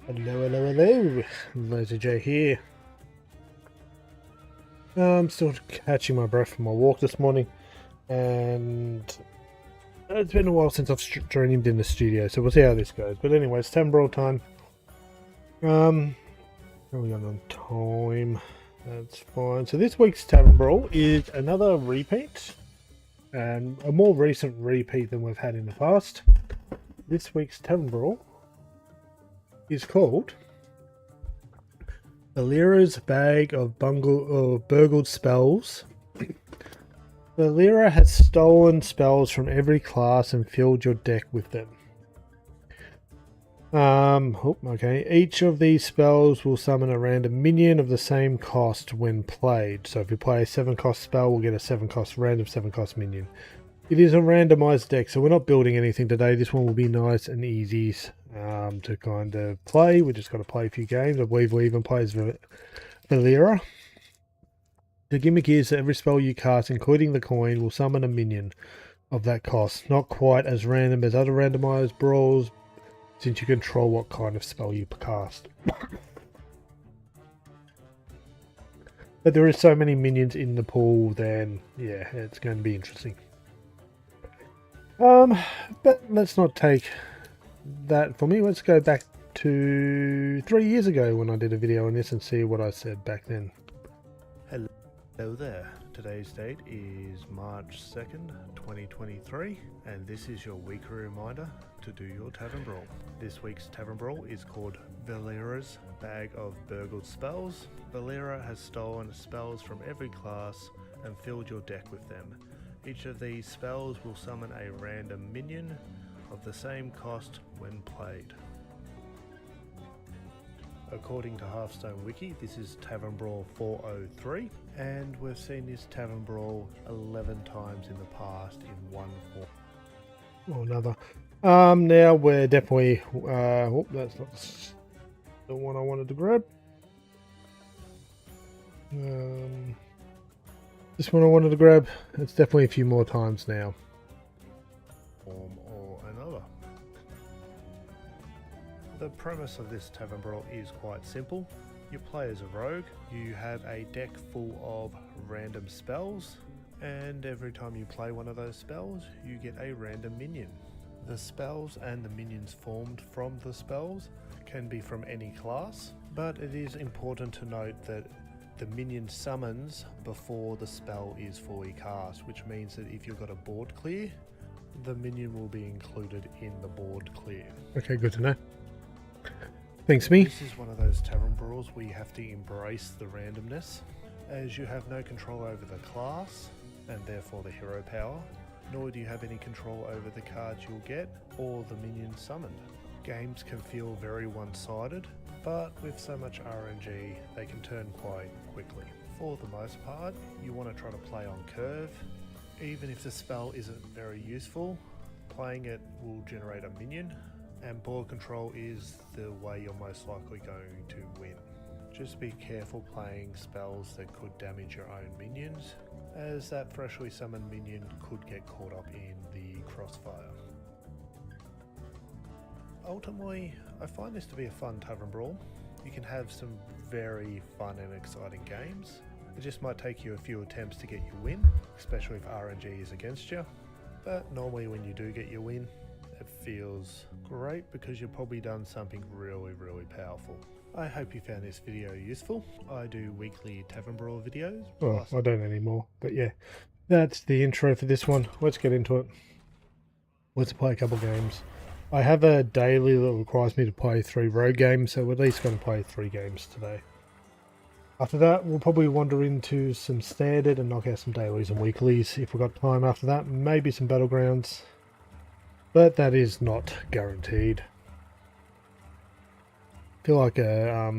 Hello. Laser J here. I'm still catching my breath from my walk this morning, and it's been a while since I've streamed in the studio, so we'll see how this goes. But anyway, it's Tavern Brawl time. What are we got on time? That's fine. So this week's Tavern Brawl is another repeat, and a more recent repeat than we've had in the past. This week's Tavern Brawl is called Valeera's Bag of Burgled Spells. Valeera has stolen spells from every class and filled your deck with them. Okay. Each of these spells will summon a random minion of the same cost when played. So if you play a 7-cost spell, we'll get a random 7-cost minion. It is a randomized deck, so we're not building anything today. This one will be nice and easy to kind of play. We just got to play a few games. I believe we even play as Valeera. The gimmick is that every spell you cast, including the coin, will summon a minion of that cost. Not quite as random as other randomized brawls, since you control what kind of spell you cast. But there is so many minions in the pool, then yeah, it's going to be interesting. But let's not take that for me. Let's go back to 3 years ago when I did a video on this and see what I said back then. Hello there. Today's date is March 2nd, 2023, and this is your weekly reminder to do your Tavern Brawl. This week's Tavern Brawl is called Valeera's Bag of Burgled Spells. Valeera has stolen spells from every class and filled your deck with them. Each of these spells will summon a random minion of the same cost when played. According to Hearthstone Wiki, this is Tavern Brawl 403, and we've seen this Tavern Brawl 11 times in the past in one form or another. Now we're definitely... that's not the one I wanted to grab. This one I wanted to grab. It's definitely a few more times now. Or another. The premise of this Tavern Brawl is quite simple. You play as a rogue, you have a deck full of random spells, and every time you play one of those spells, you get a random minion. The spells and the minions formed from the spells can be from any class, but it is important to note that the minion summons before the spell is fully cast, which means that if you've got a board clear, the minion will be included in the board clear. Okay, good to know. Thanks, me. This is one of those Tavern Brawls where you have to embrace the randomness, as you have no control over the class, and therefore the hero power, nor do you have any control over the cards you'll get, or the minions summoned. Games can feel very one-sided, but with so much RNG, they can turn quite quickly. For the most part, you want to try to play on curve. Even if the spell isn't very useful, playing it will generate a minion, and board control is the way you're most likely going to win. Just be careful playing spells that could damage your own minions, as that freshly summoned minion could get caught up in the crossfire. Ultimately, I find this to be a fun Tavern Brawl. You can have some very fun and exciting games. It just might take you a few attempts to get your win, especially if RNG is against you. But normally when you do get your win, it feels great because you've probably done something really powerful. I hope you found this video useful. I do weekly Tavern Brawl videos. Well, I don't anymore, but yeah. That's the intro for this one. Let's get into it. Let's play a couple games. I have a daily that requires me to play 3 rogue games, so we're at least going to play 3 games today. After that, we'll probably wander into some standard and knock out some dailies and weeklies if we've got time after that. Maybe some Battlegrounds, but that is not guaranteed. I feel like a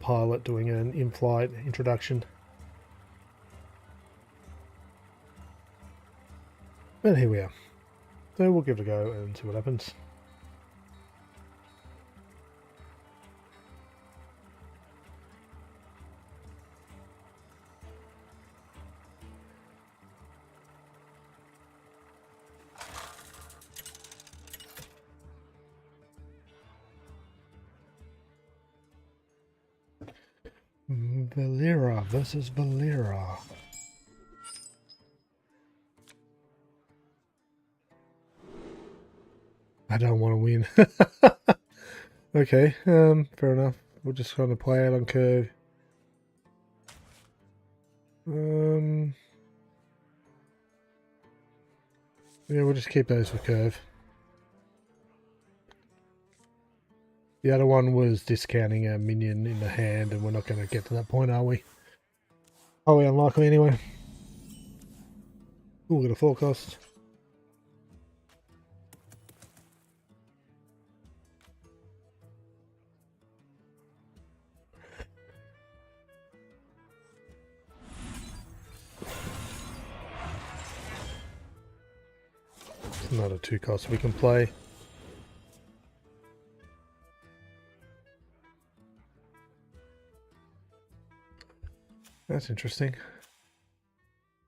pilot doing an in-flight introduction. But here we are. So we'll give it a go and see what happens. Valeera versus Valeera. I don't want to win. Okay, fair enough. We'll just kind of play out on curve. Yeah, we'll just keep those for curve. The other one was discounting a minion in the hand, and we're not going to get to that point, are we? Are we unlikely anyway? We'll get a forecast. It's not a 2-cost we can play. That's interesting.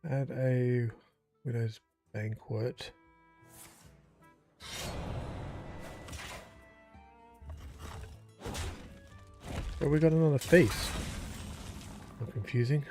Add a Widow's Banquet. So we got another feast. Not confusing.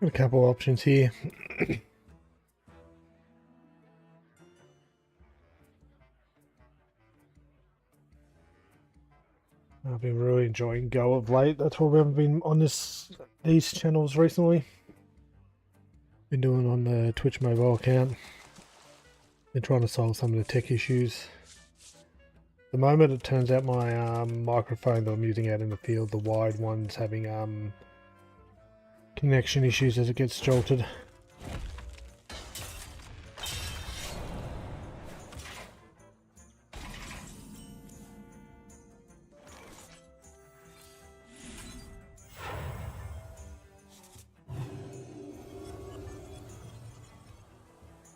Got a couple options here. I've been really enjoying Go of late. That's what we've been on these channels recently. Been doing on the Twitch mobile account. Been trying to solve some of the tech issues. At the moment, it turns out my microphone that I'm using out in the field, the wide one's having connection issues as it gets jolted.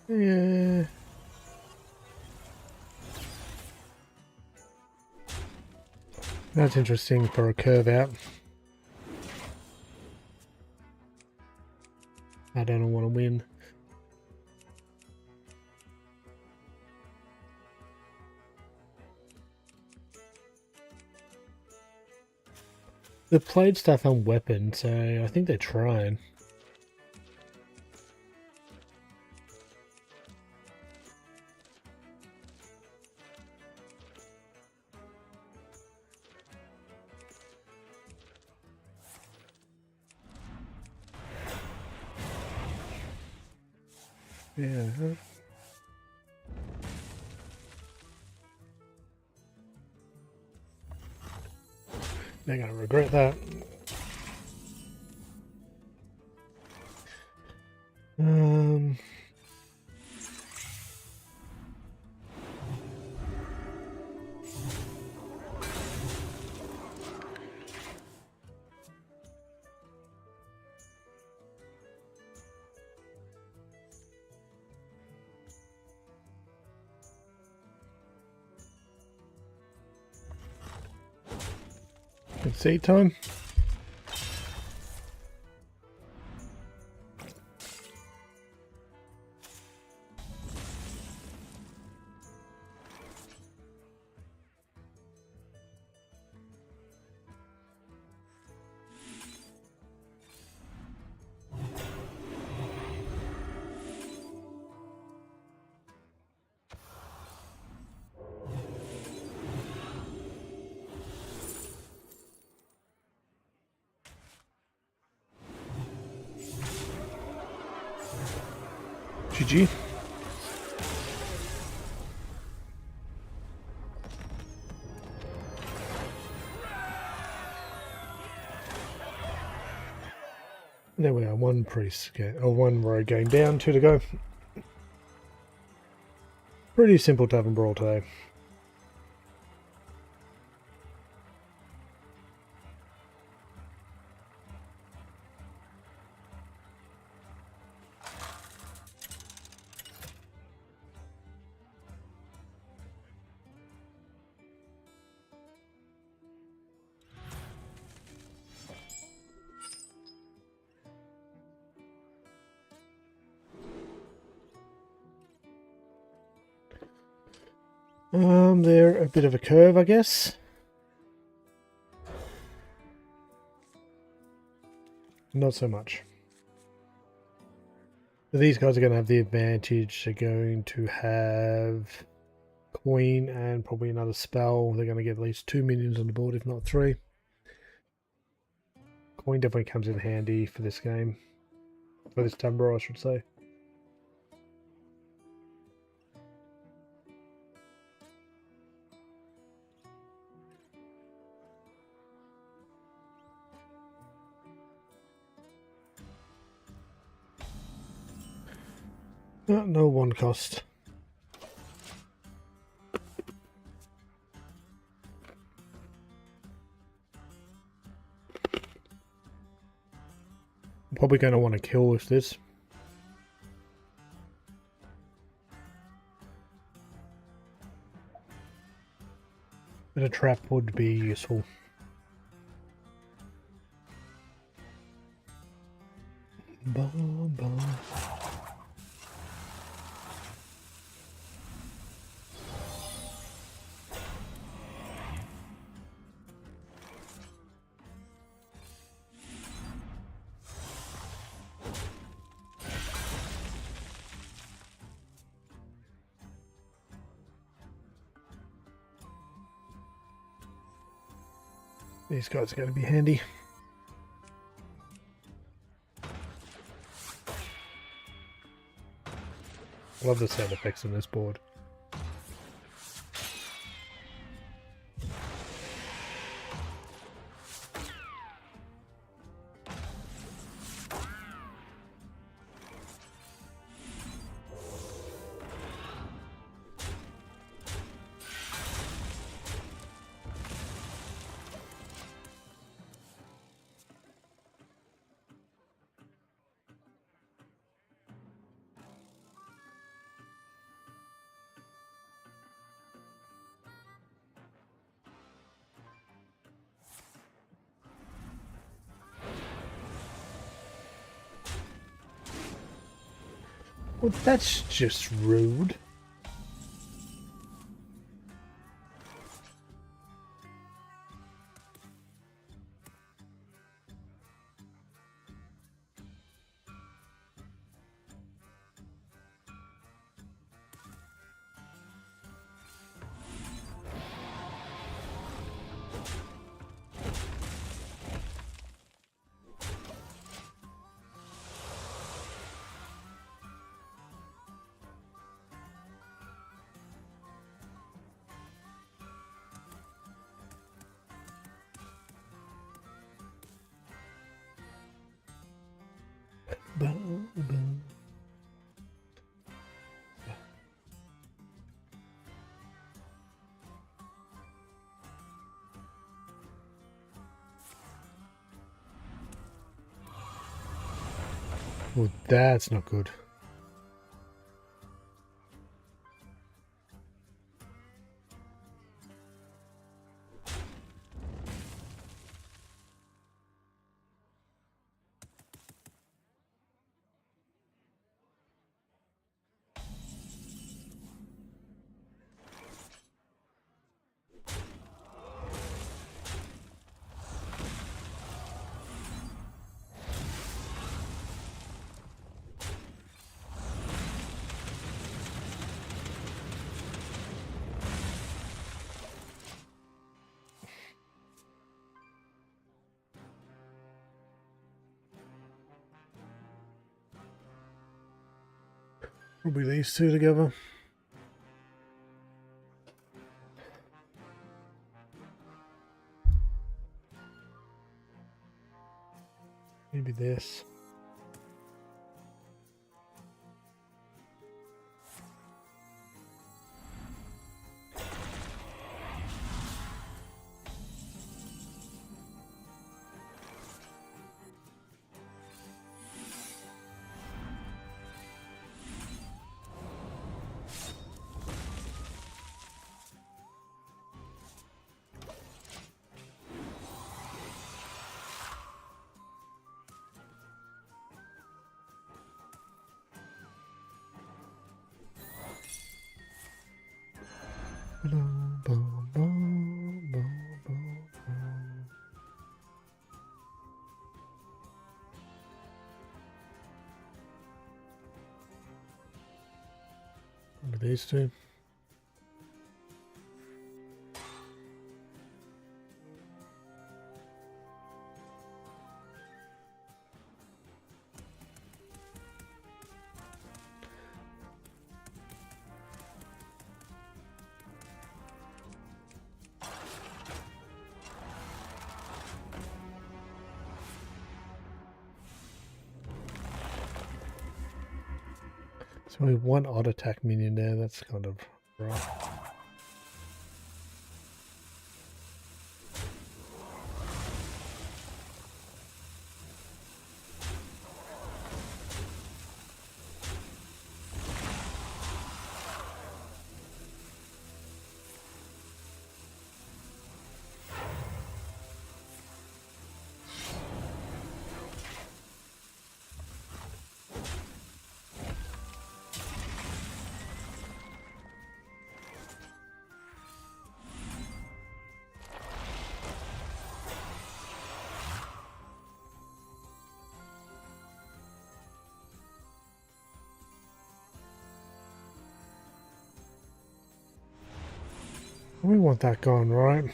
Yeah. That's interesting for a curve out. I don't want to win. They've played stuff on weapon, so I think they're trying. Yeah. They're going to regret that. Concede time. GG. There we are, one priest, or one rogue game down, 2 to go. Pretty simple Tavern Brawl today. They're a bit of a curve, I guess. Not so much. But these guys are going to have the advantage. They're going to have Queen and probably another spell. They're going to get at least 2 minions on the board, if not 3. Queen definitely comes in handy for this game. For this Tavern Brawl, I should say. No one cost. I'm probably going to want to kill with this. But a trap would be useful. Bum, bum. These guys are going to be handy. Love the sound effects on this board. Well, that's just rude. Well, that's not good. Probably these two together. Maybe this. Boom, boom, boom, boom, boom, boom. Look at these two. There's only one odd attack minion there, that's kind of rough. We want that gone, right?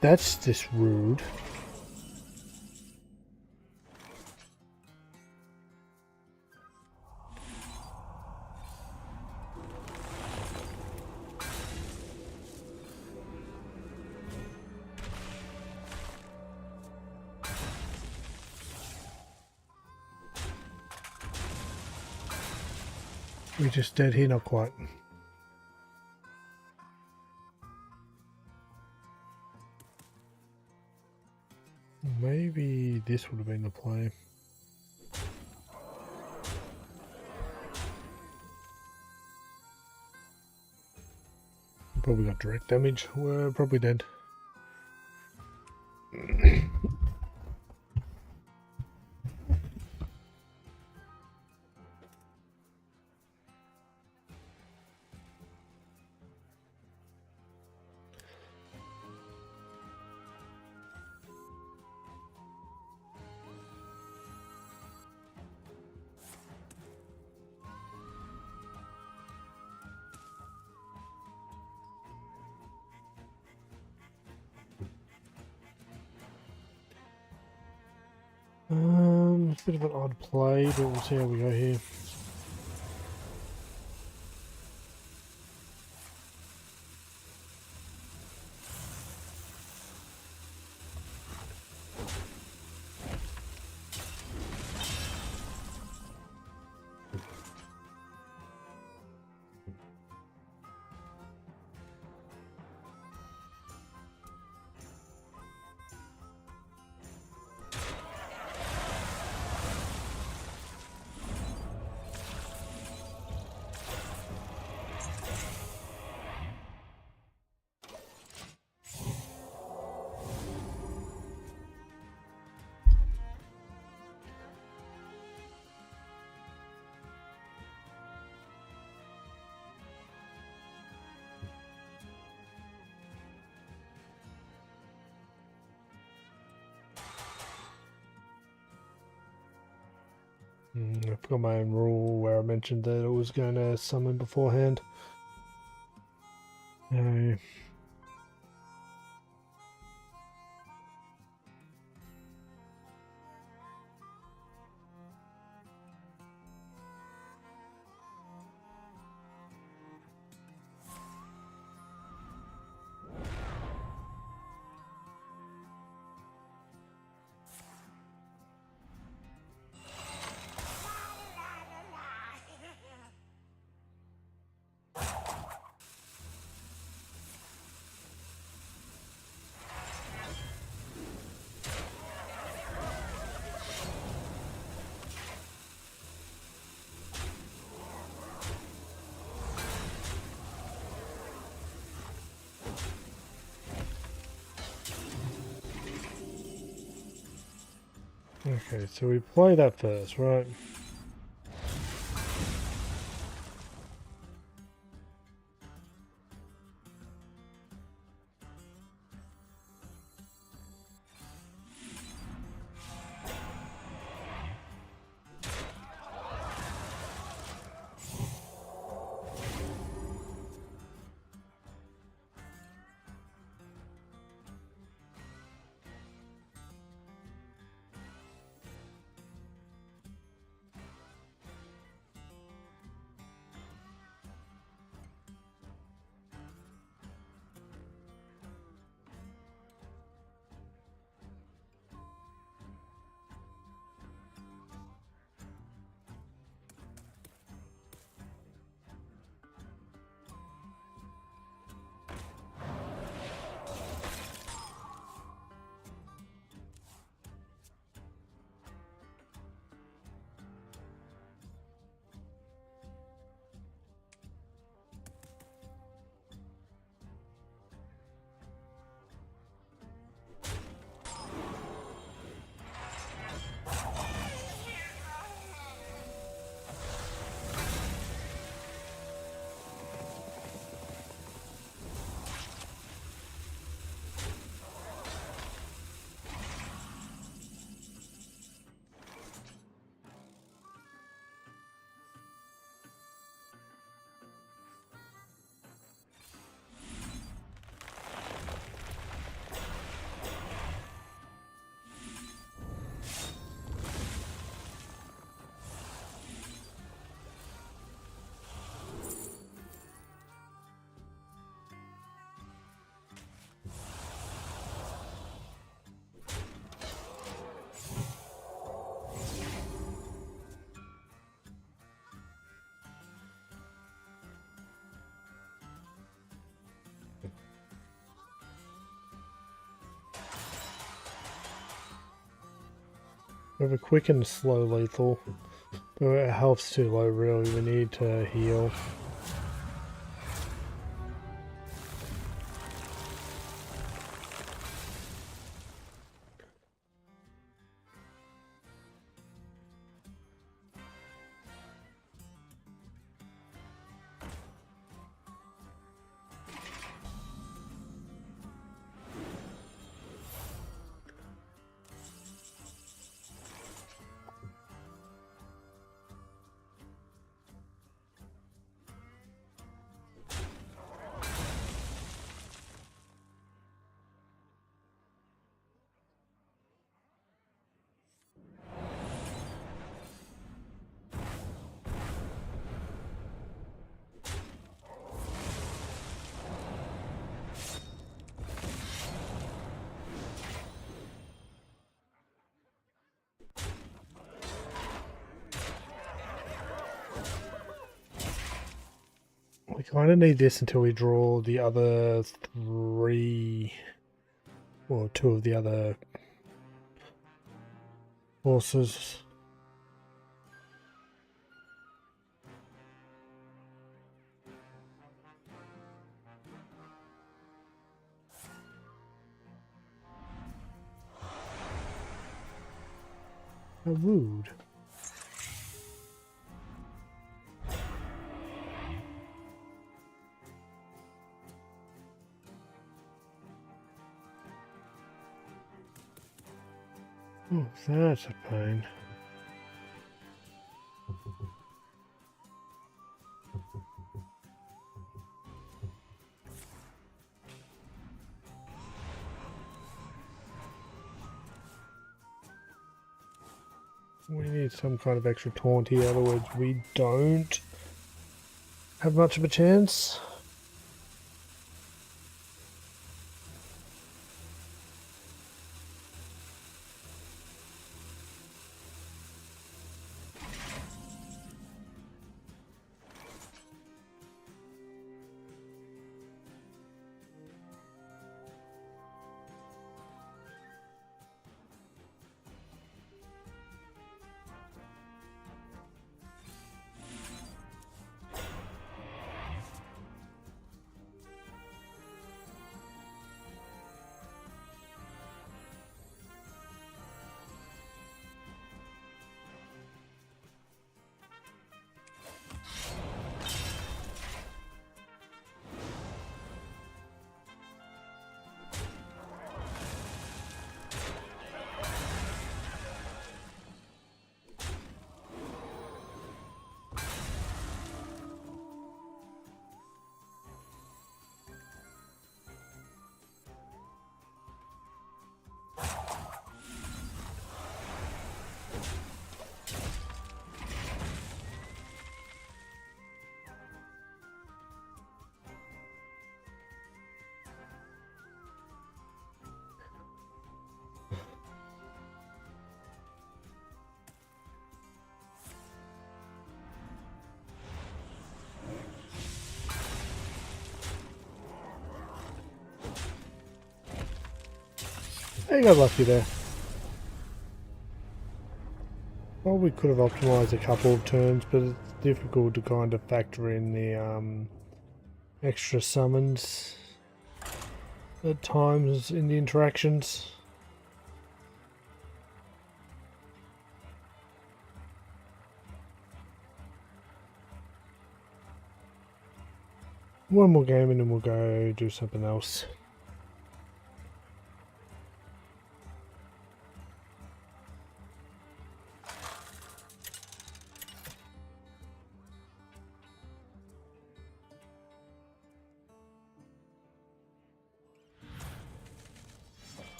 That's just rude. We just dead here, not quite. Maybe this would have been the play. Probably got direct damage. We're probably dead. It's a bit of an odd play, but we'll see how we go here. I forgot my own rule where I mentioned that it was going to summon beforehand. Okay, so we play that first, right? We have a quick and slow lethal, but our health's too low really, we need to heal. We kind of need this until we draw the other three, or two of the other horses. How rude. Oh, that's a pain. We need some kind of extra taunt here, otherwise we don't have much of a chance. I got lucky there. Well, we could have optimized a couple of turns, but it's difficult to kind of factor in the extra summons at times in the interactions. One more game and then we'll go do something else.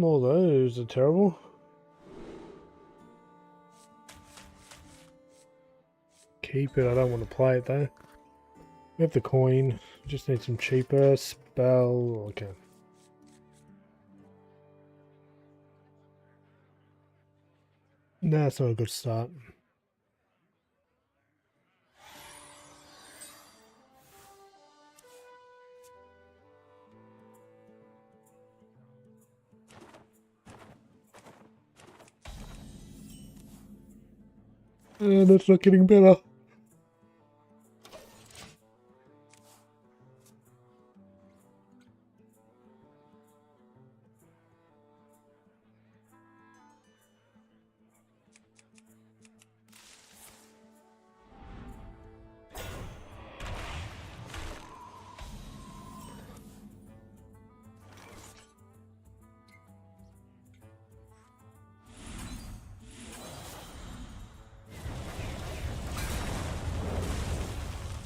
All those are terrible. Keep it, I don't want to play it though. We have the coin, just need some cheaper spell. Okay. No, it's not a good start. That's not getting better.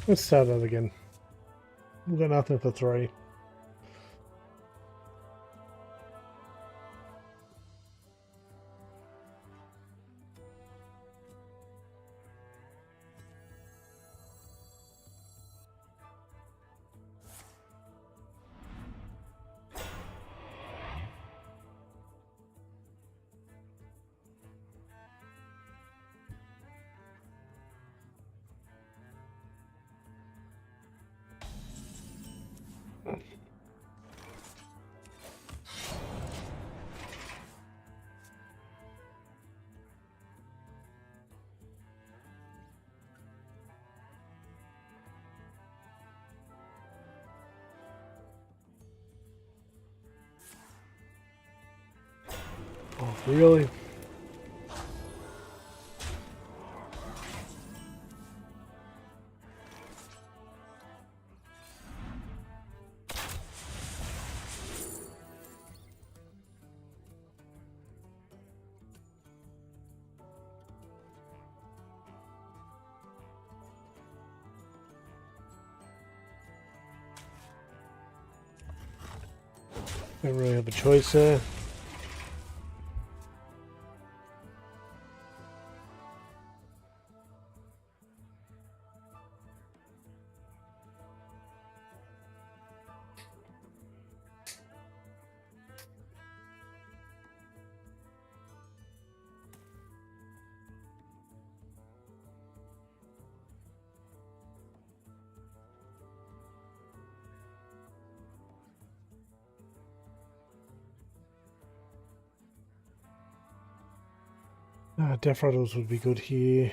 Let's start that again. We've got nothing for 3. Oh, really? Don't really have a choice there. Death Rattles would be good here.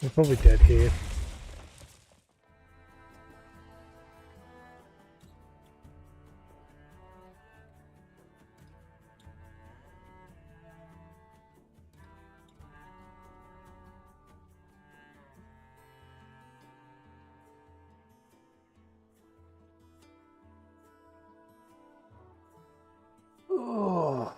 They're probably dead here. Oh.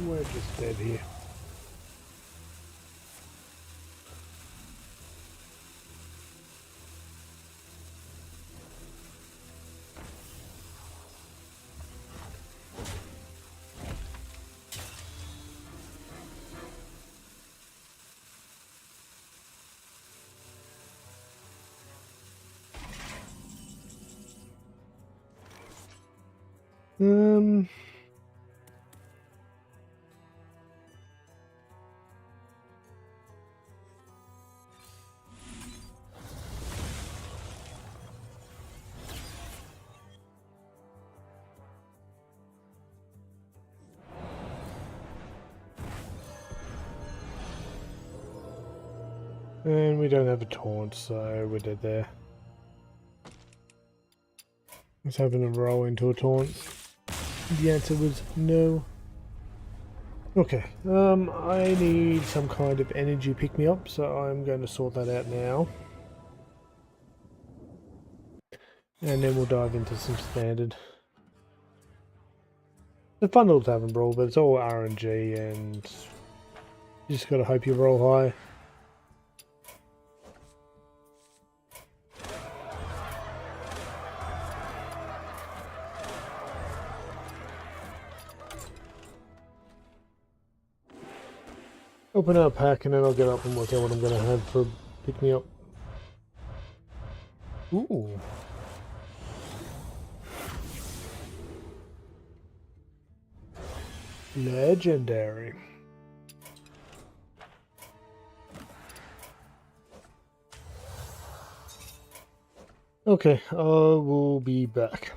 We're just dead here. And we don't have a taunt, so we're dead there. I was hoping to roll into a taunt. The answer was no. Okay, I need some kind of energy pick-me-up, so I'm going to sort that out now. And then we'll dive into some standard. It's a fun little Tavern Brawl, but it's all RNG and you just gotta hope you roll high. Open our pack and then I'll get up and work out what I'm gonna have for pick-me-up. Ooh. Legendary. Okay, I will be back.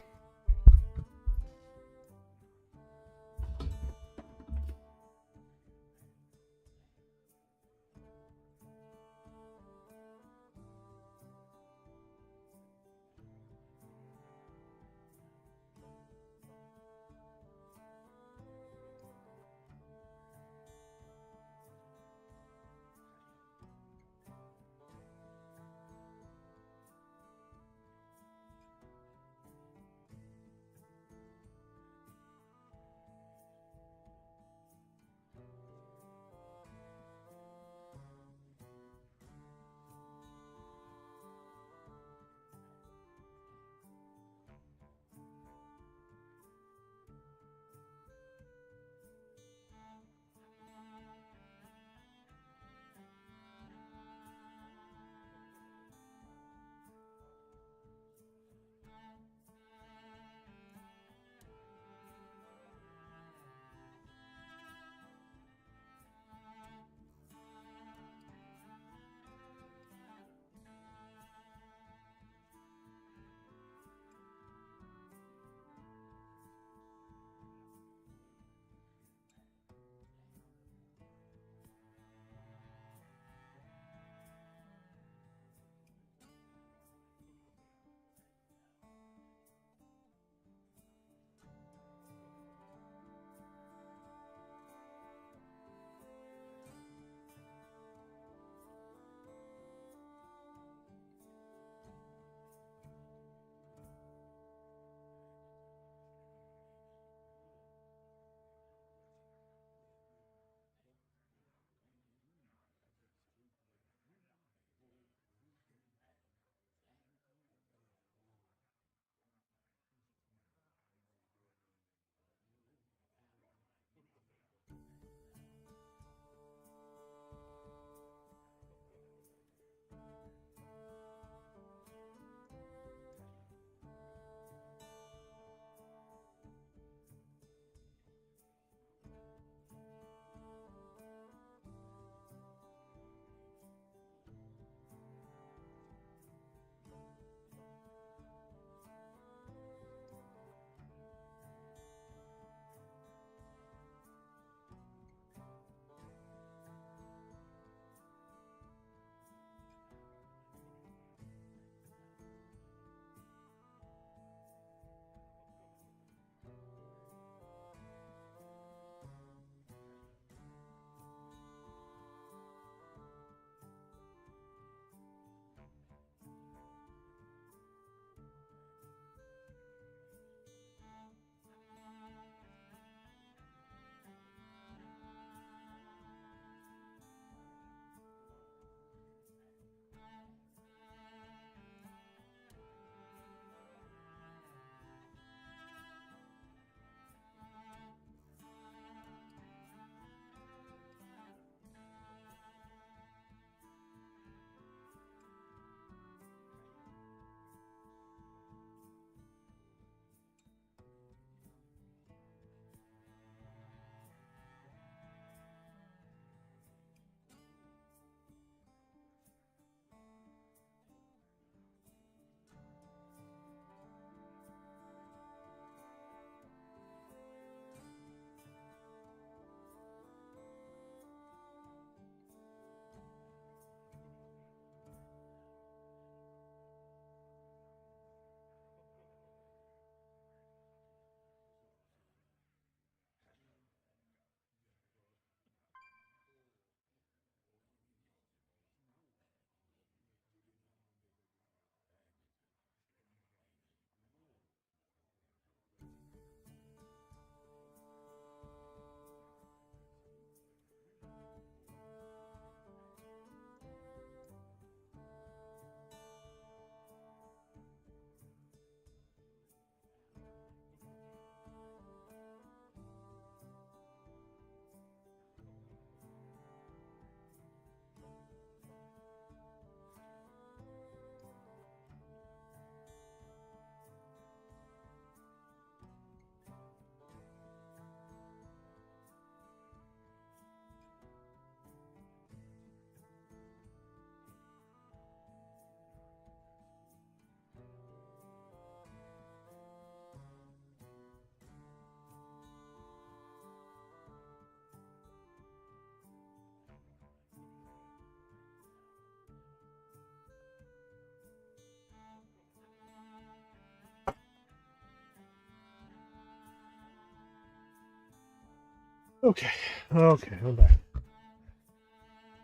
Okay, okay, I'm back.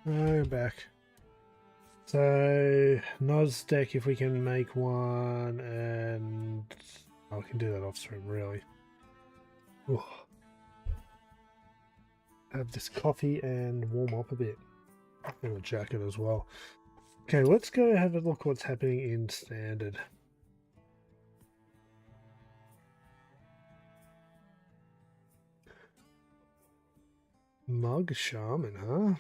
I'm back. So, Nos deck, if we can make one, and I can do that off stream, really. Ooh. Have this coffee and warm up a bit. And a jacket as well. Okay, let's go have a look what's happening in Standard. Mug Shaman, huh?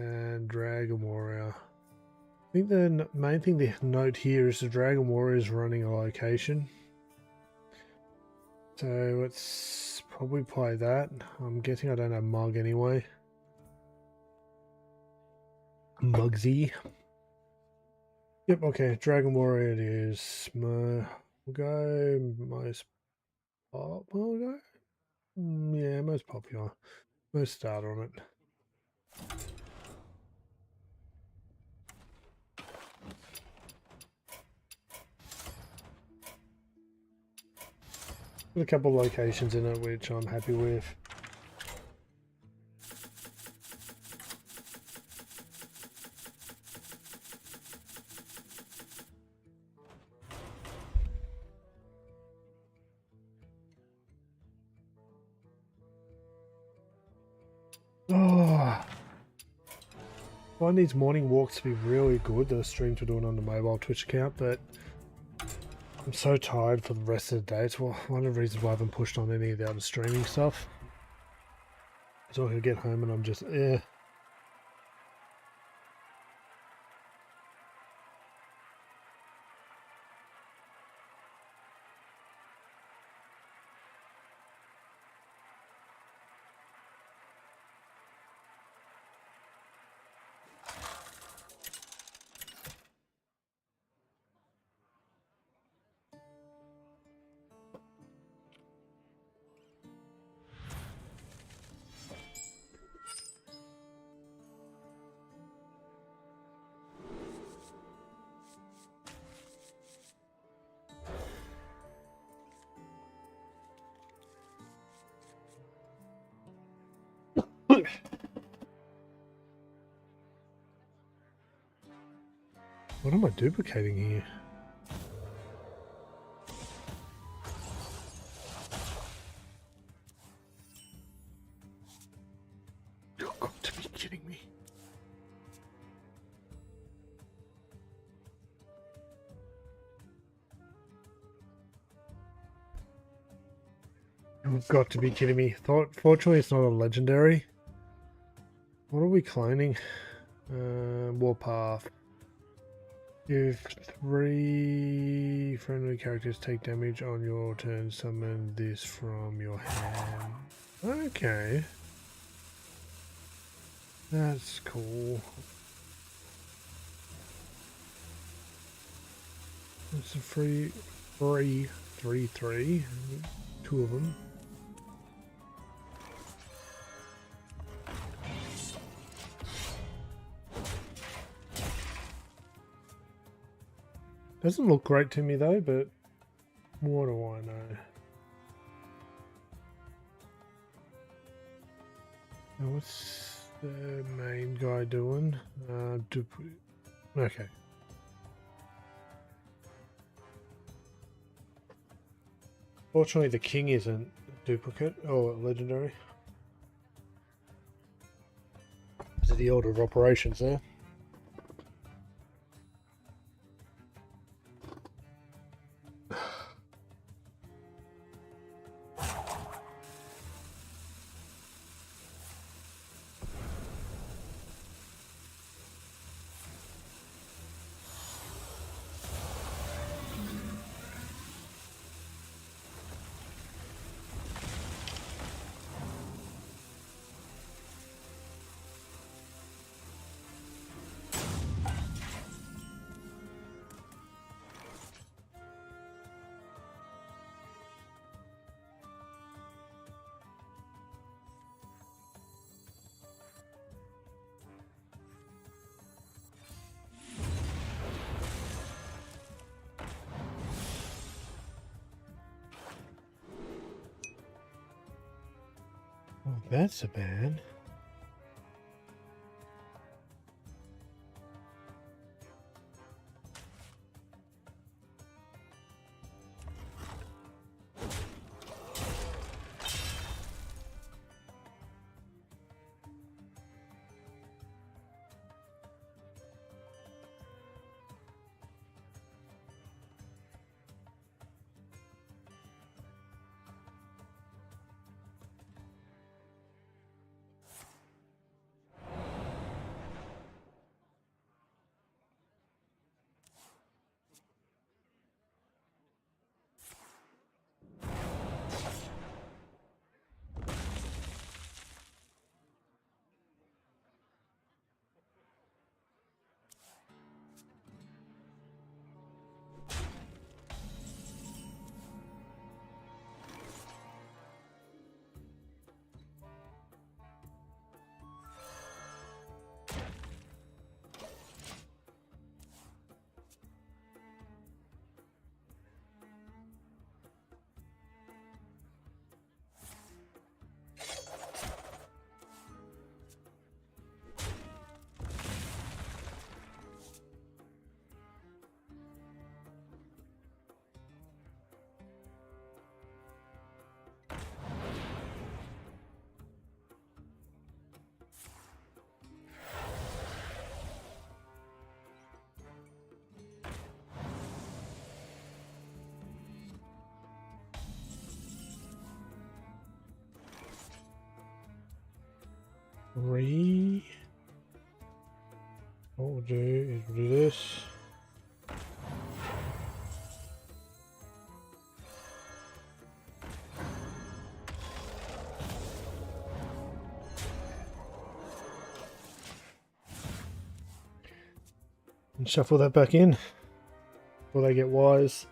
And Dragon Warrior. I think the main thing to note here is the Dragon Warrior is running a location. So let's probably play that. I'm guessing I don't have Mug anyway. Mugsy. Yep, okay, Dragon Warrior it is. We'll go most pop. We'll go. Yeah, most popular. Most starter on it. Got a couple of locations in it which I'm happy with. Oh, I find these morning walks to be really good. The streams we're doing on the mobile Twitch account, but I'm so tired for the rest of the day. It's one of the reasons why I haven't pushed on any of the other streaming stuff. So I can get home and I'm just, eh. What am I duplicating here? You've got to be kidding me. You've got to be kidding me. Fortunately, it's not a legendary. What are we cloning? Warpath. If 3 friendly characters take damage on your turn, summon this from your hand. Okay. That's cool. It's a free 3/3. 2 of them. Doesn't look great to me though, but what do I know? Now what's the main guy doing? Okay. Fortunately, the king isn't a duplicate or legendary. This is the order of operations there. That's a ban. What we'll do is we'll do this. And shuffle that back in before they get wise.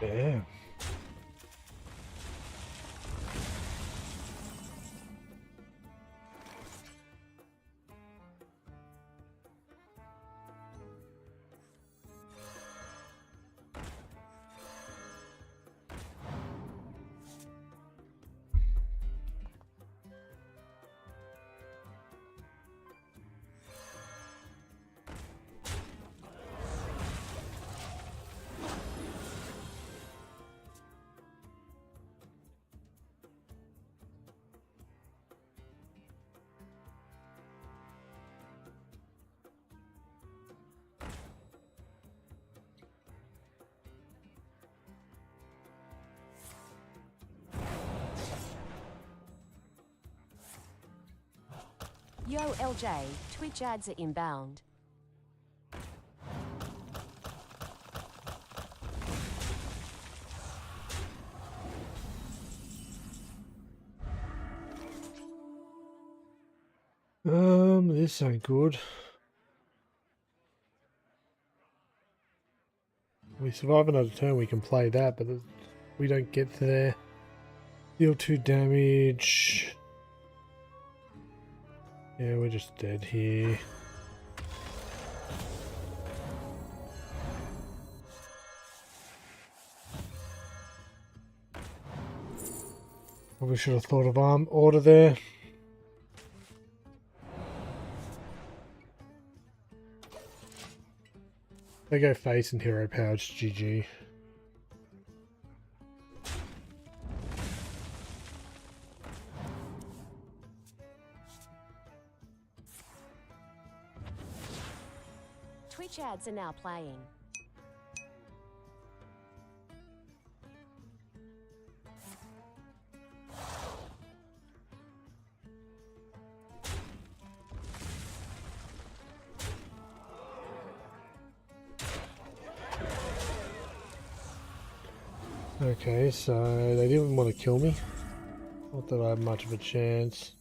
Yeah. Yo LJ, Twitch ads are inbound. This ain't good. We survive another turn, we can play that, but we don't get there. Deal 2 damage. Yeah, we're just dead here. Probably should have thought of arm order there. They go face and hero power, it's GG. Twitch ads are now playing. Okay, so they didn't want to kill me. Not that I have much of a chance.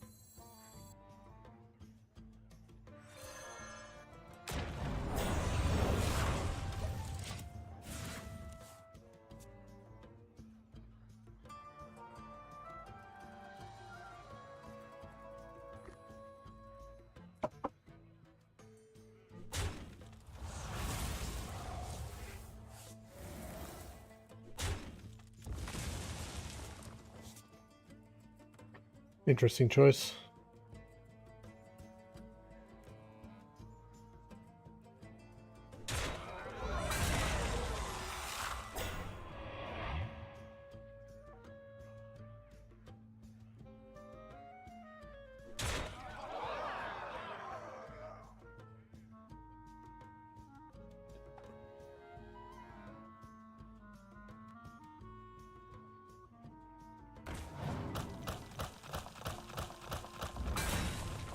Interesting choice.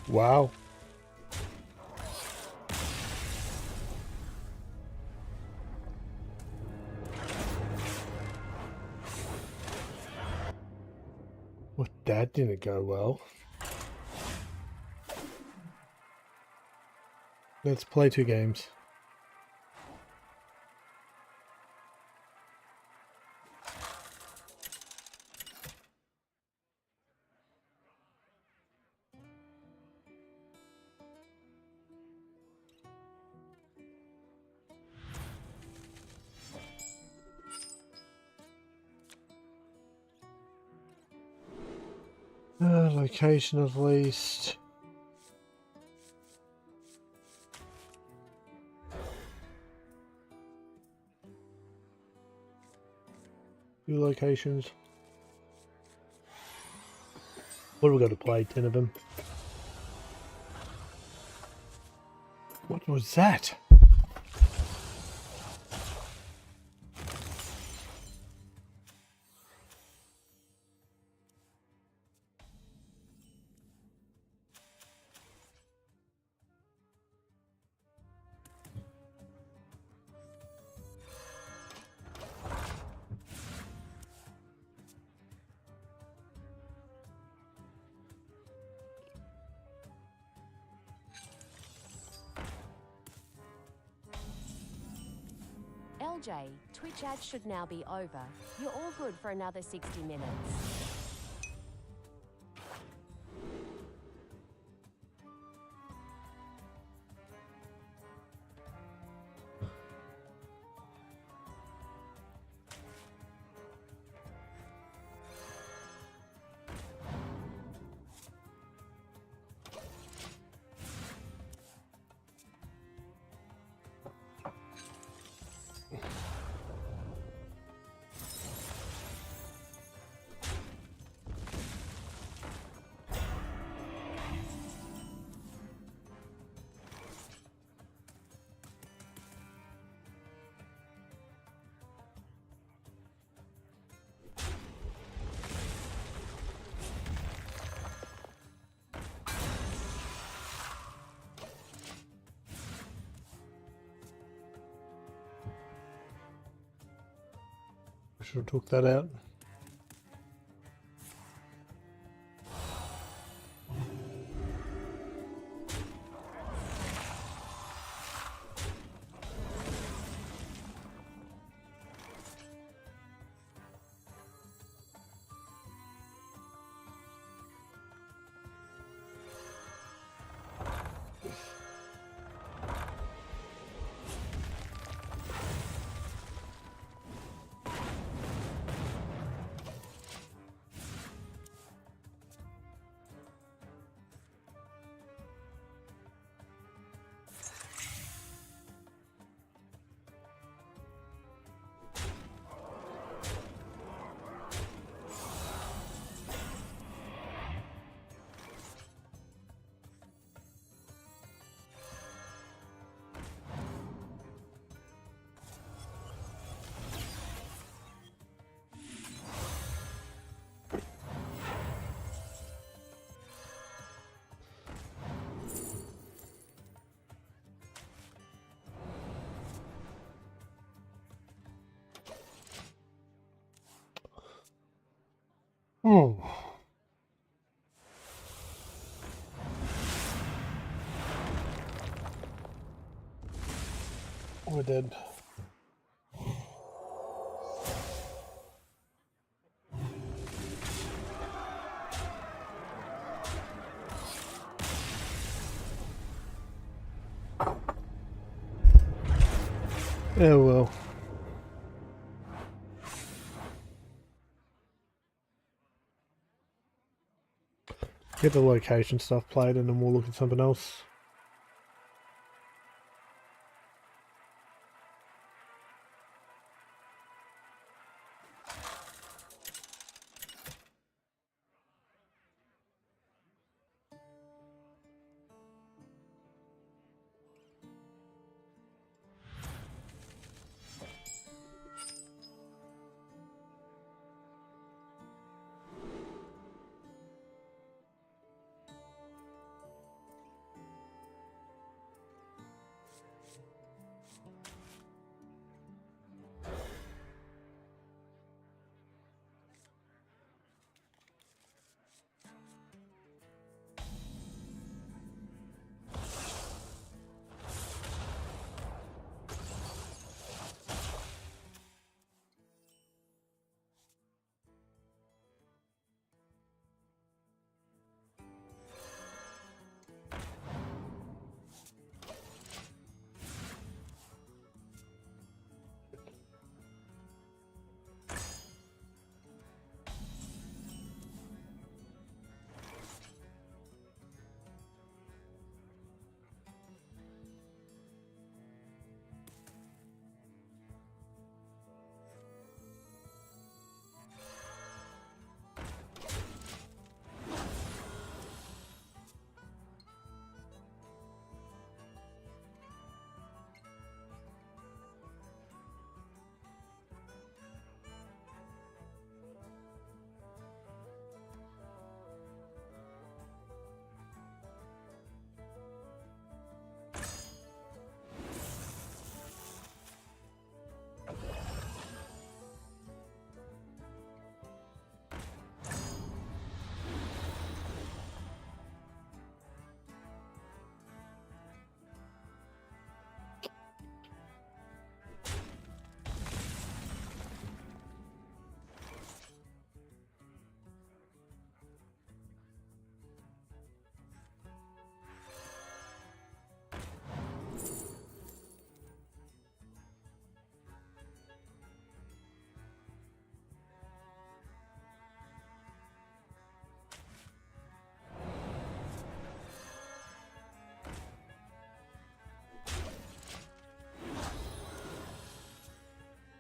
Wow. Well, that didn't go well. Let's play 2 games. Location of least. Two locations. What have we got to play? 10 of them. What was that? LJ, Twitch ads should now be over. You're all good for another 60 minutes. Should have took that out. Oh. We're dead. Oh well. Get the location stuff played and then we'll look at something else.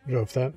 Go with that.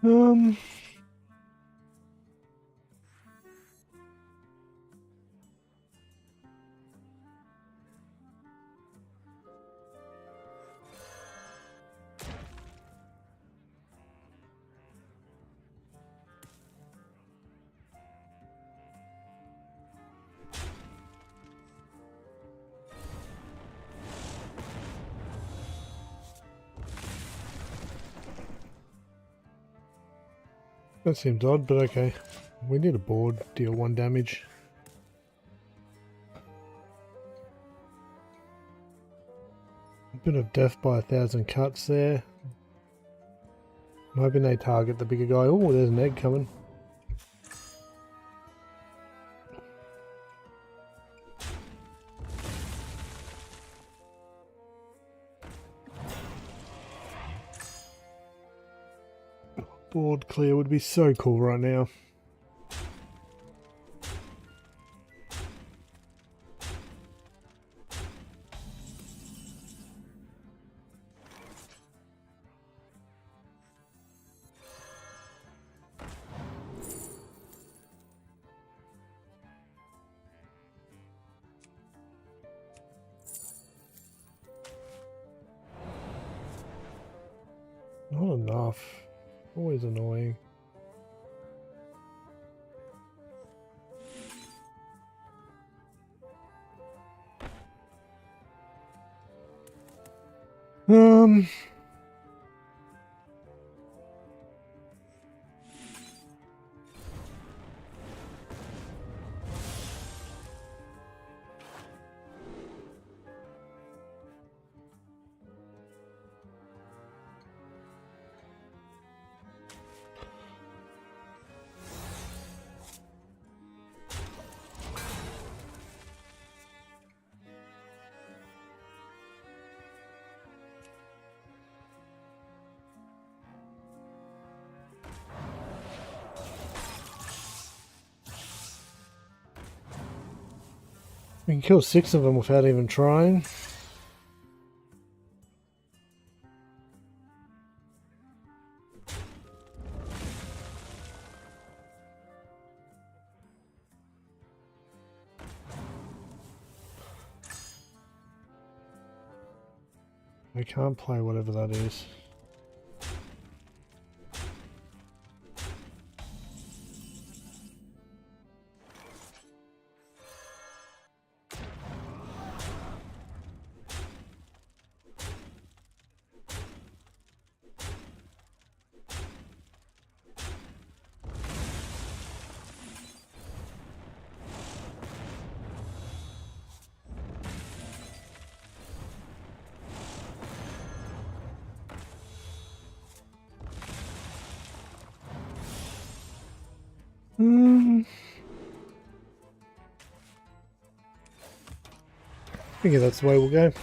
Um, That seems odd, but okay. We need a board, deal 1 damage. A bit of death by 1,000 cuts there. I'm hoping they target the bigger guy. Oh, there's an egg coming. Board clear would be so cool right now. Not enough. Always annoying. We can kill 6 of them without even trying. I can't play whatever that is. I think that's the way we'll go.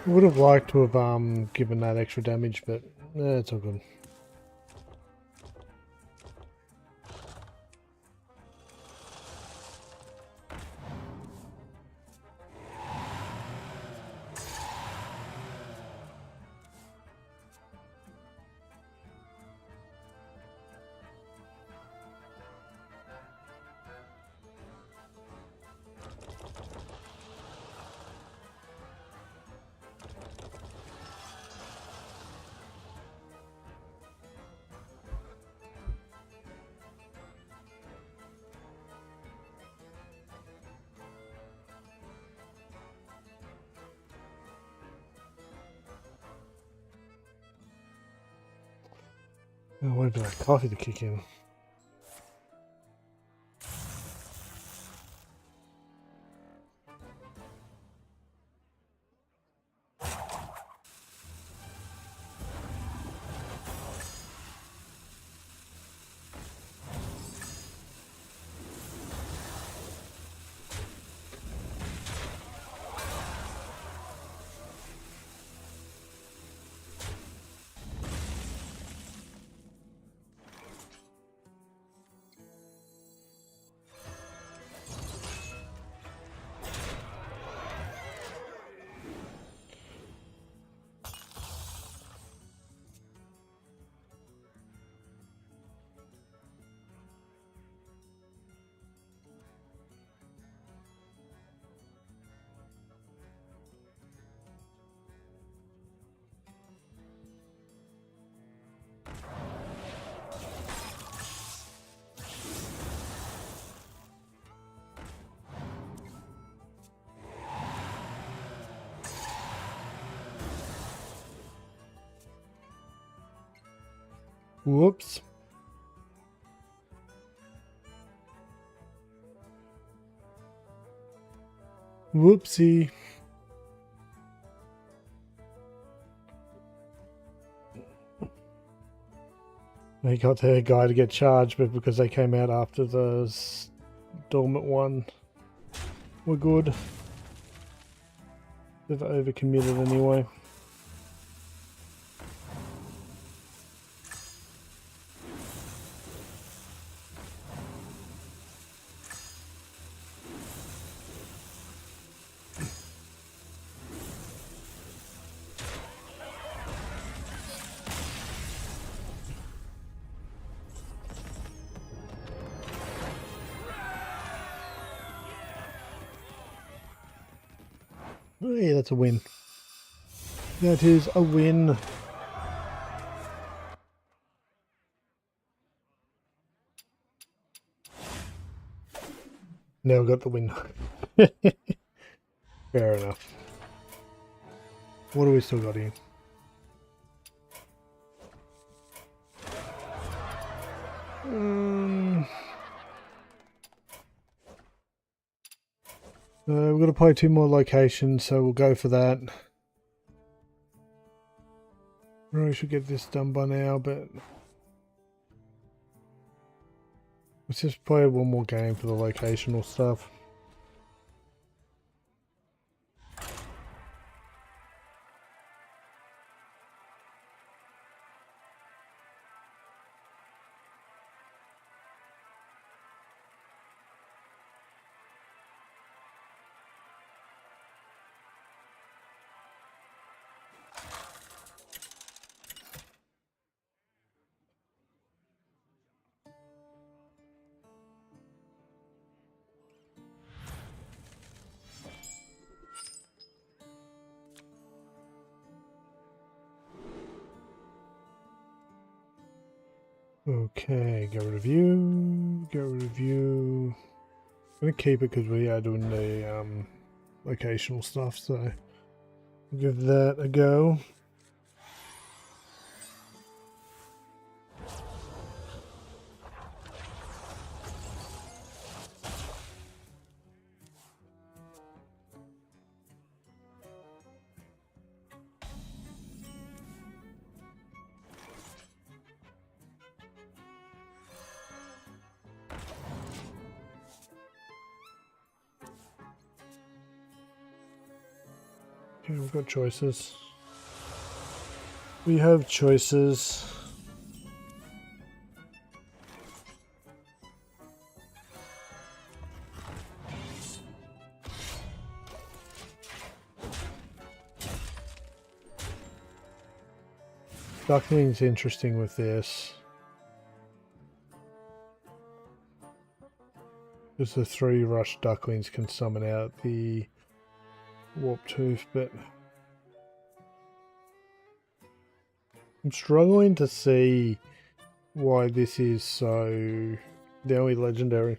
Would have liked to have given that extra damage, but it's all good. Oh, wait for that coffee to kick in. Whoops. Whoopsie. They got their guy to get charged, but because they came out after the dormant one, we're good. They've overcommitted anyway. Oh, yeah, that's a win. That is a win. Now we got the win. Fair enough. What do we still got here? We've got to play 2 more locations, so we'll go for that. Really should get this done by now, but let's just play 1 more game for the locational stuff. Okay, get rid of you, get rid of you. I'm going to keep it because we are doing the locational stuff, so give that a go. Okay, we've got choices. We have choices. Duckling's interesting with this. Because the 3 rush ducklings can summon out the warp tooth, but I'm struggling to see why this is so the only legendary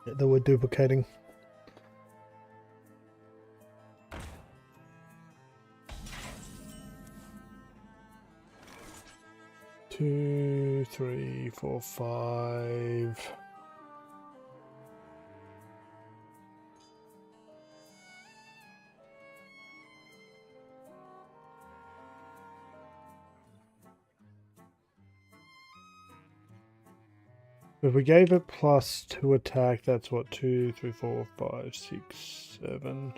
that we're duplicating. Two 2, 3, 4, 5. If we gave it +2 attack, that's what, 2, 3, 4, 5, 6, 7.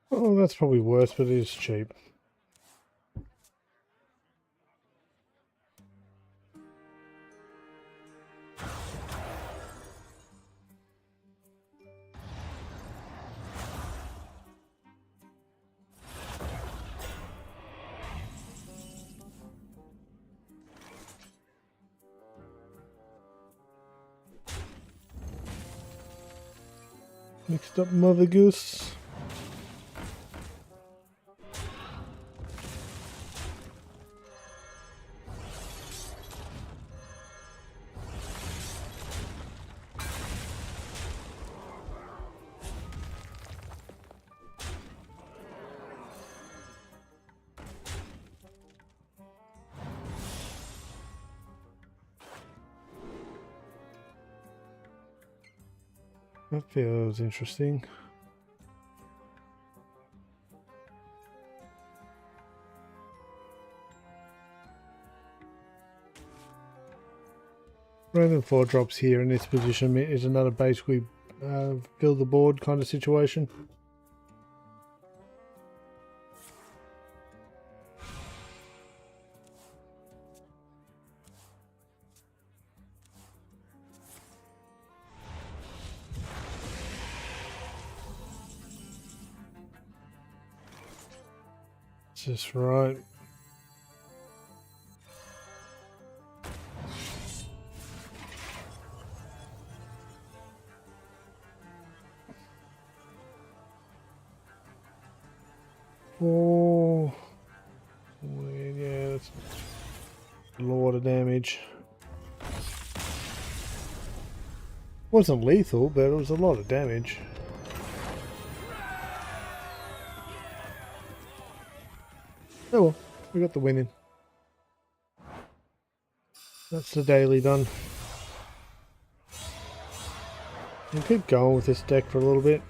Oh, that's probably worse, but it is cheap. Next up, Mother Goose. That feels interesting. Random 4 drops here in this position is another basically fill the board kind of situation. Just right. Oh, yeah, that's a lot of damage. Wasn't lethal, but it was a lot of damage. Oh well, we got the win in. That's the daily done. We'll keep going with this deck for a little bit.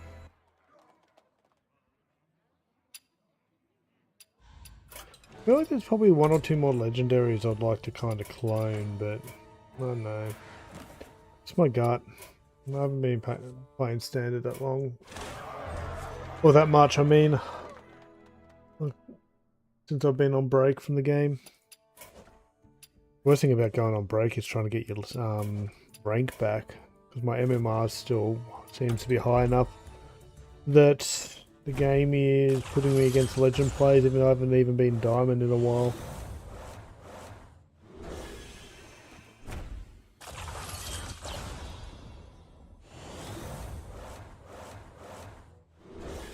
I feel like there's probably 1 or 2 more legendaries I'd like to kind of clone, but I don't know. It's my gut. I haven't been playing standard that long. Or that much, I mean. Since I've been on break from the game. Worst thing about going on break is trying to get your rank back. Because my MMR still seems to be high enough that the game is putting me against legend players even though I haven't even been diamond in a while.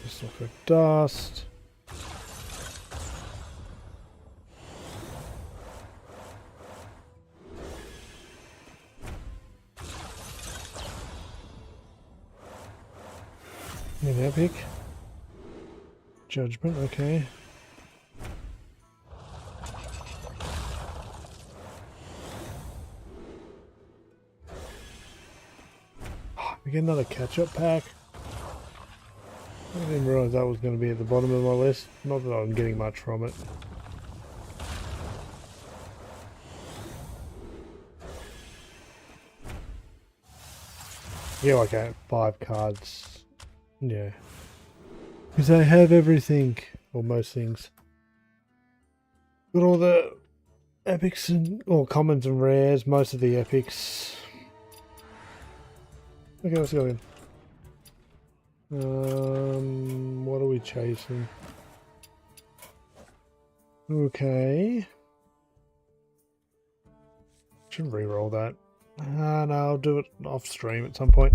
Just like a dust. epic. Judgment, okay. We get another catch-up pack. I didn't realise that was going to be at the bottom of my list. Not that I'm getting much from it. Yeah, okay, 5 cards. Yeah. Because I have everything. Or most things. Got all the epics and or commons and rares, most of the epics. Okay, let's go in. What are we chasing? Okay. Should re-roll that. No, I'll do it off stream at some point.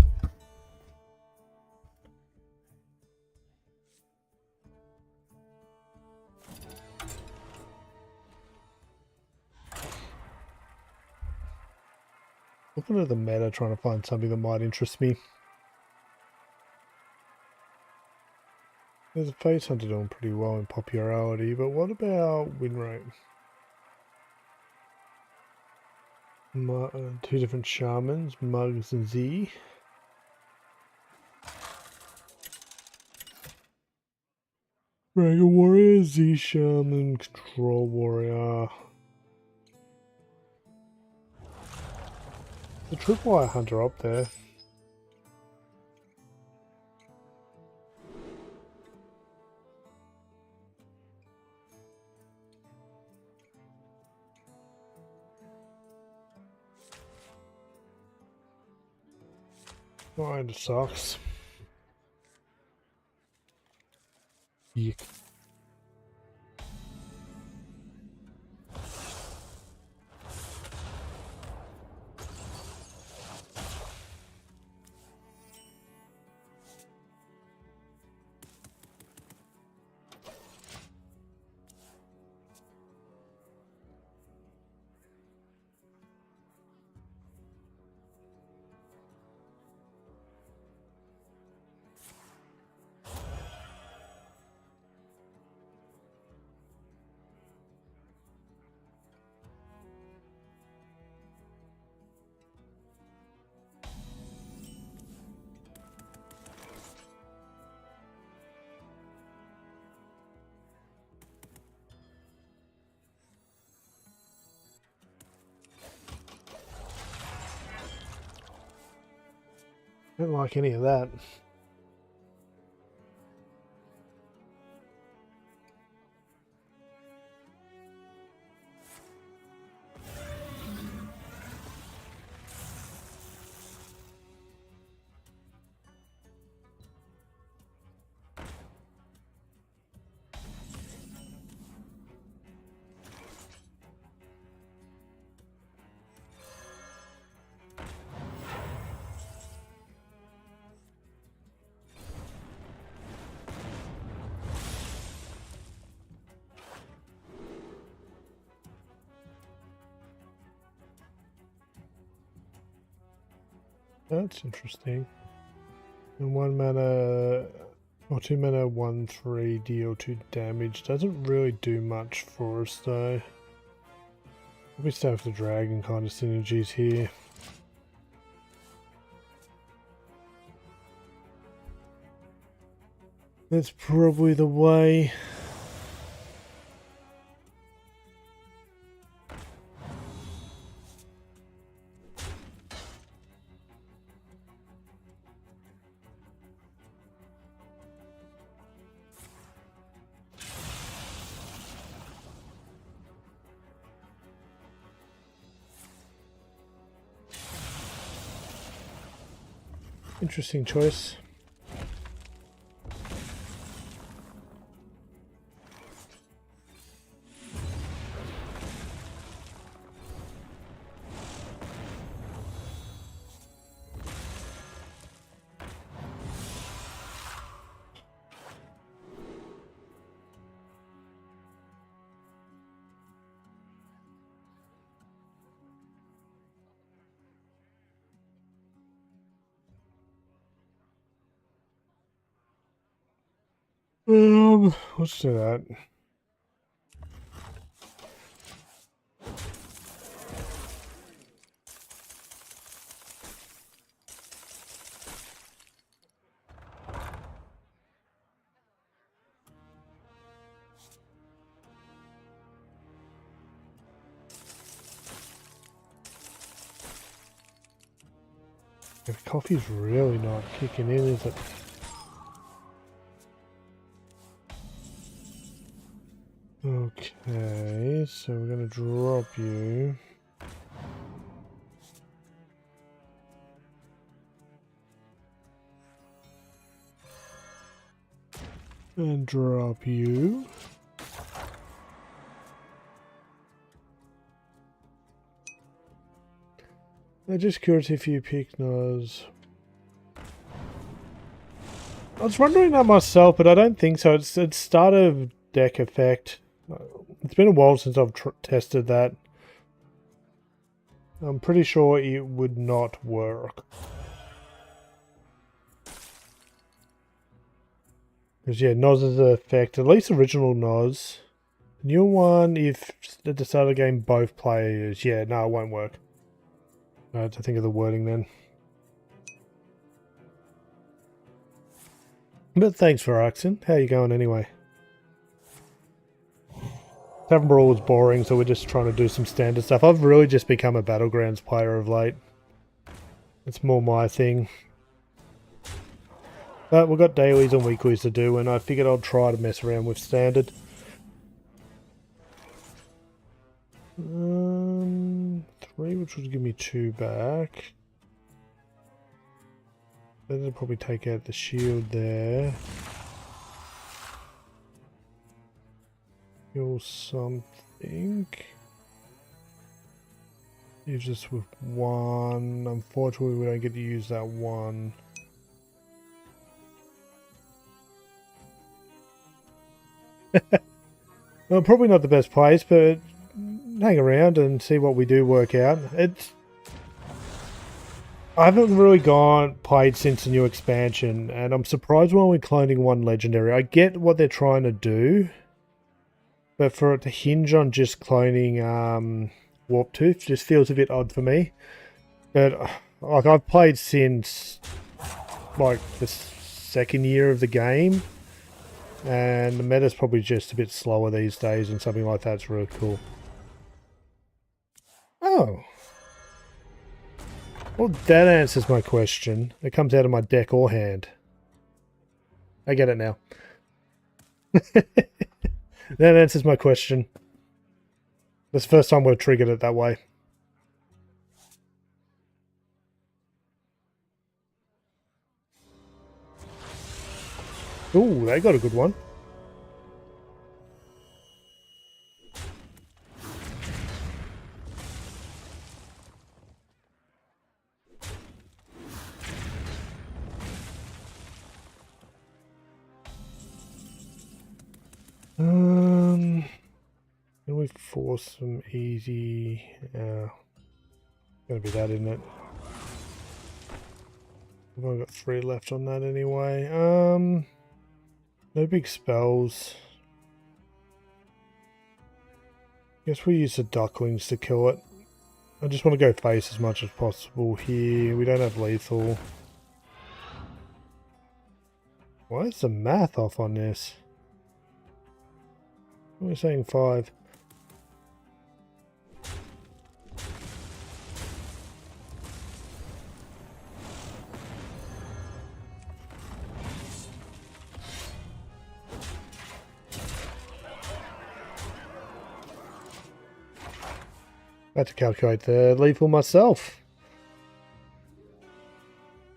Looking at the meta, trying to find something that might interest me. There's a face hunter doing pretty well in popularity, but what about win rate? 2 different shamans, Mugs and Z. Dragon Warrior, Z Shaman, Control Warrior. The Tripwire Hunter up there. Kinda sucks. Yuck. Don't like any of that. That's interesting. And 1 mana or 2 mana 1/3 deal 2 damage doesn't really do much for us though. We still have the dragon kind of synergies here. That's probably the way. Interesting choice. Let's do that. The coffee's really not kicking in, is it? Okay, so we're going to drop you. And drop you. I'm just curious if you pick Nos. I was wondering that myself, but I don't think so. It's start of deck effect. It's been a while since I've tested that. I'm pretty sure it would not work. Because yeah, Nos is the effect. At least original Nos. New one, if at the start of the game both players, yeah, no, it won't work. I have to think of the wording then. But thanks for asking. How you going anyway? Tavern Brawl was boring, so we're just trying to do some standard stuff. I've really just become a Battlegrounds player of late. It's more my thing. But we've got dailies and weeklies to do, and I figured I'd try to mess around with standard. 3, which would give me 2 back. Then it'll probably take out the shield there. Kill something. Use this with 1. Unfortunately, we don't get to use that 1. Well, probably not the best place, but hang around and see what we do work out. I haven't really played since the new expansion, and I'm surprised we're only cloning 1 legendary. I get what they're trying to do, but for it to hinge on just cloning Warp Tooth just feels a bit odd for me. But like, I've played since like the 2nd year of the game, and the meta's probably just a bit slower these days, and something like that's really cool. Oh. Well, that answers my question. It comes out of my deck or hand. I get it now. That answers my question. That's the first time we've triggered it that way. Ooh, they got a good one. Can we force some easy? Gonna be that, isn't it? I've only got 3 left on that anyway. No big spells. Guess we use the ducklings to kill it. I just want to go face as much as possible here. We don't have lethal. Why is the math off on this? What are we saying, 5? I had to calculate the lethal myself.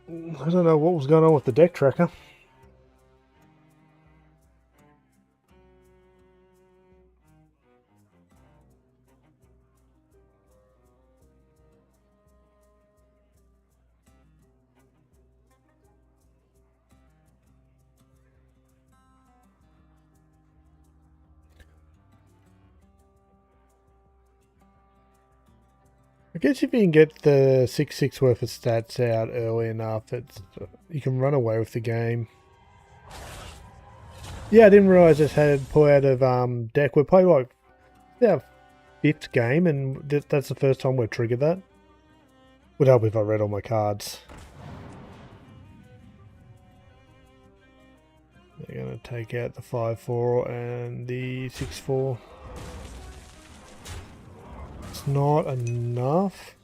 I don't know what was going on with the deck tracker. I guess if you can get the 6/6 worth of stats out early enough, you can run away with the game. Yeah, I didn't realise this had pulled out of deck. We played like our 5th game, and that's the first time we've triggered that. Would help if I read all my cards. They're going to take out the 5-4 and the 6-4. It's not enough.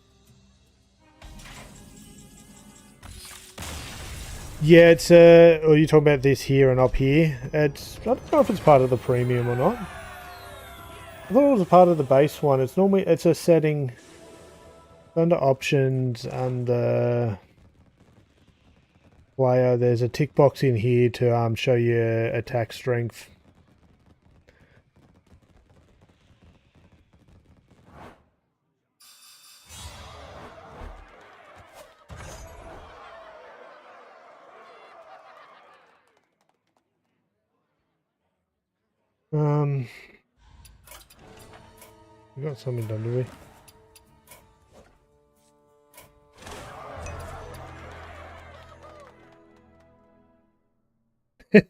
Yeah, it's are you talking about this here and up here? It's, I don't know if it's part of the premium or not. I thought it was a part of the base one. It's normally, it's a setting under options and player. There's a tick box in here to show you attack strength. We got something done, do we?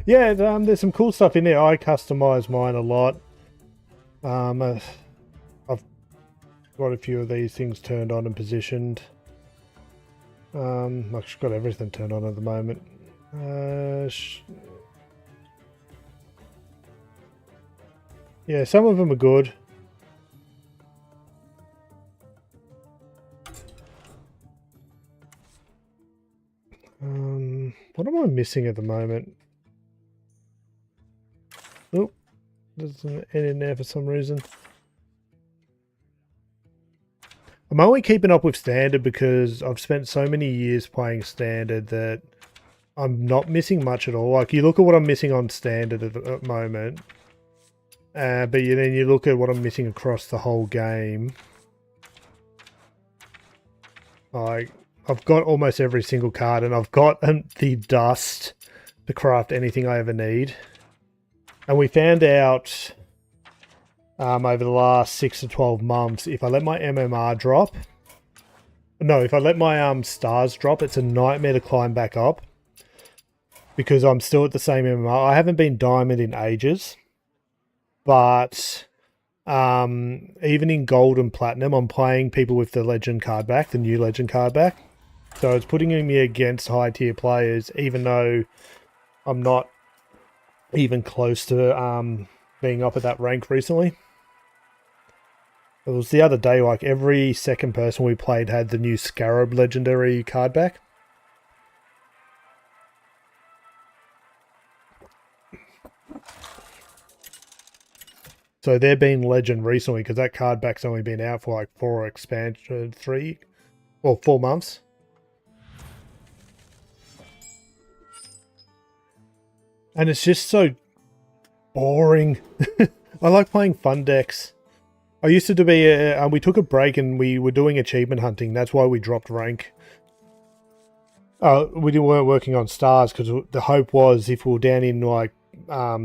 Yeah, there's some cool stuff in there. I customize mine a lot. I've got a few of these things turned on and positioned. I've just got everything turned on at the moment. Yeah, some of them are good. What am I missing at the moment? Oh, there's an N in there for some reason. I'm only keeping up with Standard because I've spent so many years playing Standard that I'm not missing much at all. Like, you look at what I'm missing on Standard at the moment, but then you look at what I'm missing across the whole game. Like, I've got almost every single card, and I've got the dust to craft anything I ever need. And we found out over the last 6 to 12 months, if I let my MMR drop, no, if I let my stars drop, it's a nightmare to climb back up because I'm still at the same MMR. I haven't been diamond in ages, but even in gold and platinum, I'm playing people with the legend card back, the new legend card back. So it's putting me against high tier players, even though I'm not even close to being up at that rank recently. It was the other day, like every second person we played had the new Scarab legendary card back. So they're being legend recently because that card back's only been out for like 4 months. And it's just so boring. I like playing fun decks. I used to be, we took a break and we were doing achievement hunting. That's why we dropped rank. We weren't working on stars because the hope was if we were down in like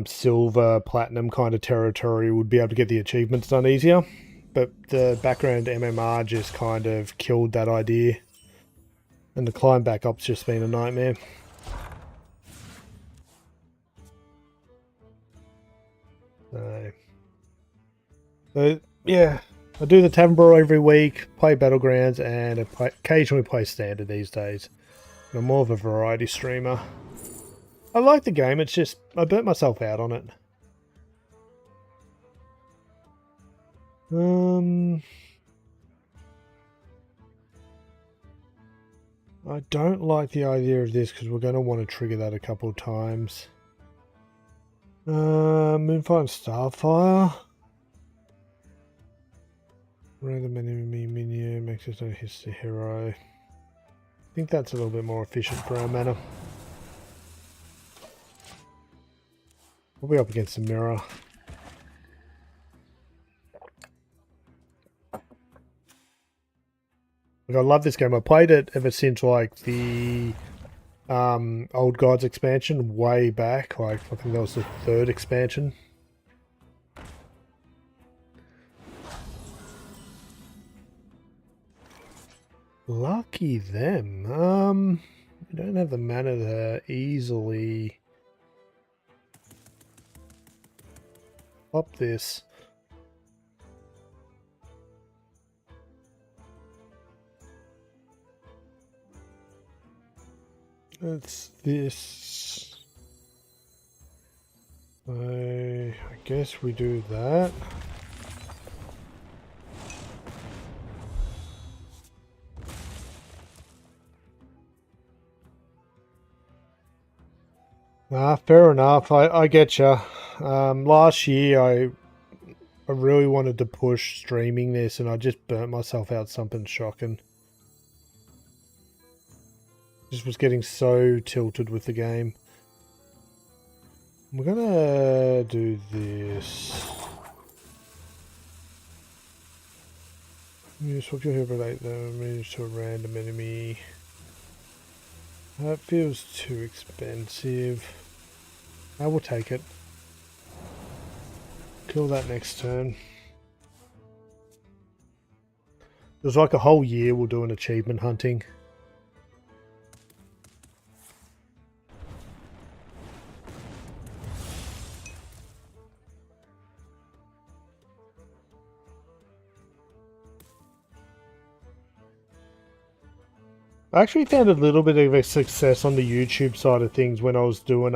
silver, platinum kind of territory, we'd be able to get the achievements done easier. But the background MMR just kind of killed that idea. And the climb back up's just been a nightmare. So yeah, I do the Tavern Brawl every week, play Battlegrounds, and occasionally play Standard these days. I'm more of a variety streamer. I like the game, it's just I burnt myself out on it. I don't like the idea of this because we're going to want to trigger that a couple of times. Moonfire and Starfire. Random enemy minion makes us no hits the hero. I think that's a little bit more efficient for our mana. We'll be up against the mirror. Like, I love this game. I played it ever since like the Old Gods expansion way back. Like I think that was the 3rd expansion. Lucky them. We don't have the mana to easily Pop this. It's this. I guess we do that. Nah, fair enough. I get ya. Last year I really wanted to push streaming this, and I just burnt myself out something shocking. Just was getting so tilted with the game. We're gonna do this. You swap your hero relate damage to a random enemy. That feels too expensive. I will take it. Kill that next turn. There's like a whole year we'll do an achievement hunting. I actually found a little bit of a success on the YouTube side of things when I was doing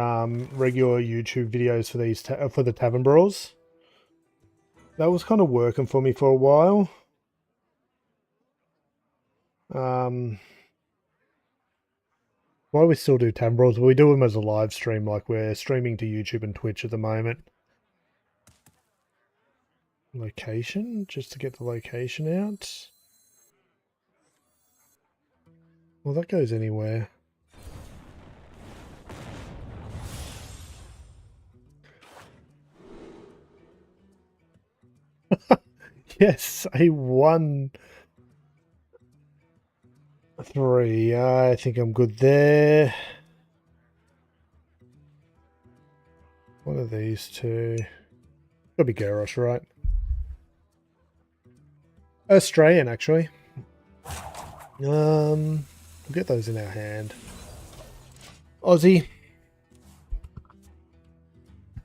regular YouTube videos for these for the Tavern Brawls. That was kind of working for me for a while. Why we still do Tavern Brawls? We do them as a live stream, like we're streaming to YouTube and Twitch at the moment. Location, just to get the location out. Well, that goes anywhere. Yes, a 1-3. I think I'm good there. One of these two. Gotta be Garrosh, right? Australian, actually. We'll get those in our hand. Aussie.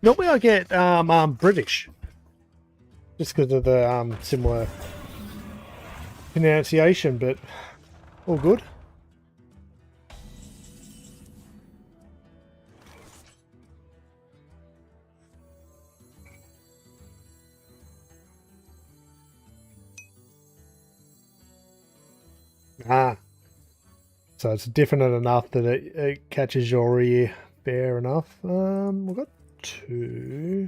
Normally I get British. Just because of the similar pronunciation, but all good. So it's different enough that it catches your ear. Fair enough. We've got 2.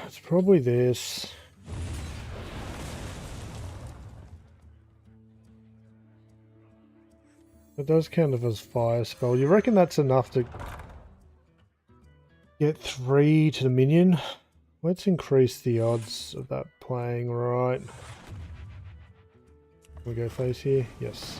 It's probably this. It does count as fire spell. You reckon that's enough to get 3 to the minion? Let's increase the odds of that playing right. We go face here? Yes.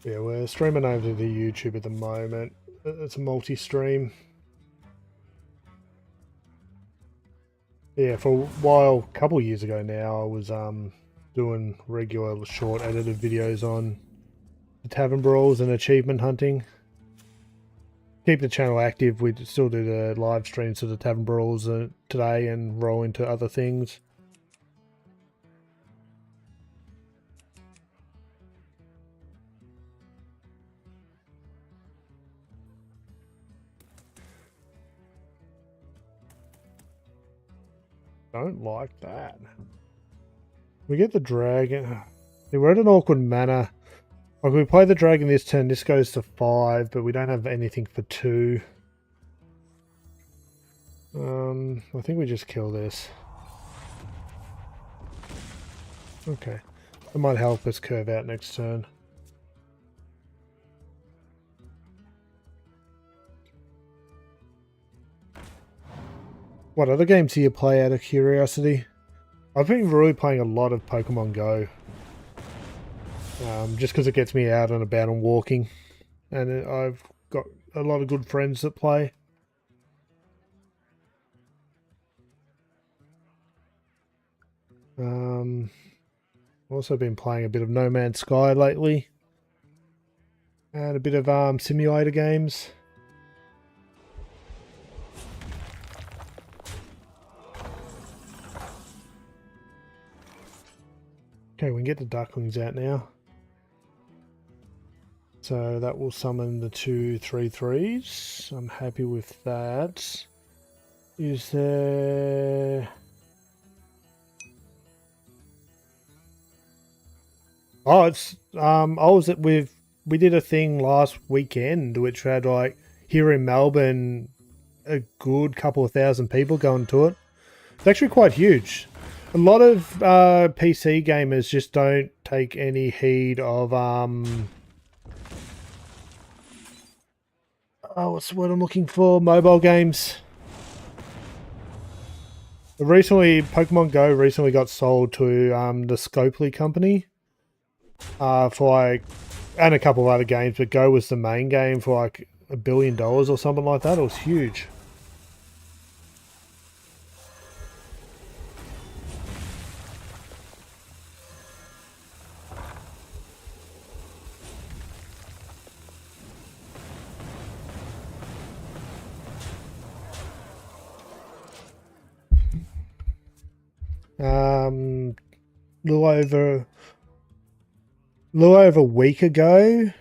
Yeah, we're streaming over to YouTube at the moment. It's a multi-stream. Yeah, for a while, a couple of years ago now, I was doing regular short edited videos on the Tavern Brawls and achievement hunting. Keep the channel active. We still do the live streams of the Tavern Brawls today and roll into other things. Don't like that. We get the dragon. We're at an awkward manner. Like, we play the dragon this turn, this goes to 5, but we don't have anything for 2. I think we just kill this. Okay. That might help us curve out next turn. What other games do you play out of curiosity? I've been really playing a lot of Pokemon Go. Just because it gets me out and about and walking. And I've got a lot of good friends that play. Also been playing a bit of No Man's Sky lately. And a bit of simulator games. Okay, we can get the ducklings out now. So that will summon the 2 3/3s. I'm happy with that. Is there... Oh, it's we did a thing last weekend which had like here in Melbourne a good couple of thousand people going to it. It's actually quite huge. A lot of PC gamers just don't take any heed of what's the word I'm looking for? Mobile games. Pokemon Go recently got sold to the Scopely company for like, and a couple of other games, but Go was the main game for like $1 billion or something like that. It was huge. Little over a week ago,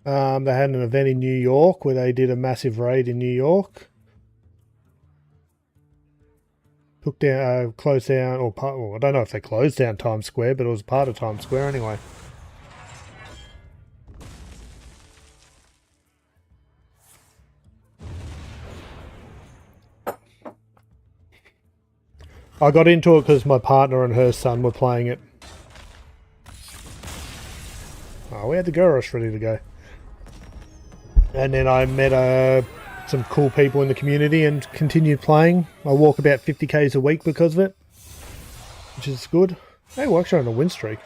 they had an event in New York where they did a massive raid in New York. Closed down, I don't know if they closed down Times Square, but it was part of Times Square anyway. I got into it because my partner and her son were playing it. Oh, we had the Gyros ready to go. And then I met some cool people in the community and continued playing. I walk about 50k's a week because of it, which is good. Hey, we're actually on a win streak.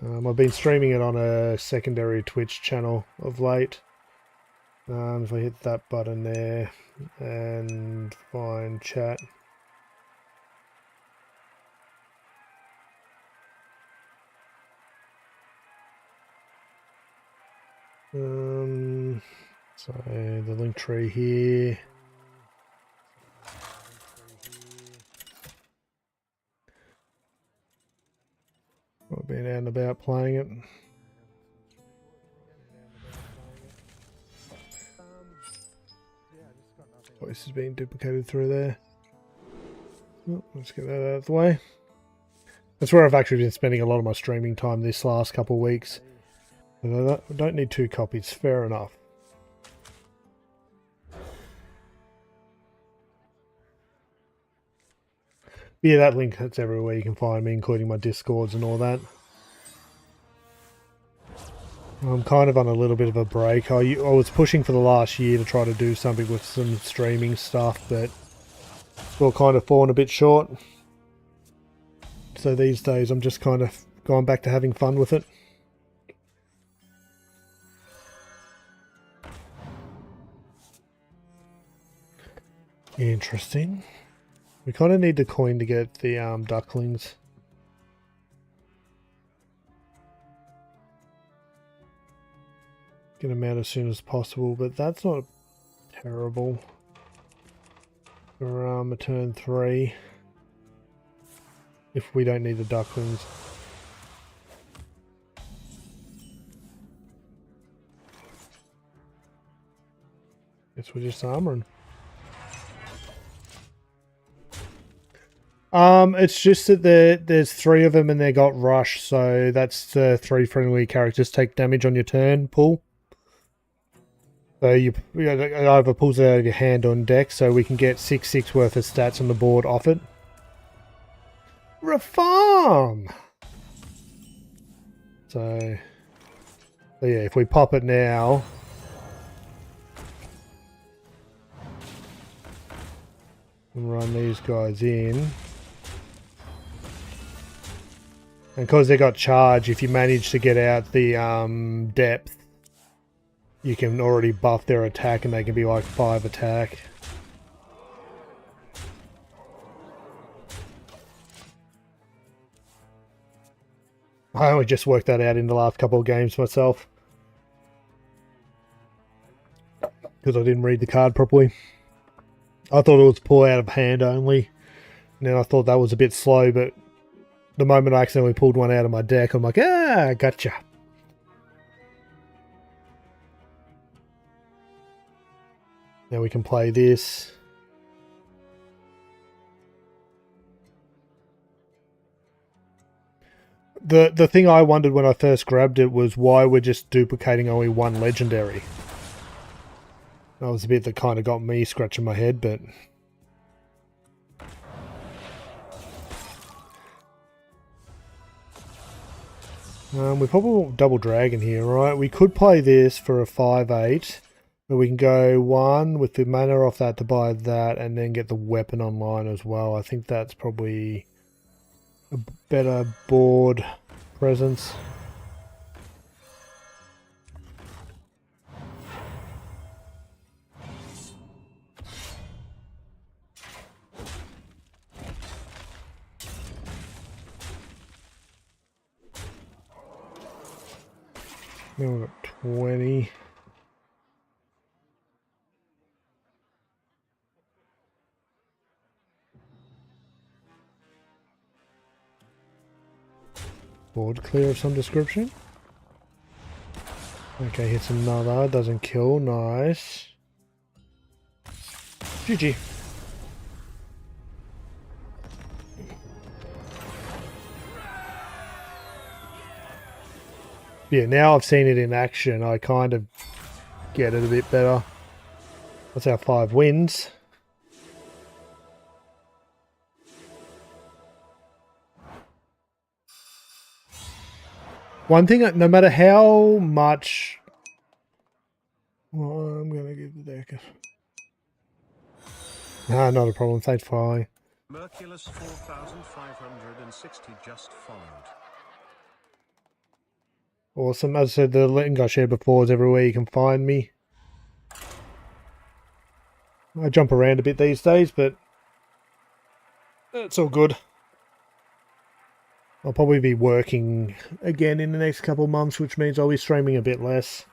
I've been streaming it on a secondary Twitch channel of late. If I hit that button there and find chat. So the link tree here. I've been out and about playing it. Voice is being duplicated through there. Oh, let's get that out of the way. That's where I've actually been spending a lot of my streaming time this last couple of weeks. I don't need 2 copies, fair enough. Yeah, that link, that's everywhere you can find me, including my Discords and all that. I'm kind of on a little bit of a break. I was pushing for the last year to try to do something with some streaming stuff, but it's all kind of fallen a bit short. So these days I'm just kind of going back to having fun with it. Interesting. We kind of need the coin to get the ducklings. Get them out as soon as possible, but that's not terrible for a turn 3 if we don't need the ducklings. Guess we're just armoring. It's just that there's 3 of them and they got rushed, so that's the 3 friendly characters take damage on your turn pool. So it either pulls it out of your hand on deck, so we can get 6/6 worth of stats on the board off it. Reform! So yeah, if we pop it now, and run these guys in, and because they got charge, if you manage to get out the depth, you can already buff their attack and they can be like 5 attack. I only just worked that out in the last couple of games myself. Because I didn't read the card properly. I thought it was pull out of hand only. And then I thought that was a bit slow, but the moment I accidentally pulled one out of my deck, I'm like, ah, gotcha. Now we can play this. The thing I wondered when I first grabbed it was why we're just duplicating only one legendary. That was a bit that kind of got me scratching my head, but... we probably want double dragon here, right? We could play this for a 5/8, but we can go one with the mana off that to buy that, and then get the weapon online as well. I think that's probably a better board presence. Now we've got 20. Board clear of some description. Okay, hits another. Doesn't kill. Nice. GG. Yeah, now I've seen it in action, I kind of get it a bit better. That's our 5 wins. One thing, no matter how much... Well, I'm going to give the deck a... Nah, not a problem. Thanks for following. Merculus 4560 just followed. Awesome. As I said, the link I shared before is everywhere you can find me. I jump around a bit these days, but it's all good. I'll probably be working again in the next couple of months, which means I'll be streaming a bit less.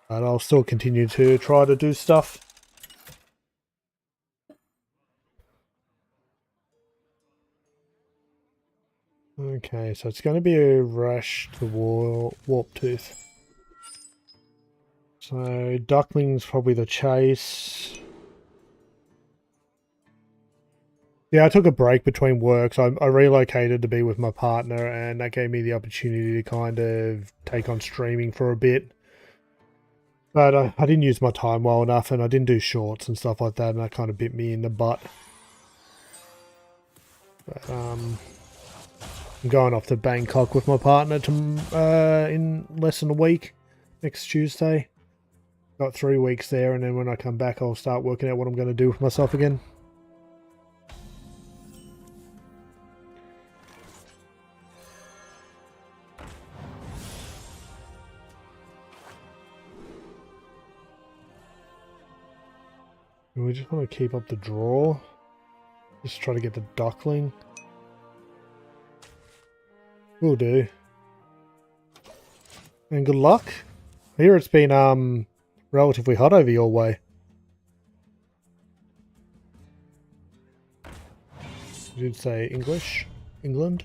But I'll still continue to try to do stuff. Okay, so it's going to be a rush to Warp Tooth. So Duckling's probably the chase. Yeah, I took a break between work, so I relocated to be with my partner, and that gave me the opportunity to kind of take on streaming for a bit. But I didn't use my time well enough, and I didn't do shorts and stuff like that, and that kind of bit me in the butt. But, I'm going off to Bangkok with my partner in less than a week, next Tuesday. Got 3 weeks there, and then when I come back, I'll start working out what I'm going to do with myself again. We just want to keep up the draw. Just try to get the Duckling. Will do. And good luck. I hear it's been relatively hot over your way. You did say English? England?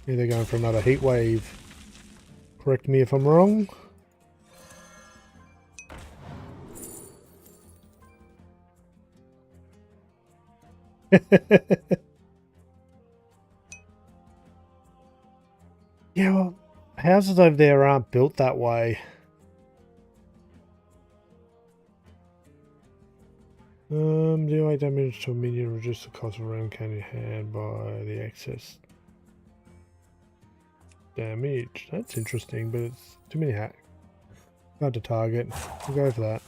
Yeah, they're going for another heat wave. Correct me if I'm wrong. Yeah, well, houses over there aren't built that way. Do damage to a minion, reduce the cost of a round cannon hand by the excess damage. That's interesting, but it's too many hacks. Hard to target. We'll go for that.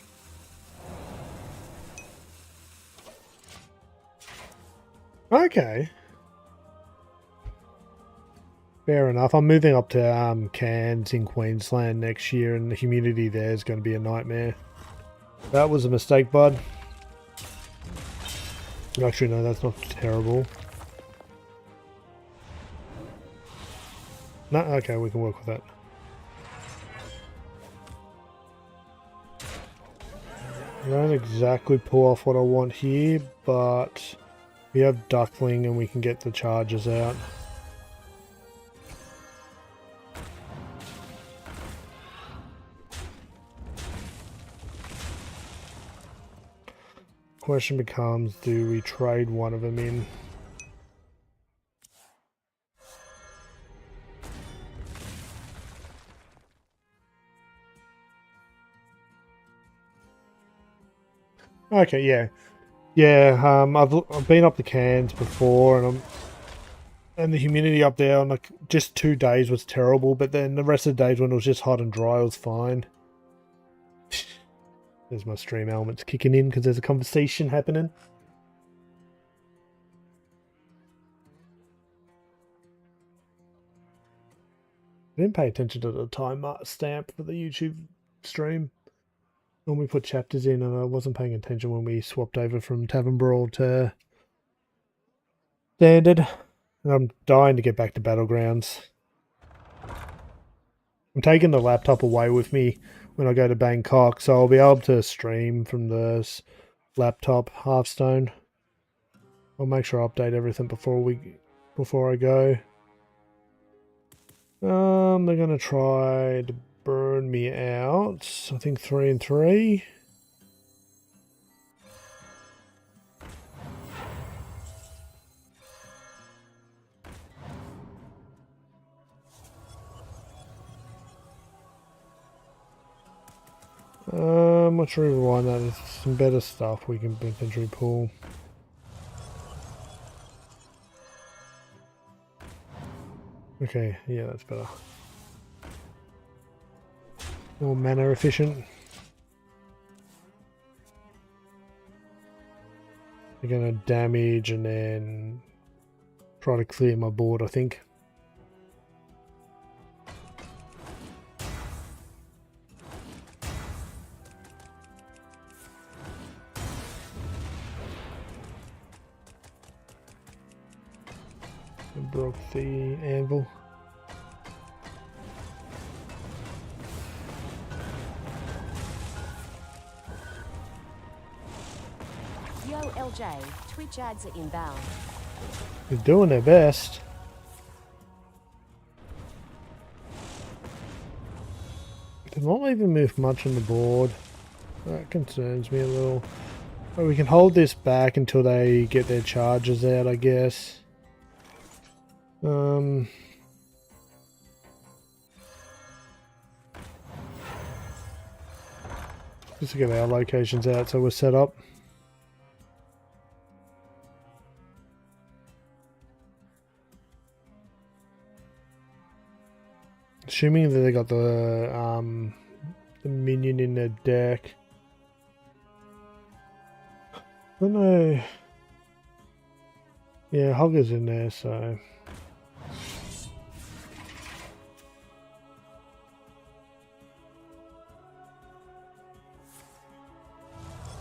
Okay. Fair enough. I'm moving up to Cairns in Queensland next year, and the humidity there is going to be a nightmare. That was a mistake, bud. Actually, no, that's not terrible. No, okay, we can work with that. I don't exactly pull off what I want here, but we have Duckling and we can get the charges out. Question becomes, do we trade one of them in? Okay, yeah. Yeah, I've been up the cans before, and the humidity up there on like just 2 days was terrible, but then the rest of the days when it was just hot and dry, it was fine. There's my stream elements kicking in because there's a conversation happening. I didn't pay attention to the time stamp for the YouTube stream. When we put chapters in, and I wasn't paying attention when we swapped over from Tavern Brawl to Standard. And I'm dying to get back to Battlegrounds. I'm taking the laptop away with me when I go to Bangkok, so I'll be able to stream from the laptop Hearthstone. I'll make sure I update everything before I go. They're gonna try to burn me out. I think 3 and 3. Let's rewind that. There's some better stuff we can potentially pull. Okay, yeah, that's better. More mana efficient. They're gonna damage and then try to clear my board, I think. I broke the anvil. Yo, LJ, Twitch ads are inbound. They're doing their best. They're not even move much on the board. That concerns me a little. But we can hold this back until they get their charges out, I guess. Just to get our locations out so we're set up. Assuming that they got the minion in their deck. I don't know. Yeah, Hogger's in there, so.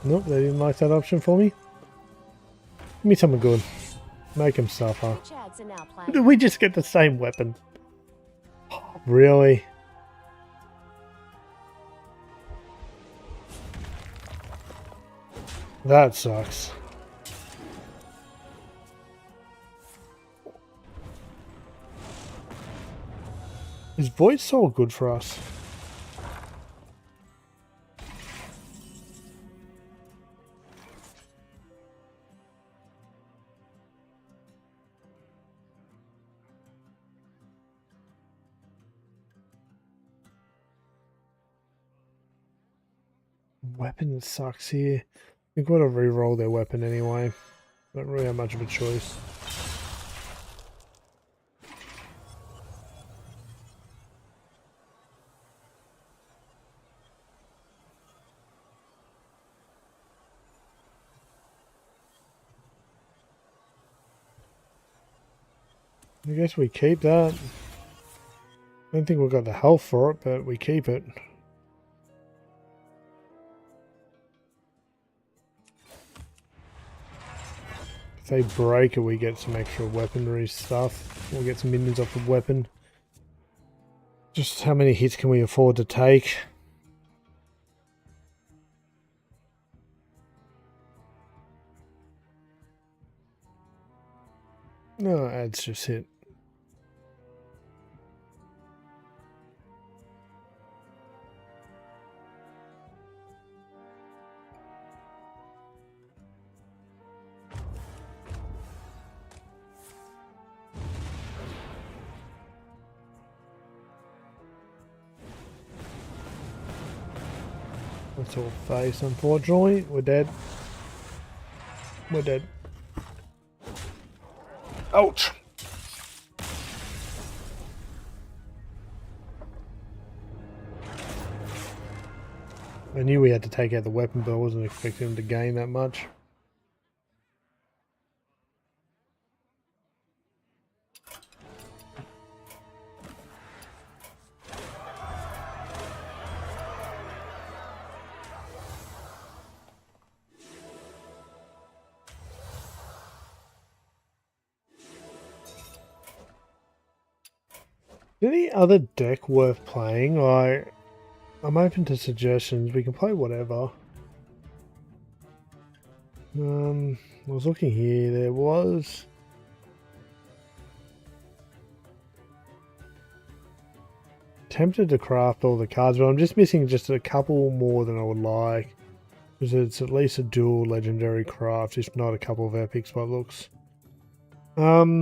Nope, they didn't like that option for me. Give me something good. Make him suffer. Twitch ads are now Did playing. we just get the same weapon? Really? That sucks. Is Void Soul good for us? Weapon that sucks here. We've got to re-roll their weapon anyway. Don't really have much of a choice. I guess we keep that. I don't think we've got the health for it, but we keep it. If they break it, we get some extra weaponry stuff. We'll get some minions off the weapon. Just how many hits can we afford to take? No, ads just hit. That's all face, unfortunately. We're dead. We're dead. Ouch! I knew we had to take out the weapon, but I wasn't expecting him to gain that much. Any other deck worth playing? I'm open to suggestions. We can play whatever. I was looking here. There was tempted to craft all the cards, but I'm just missing just a couple more than I would like. Because it's at least a dual legendary craft, if not a couple of epics by looks. LJ,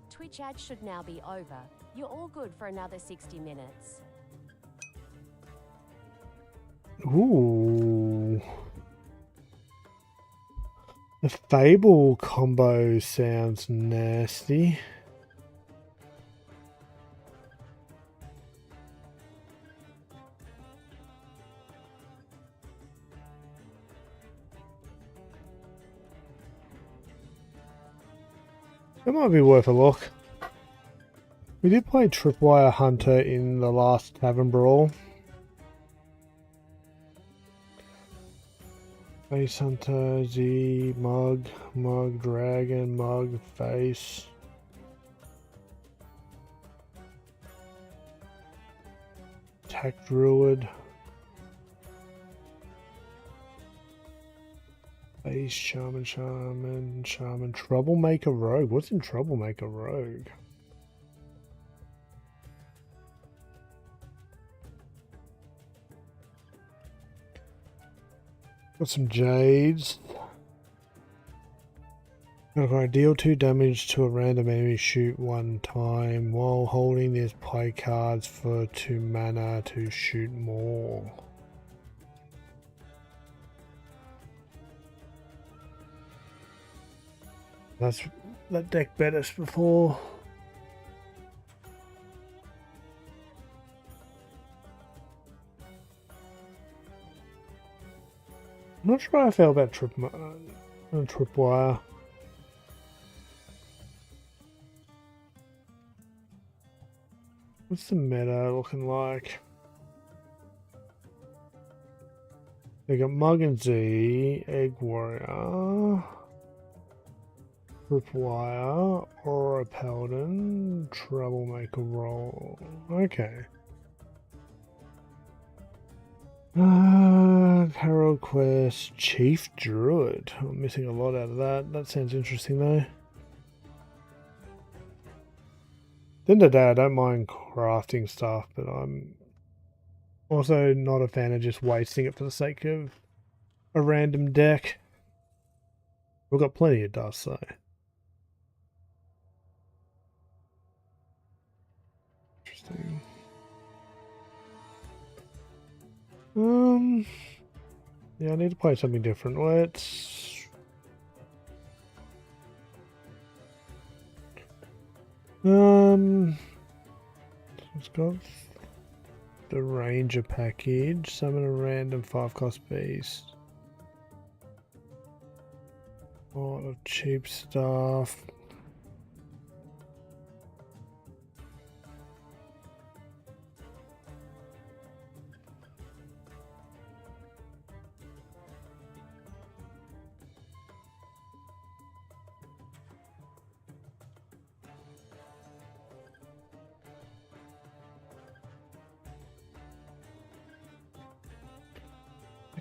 Twitch ads should now be over. You're all good for another 60 minutes. Ooh. The Fable combo sounds nasty. That might be worth a look. We did play Tripwire Hunter in the last Tavern Brawl. Face Hunter, Z, Mug, Dragon, Mug, Face. Attack Druid. Face, Shaman, Troublemaker Rogue. What's in Troublemaker Rogue? Got some Jades. Deal 2 damage to a random enemy, shoot 1 time. While holding this, play cards for 2 mana to shoot more. That's that deck bet us before. I'm not sure how I feel about Tripwire. What's the meta looking like? They got Mug and Z, Egg Warrior, Tripwire, Aura Paladin, Troublemaker Roll. Okay. Herald Quest, Chief Druid. I'm missing a lot out of that. That sounds interesting though. At the end of the day, I don't mind crafting stuff, but I'm also not a fan of just wasting it for the sake of a random deck. We've got plenty of dust though. Interesting. Yeah, I need to play something different. Let's got the Ranger package. Summon a random 5-cost beast. A lot of cheap stuff.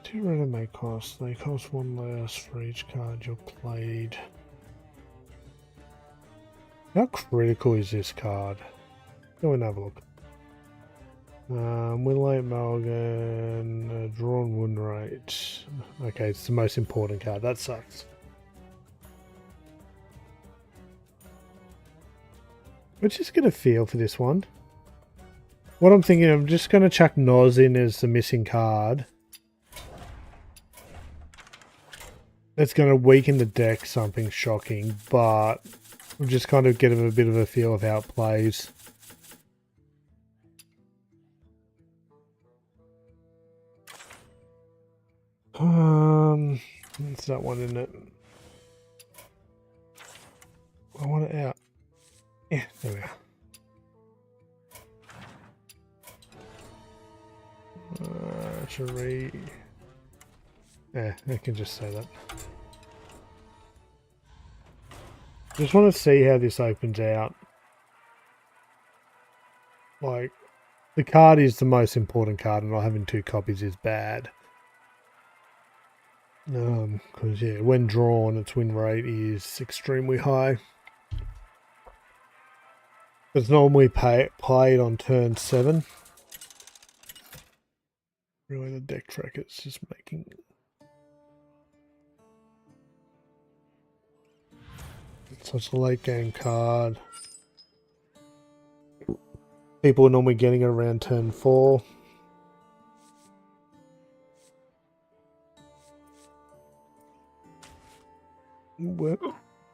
Two red and they cost. They cost one less for each card you've played. How critical is this card? Go and have a look. Winlate Mulligan, drawn win rate. Okay, it's the most important card. That sucks. We're just going to feel for this one. What I'm thinking, I'm just going to chuck Noz in as the missing card. It's going to weaken the deck, something shocking, but we'll just kind of get a bit of a feel of how it plays. It's that one, isn't it? I want it out. Yeah, there we are. Actually, yeah, I can just say that. Just want to see how this opens out. Like, the card is the most important card, and not having two copies is bad. Because yeah, when drawn, its win rate is extremely high. It's normally played on turn 7. Really, the deck tracker's just making. So it's a late game card. People are normally getting it around turn 4. Well,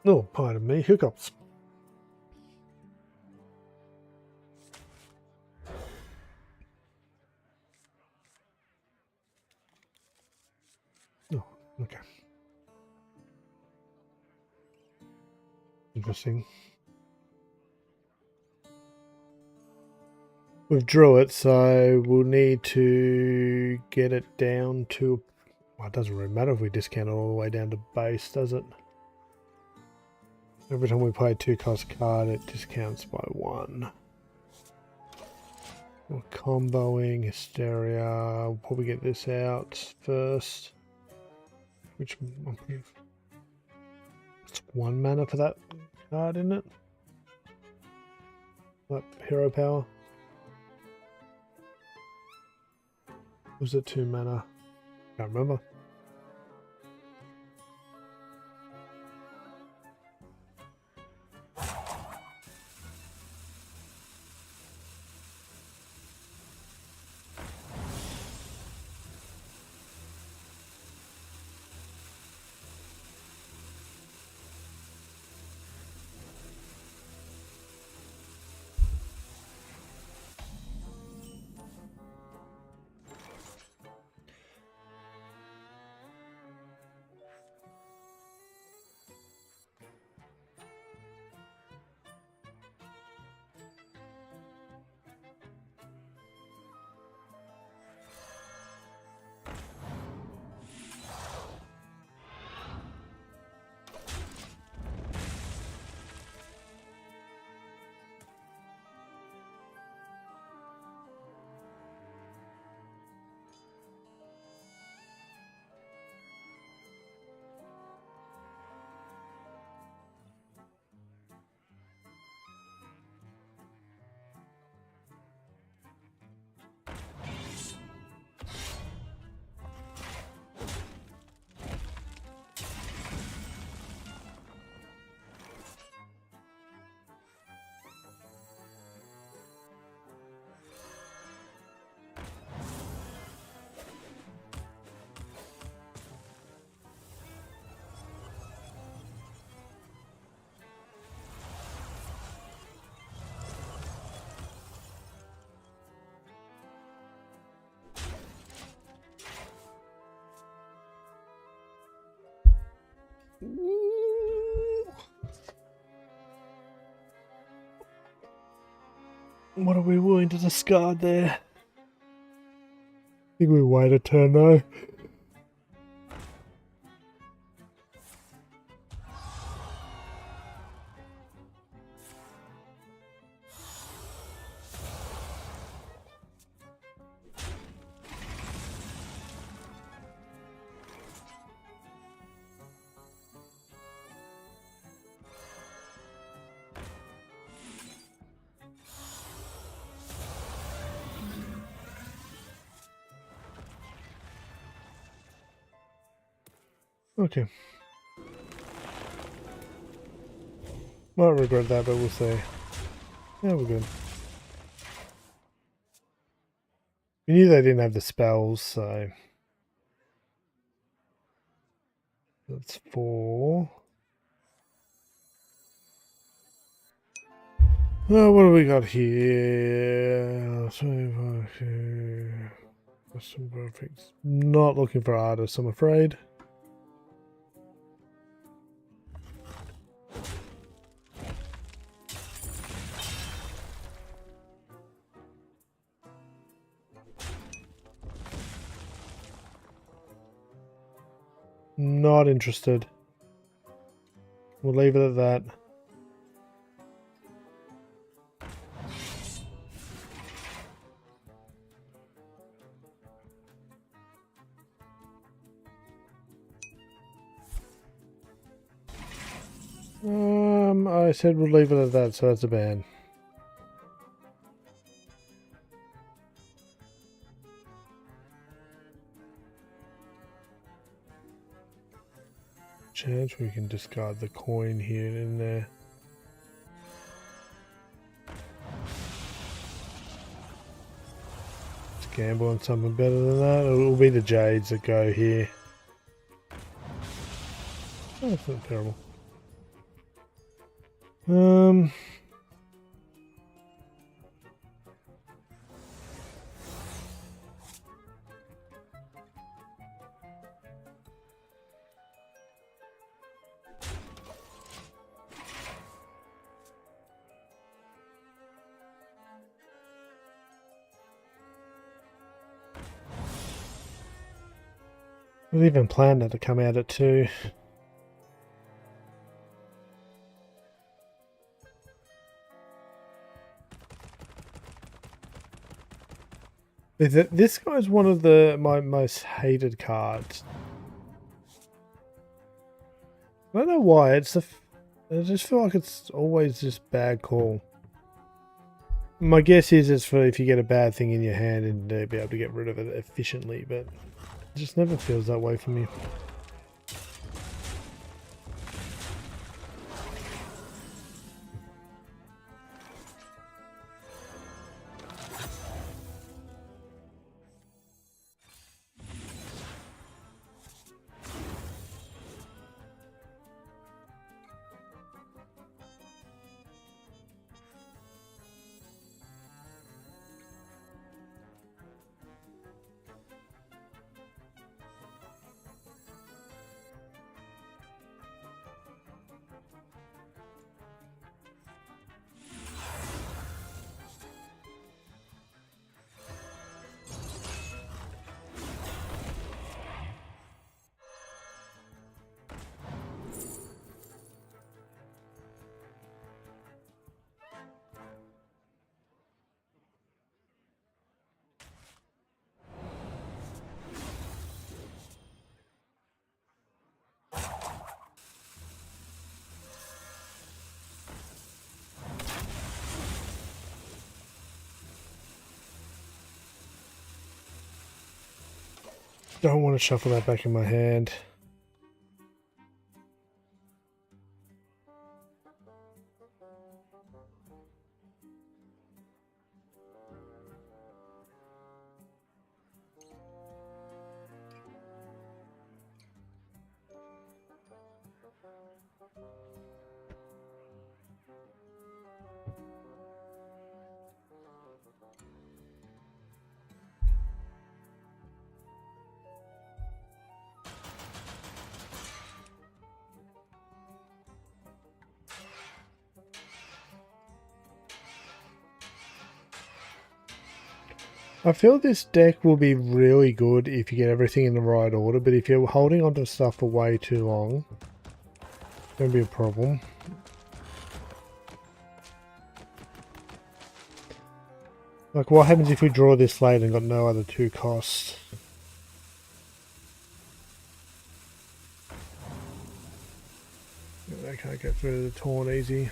oh, pardon me, hiccups. Oh, okay. Interesting. We've drew it, so we'll need to get it down to... Well, it doesn't really matter if we discount it all the way down to base, does it? Every time we play a 2-cost card, it discounts by 1. We're comboing, Hysteria. We'll probably get this out first. Which... It's 1 mana for that card, isn't it? That hero power. Was it 2 mana? Can't remember. What are we willing to discard there? I think we wait a turn though. Okay. Might regret that, but we'll see. Yeah, we're good. We knew they didn't have the spells, so that's 4. Oh, what do we got here? Custom graphics. Not looking for artists, I'm afraid. Not interested. We'll leave it at that. I said we'll leave it at that, so that's a ban. Chance we can discard the coin here and in there. Let's gamble on something better than that. It will be the jades that go here. Oh, that's not terrible. We even planned that to come out at 2. This guy's one of my most hated cards. I don't know why. I just feel like it's always just bad call. My guess is it's for if you get a bad thing in your hand and be able to get rid of it efficiently, but it just never feels that way for me. Don't want to shuffle that back in my hand. I feel this deck will be really good if you get everything in the right order, but if you're holding onto stuff for way too long, it's going to be a problem. Like, what happens if we draw this late and got no other 2 costs? They can't get through the torn easy.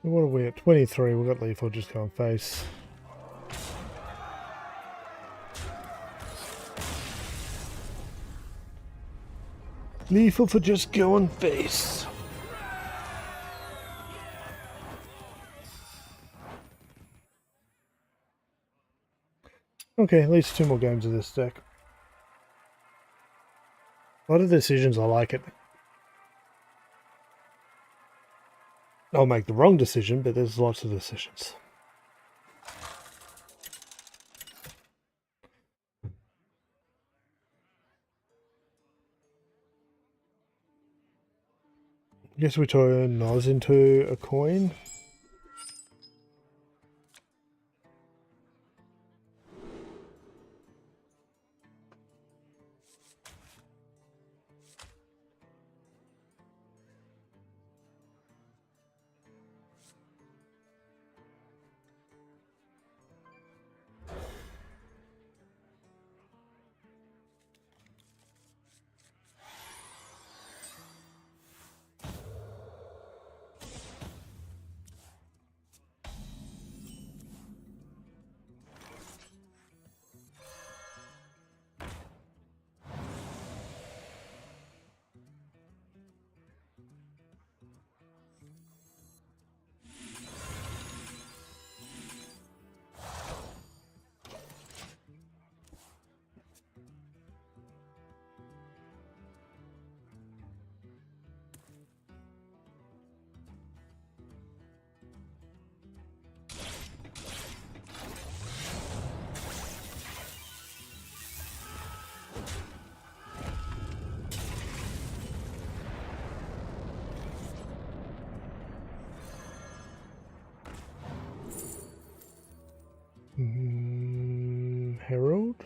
What are we at? 23. We've got lethal just going face. Lethal for just going face. Okay, at least 2 more games of this deck. A lot of decisions, I like it. I'll make the wrong decision, but there's lots of decisions. Guess we turn Noz into a coin. Herald?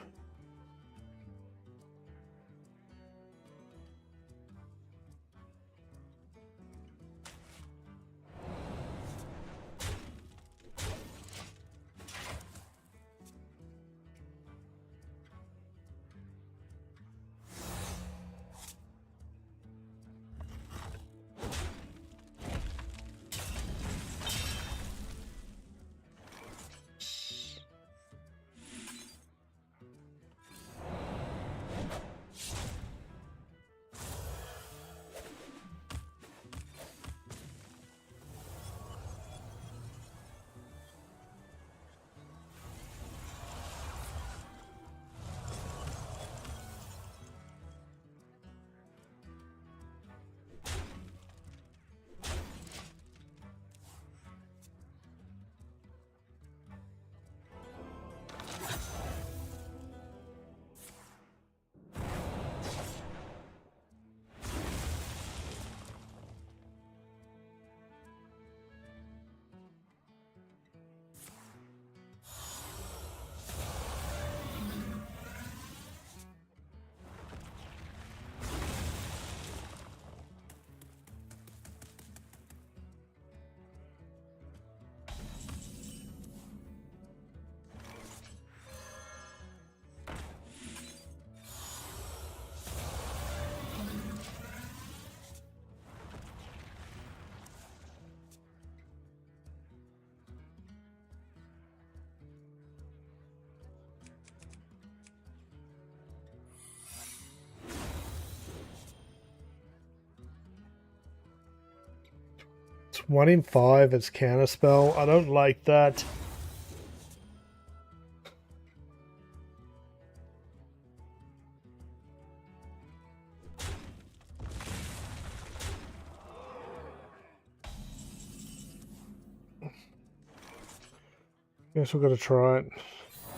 It's 1 in 5, it's counterspell. I don't like that. Guess we've got to try it.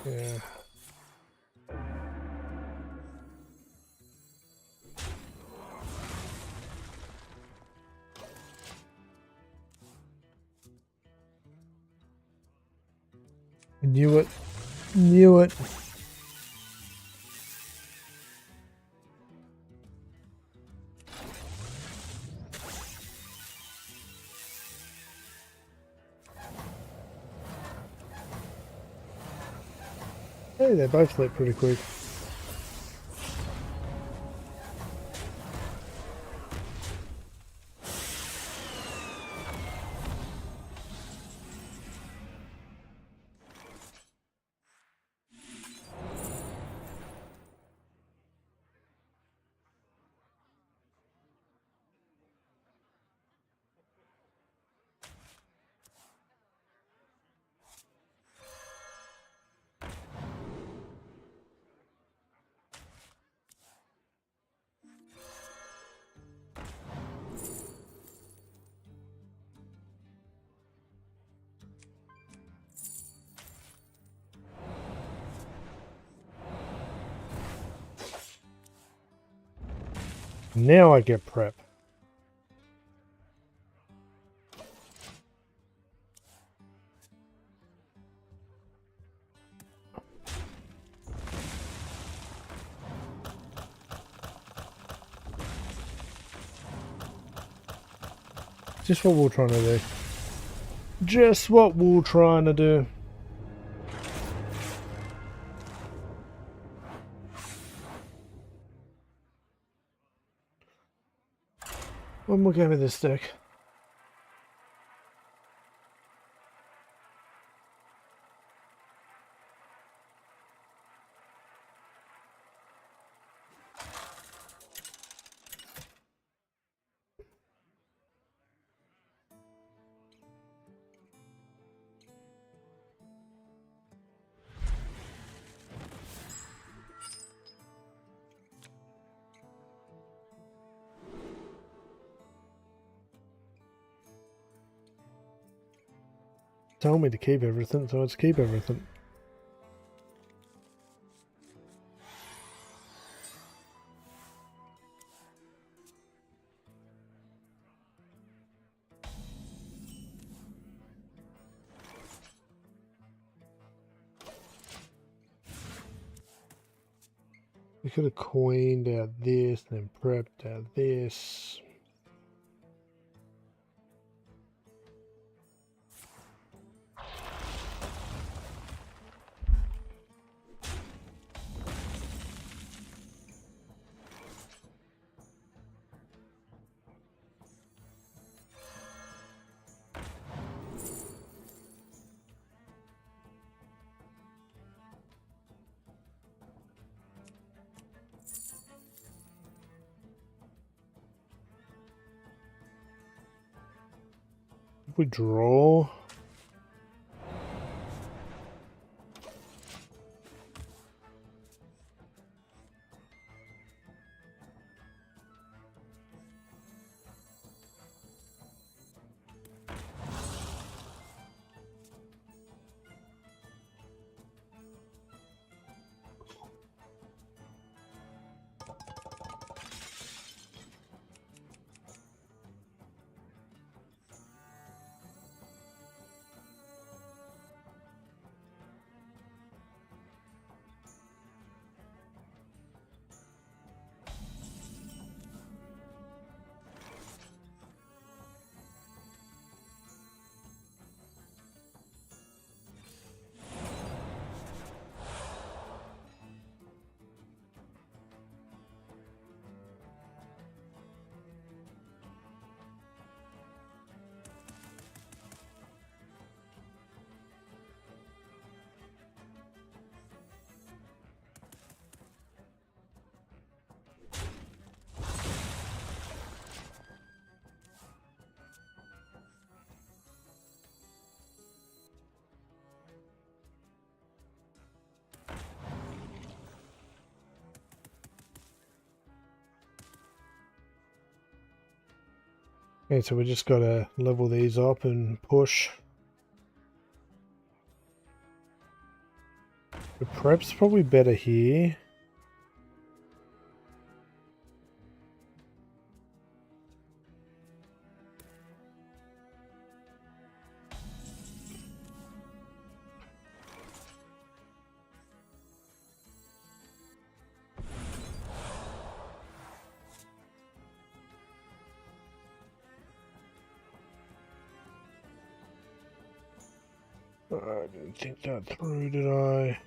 Yeah. Knew it. Knew it. Hey, they both lit pretty quick. Now I get prep. Just what we're trying to do. Just what we're trying to do. One more game of this deck. Tell me to keep everything, so let's keep everything. We could have queened out this, then prepped out this. If we draw, okay, so we just got to level these up and push. The prep's probably better here. I didn't think that through, did I?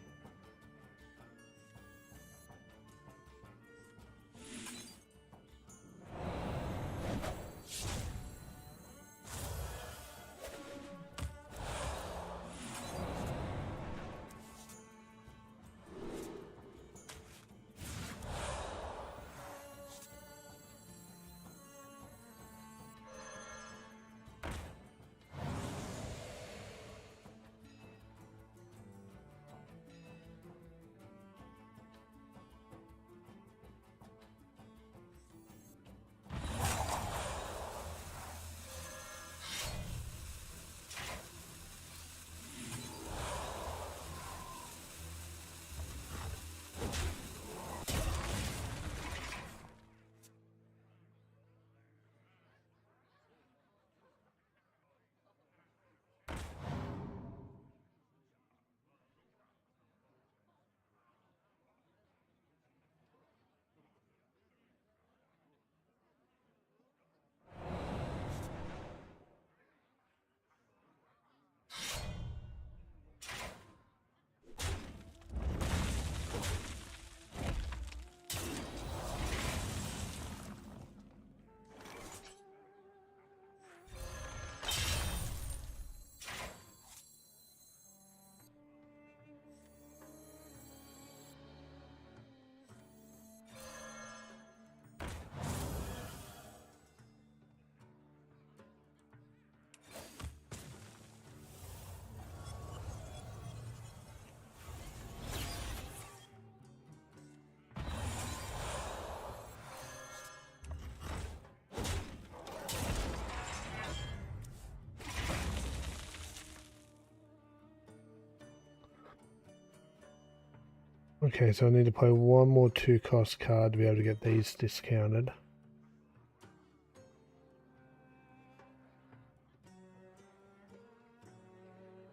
Okay, so I need to play one more 2-cost card to be able to get these discounted.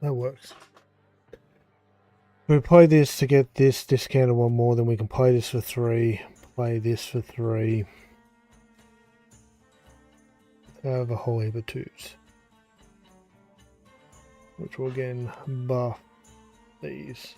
That works. We play this to get this discounted one more, then we can play this for 3, play this for 3. Have a whole heap of 2s. Which will again buff these.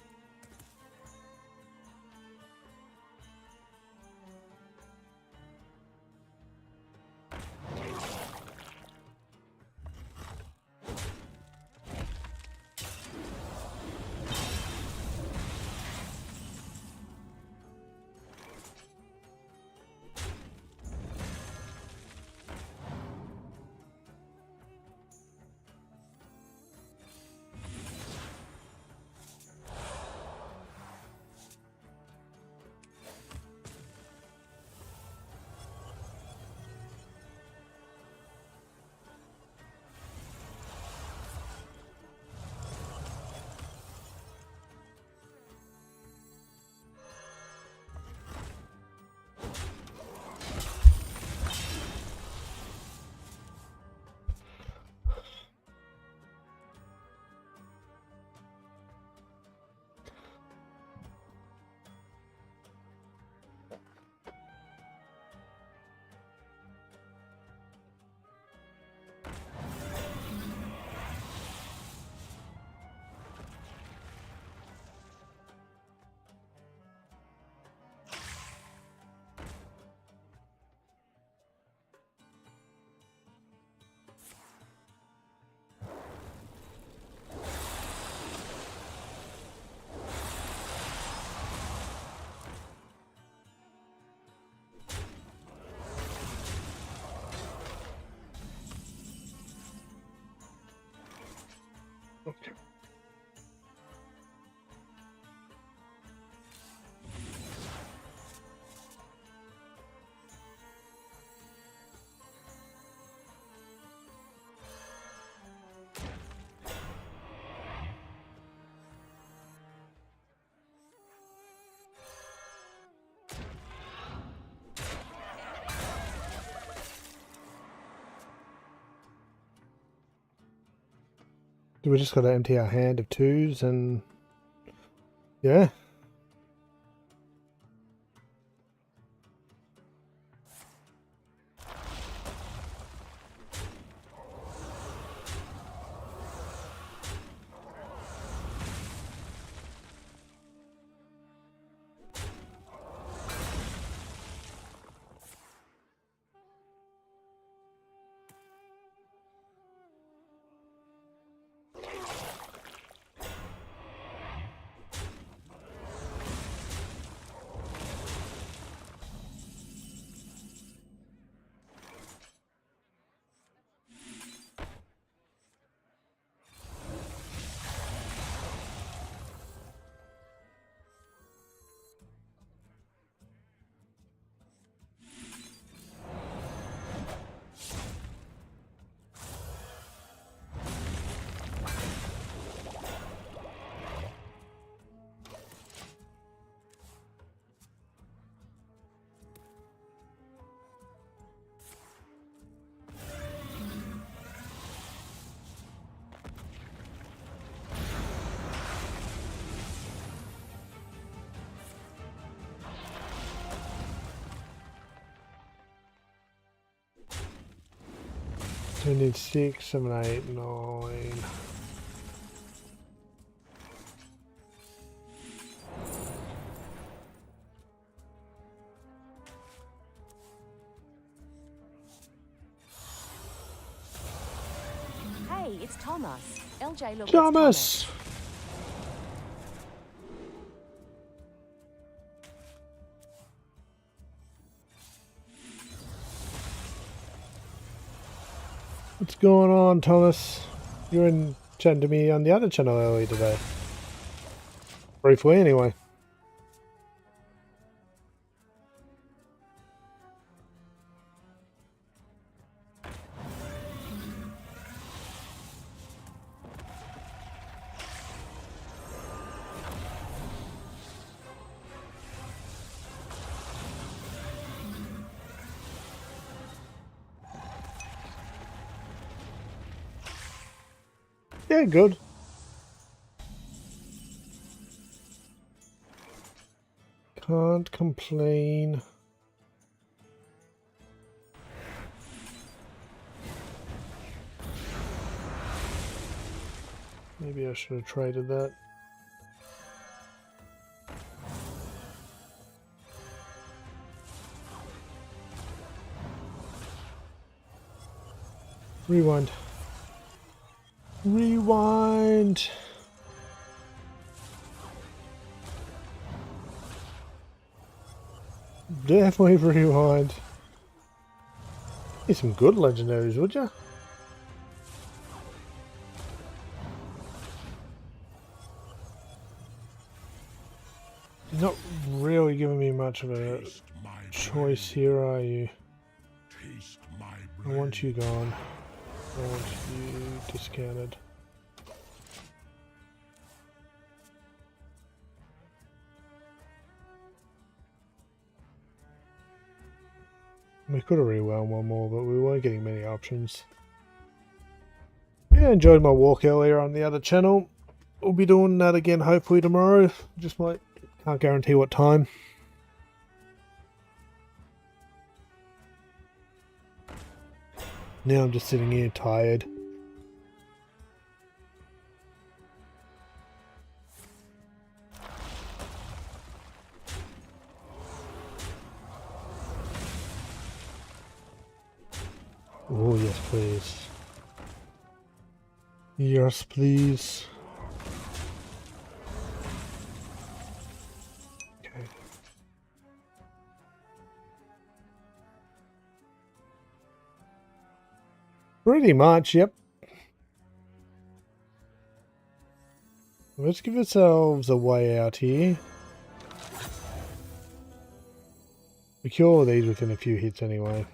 Okay. We just got to empty our hand of 2s and yeah. So we need 6, 7, 8, 9. Hey, it's Thomas. LJ, look, it's Thomas! What's going on, Thomas? You were in chatting to me on the other channel earlier today. Briefly, anyway. Yeah, good. Can't complain. Maybe I should have traded that. Rewind. Rewind. Definitely rewind. Need some good legendaries, would ya? You're not really giving me much of a choice here, are you? I want you gone. I want you discounted. We could have rewound one more, but we weren't getting many options. Yeah, I enjoyed my walk earlier on the other channel. We'll be doing that again hopefully tomorrow. Just can't guarantee what time. Now I'm just sitting here tired. Oh, yes, please. Yes, please. Okay. Pretty much, yep. Let's give ourselves a way out here. We kill all these within a few hits anyway.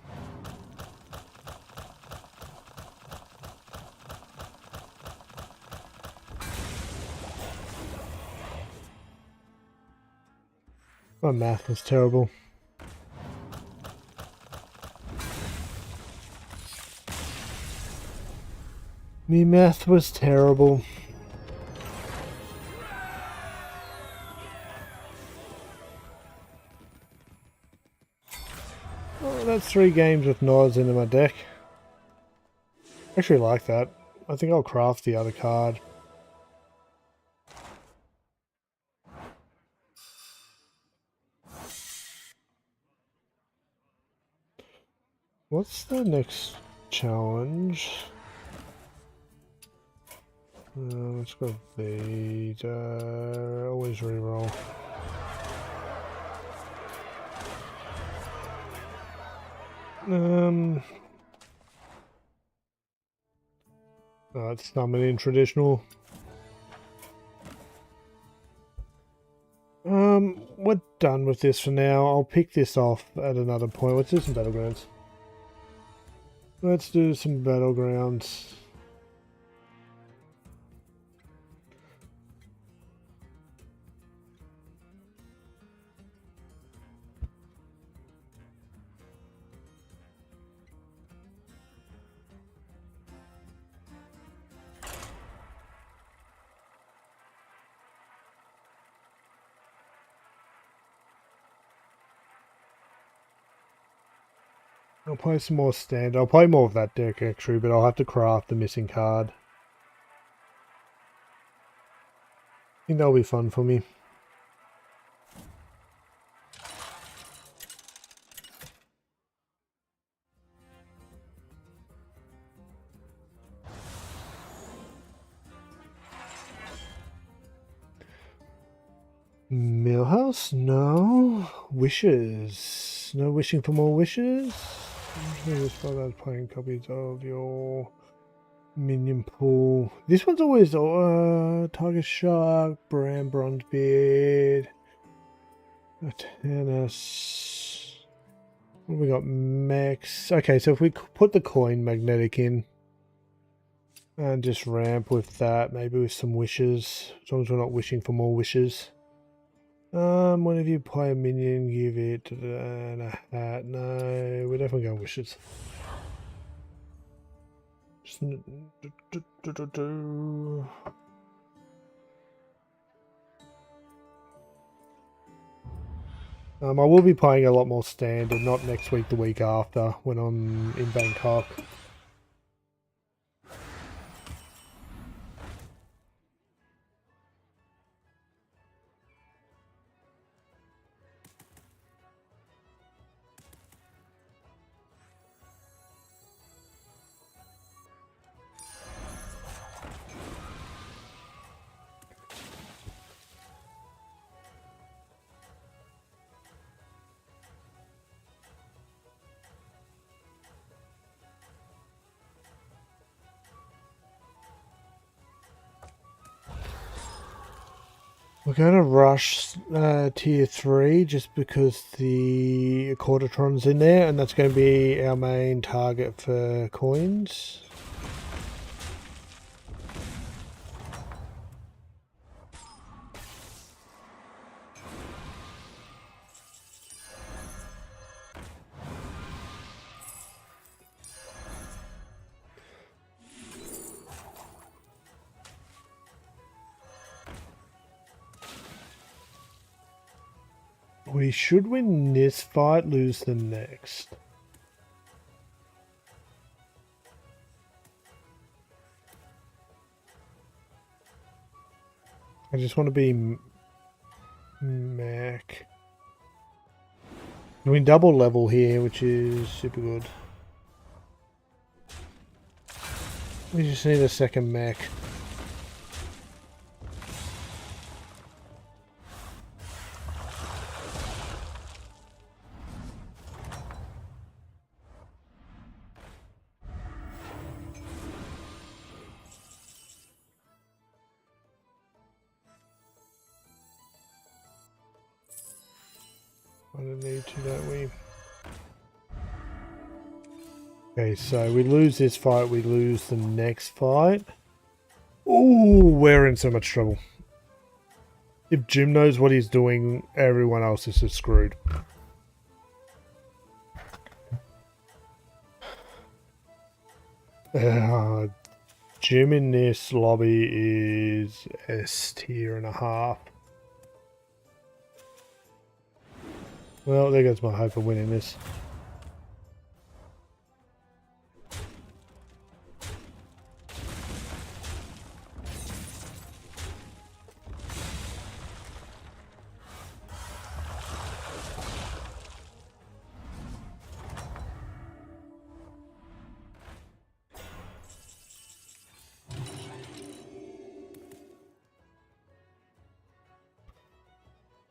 My math was terrible. Me math was terrible. Oh, that's 3 games with Nods into my deck. Actually like that. I think I'll craft the other card. What's the next challenge? Let's go these. Always reroll. It's summoning traditional. We're done with this for now. I'll pick this off at another point. Let's do some Battlegrounds. Let's do some Battlegrounds. I'll play some more standard. I'll play more of that deck actually, but I'll have to craft the missing card. I think that'll be fun for me. Millhouse? No. Wishes. No wishing for more wishes. Playing copies of your minion pool. This one's always Tiger Shark, Bram Bronzebeard, a tennis. What have we got? Max. Okay, so if we put the coin magnetic in and just ramp with that, maybe with some wishes, as long as we're not wishing for more wishes. Whenever you play a minion, give it a hat. No, we're definitely going wishes. I will be playing a lot more standard, not next week, the week after, when I'm in Bangkok. We're going to rush tier 3 just because the Quartertron's in there, and that's going to be our main target for coins. We should win this fight, lose the next. I just want to be mech. We double level here, which is super good. We just need a second mech. I don't need to, don't we? Okay, so we lose this fight, we lose the next fight. Ooh, we're in so much trouble. If Jim knows what he's doing, everyone else is just screwed. Jim in this lobby is S tier and a half. Well, there goes my hope of winning this.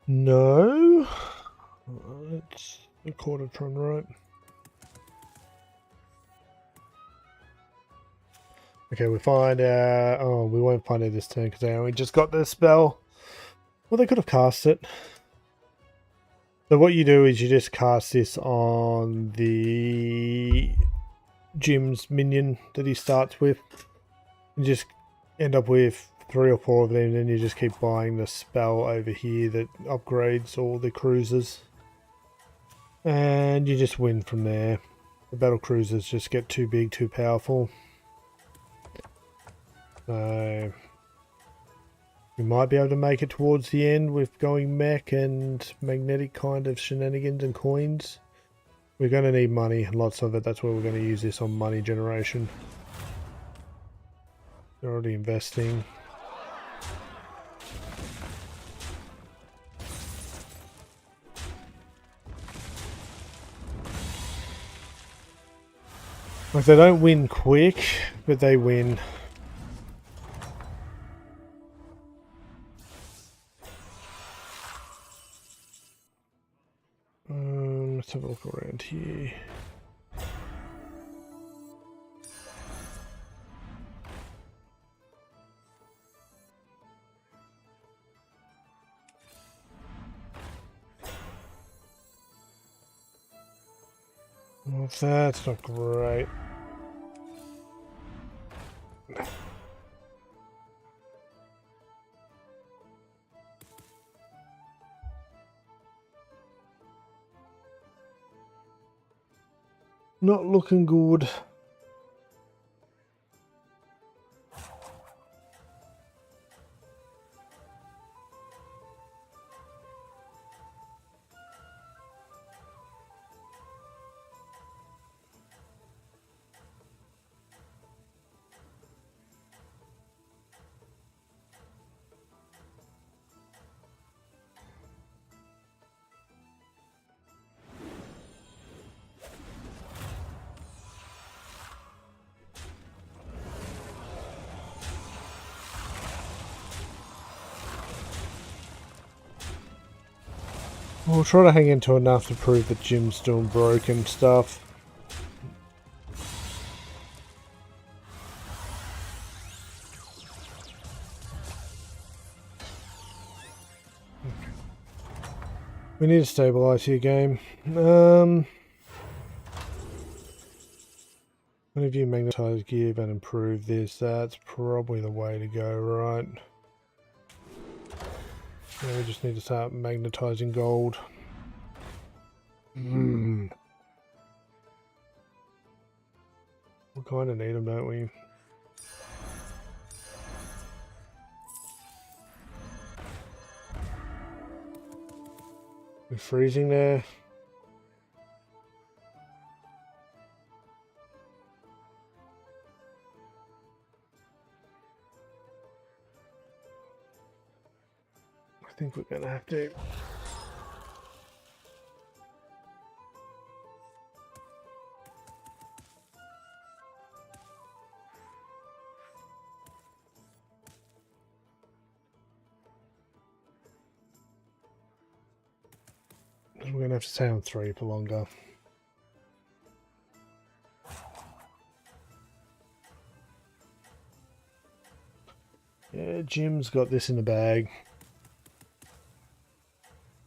No. It's a Quartertron, right? Okay, we find out. Oh, we won't find it this turn because they only just got the spell. Well, they could have cast it. So what you do is you just cast this on the Jim's minion that he starts with. You just end up with 3 or 4 of them, and then you just keep buying the spell over here that upgrades all the cruisers. And you just win from there. The battle cruisers just get too big, too powerful. So we might be able to make it towards the end with going mech and magnetic kind of shenanigans and coins. We're going to need money, lots of it. That's why we're going to use this on money generation. They're already investing. Like, they don't win quick, but they win. Let's have a look around here. Well, that's not great. Not looking good. We'll try to hang into enough to prove that Jim's doing broken stuff. We need to stabilize here, game. One of you magnetize give and improve this. That's probably the way to go, right? Yeah, we just need to start magnetizing gold. We kind of need them, don't we? We're freezing there. I think we're gonna have to. We're going to have to stay on 3 for longer. Yeah, Jim's got this in the bag.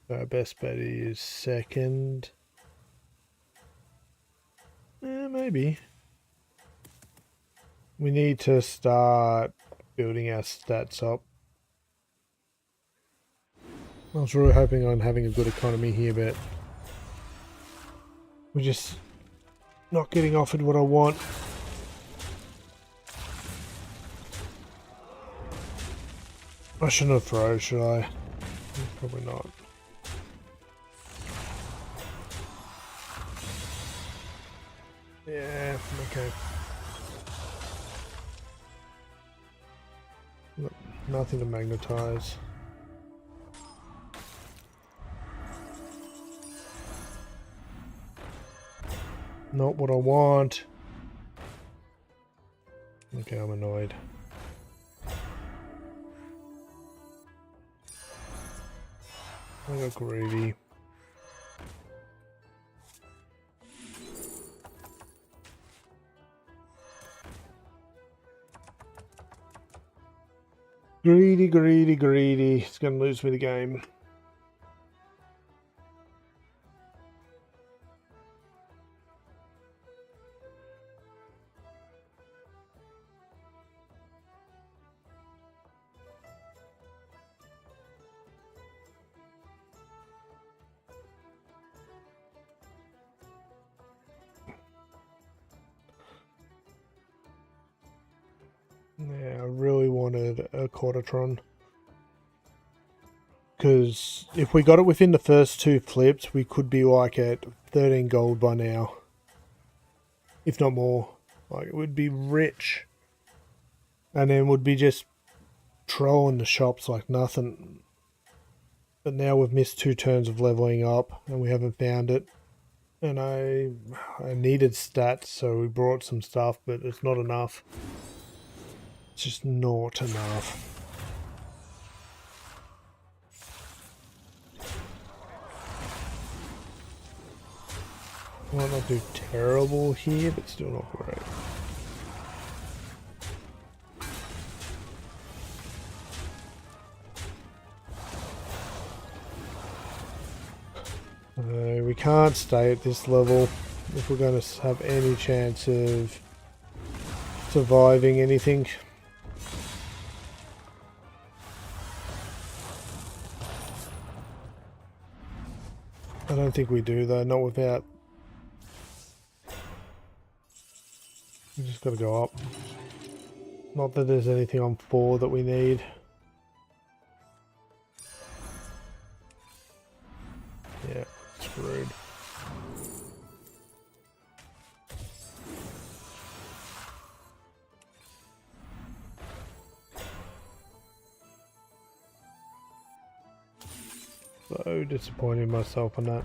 Our best bet is second. Maybe. We need to start building our stats up. I was really hoping on having a good economy here, but we're just not getting offered what I want. I shouldn't have thrown, should I? Probably not. Yeah, okay. Nothing to magnetize. Not what I want. Okay, I'm annoyed. I got greedy. Greedy, greedy, greedy. It's going to lose me the game. Yeah, I really wanted a Quartertron. Because if we got it within the first 2 flips, we could be like at 13 gold by now. If not more. Like, it would be rich. And then would be just trolling the shops like nothing. But now we've missed 2 turns of leveling up and we haven't found it. And I needed stats, so we brought some stuff, but it's not enough. It's just not enough. Might not do terrible here, but still not great. We can't stay at this level if we're going to have any chance of surviving anything. I don't think we do though, not without. We just got to go up. Not that there's anything on 4 that we need. Yeah, screwed. So disappointed in myself on that.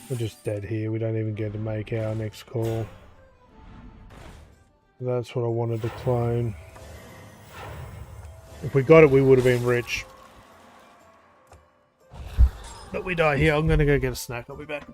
We're just dead here. We don't even get to make our next call. That's what I wanted to clone. If we got it, we would have been rich. But we die here. I'm going to go get a snack. I'll be back.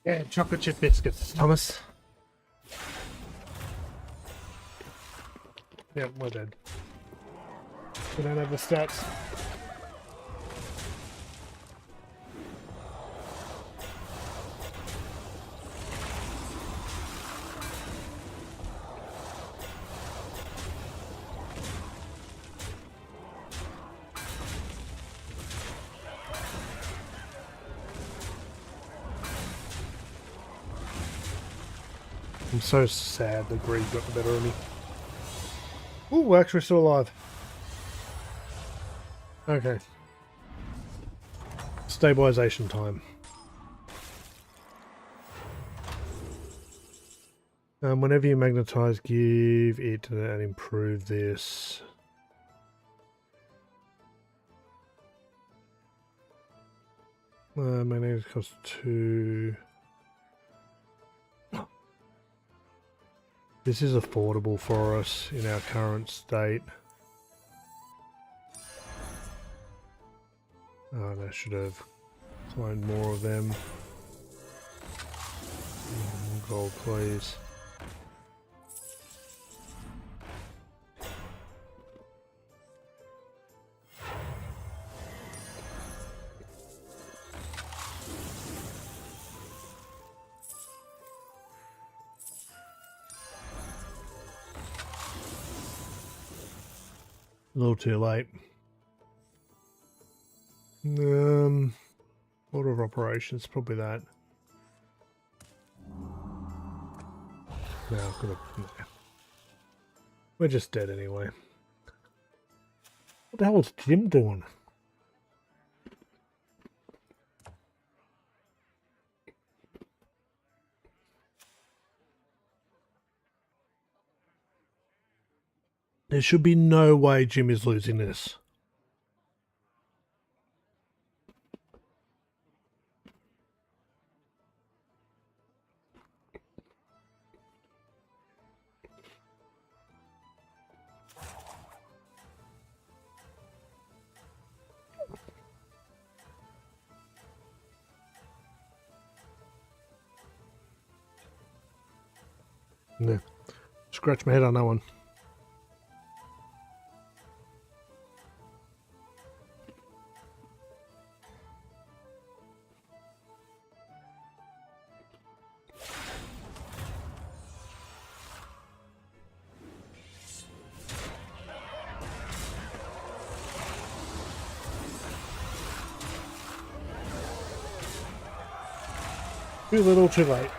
Yeah, chocolate chip biscuits, Thomas. Yep, we're dead. We don't have the stats. I'm so sad the greed got the better of me. Ooh, we're actually still alive. Okay. Stabilization time. Whenever you magnetize, give it and improve this. Magnetic costs 2. This is affordable for us in our current state. Oh, I should have cloned more of them. More gold, please. A little too late. Order of operations, probably that. No, could have. Yeah. We're just dead anyway. What the hell was Jim doing? There should be no way Jim is losing this. No. Scratch my head on that one. Too little, too late.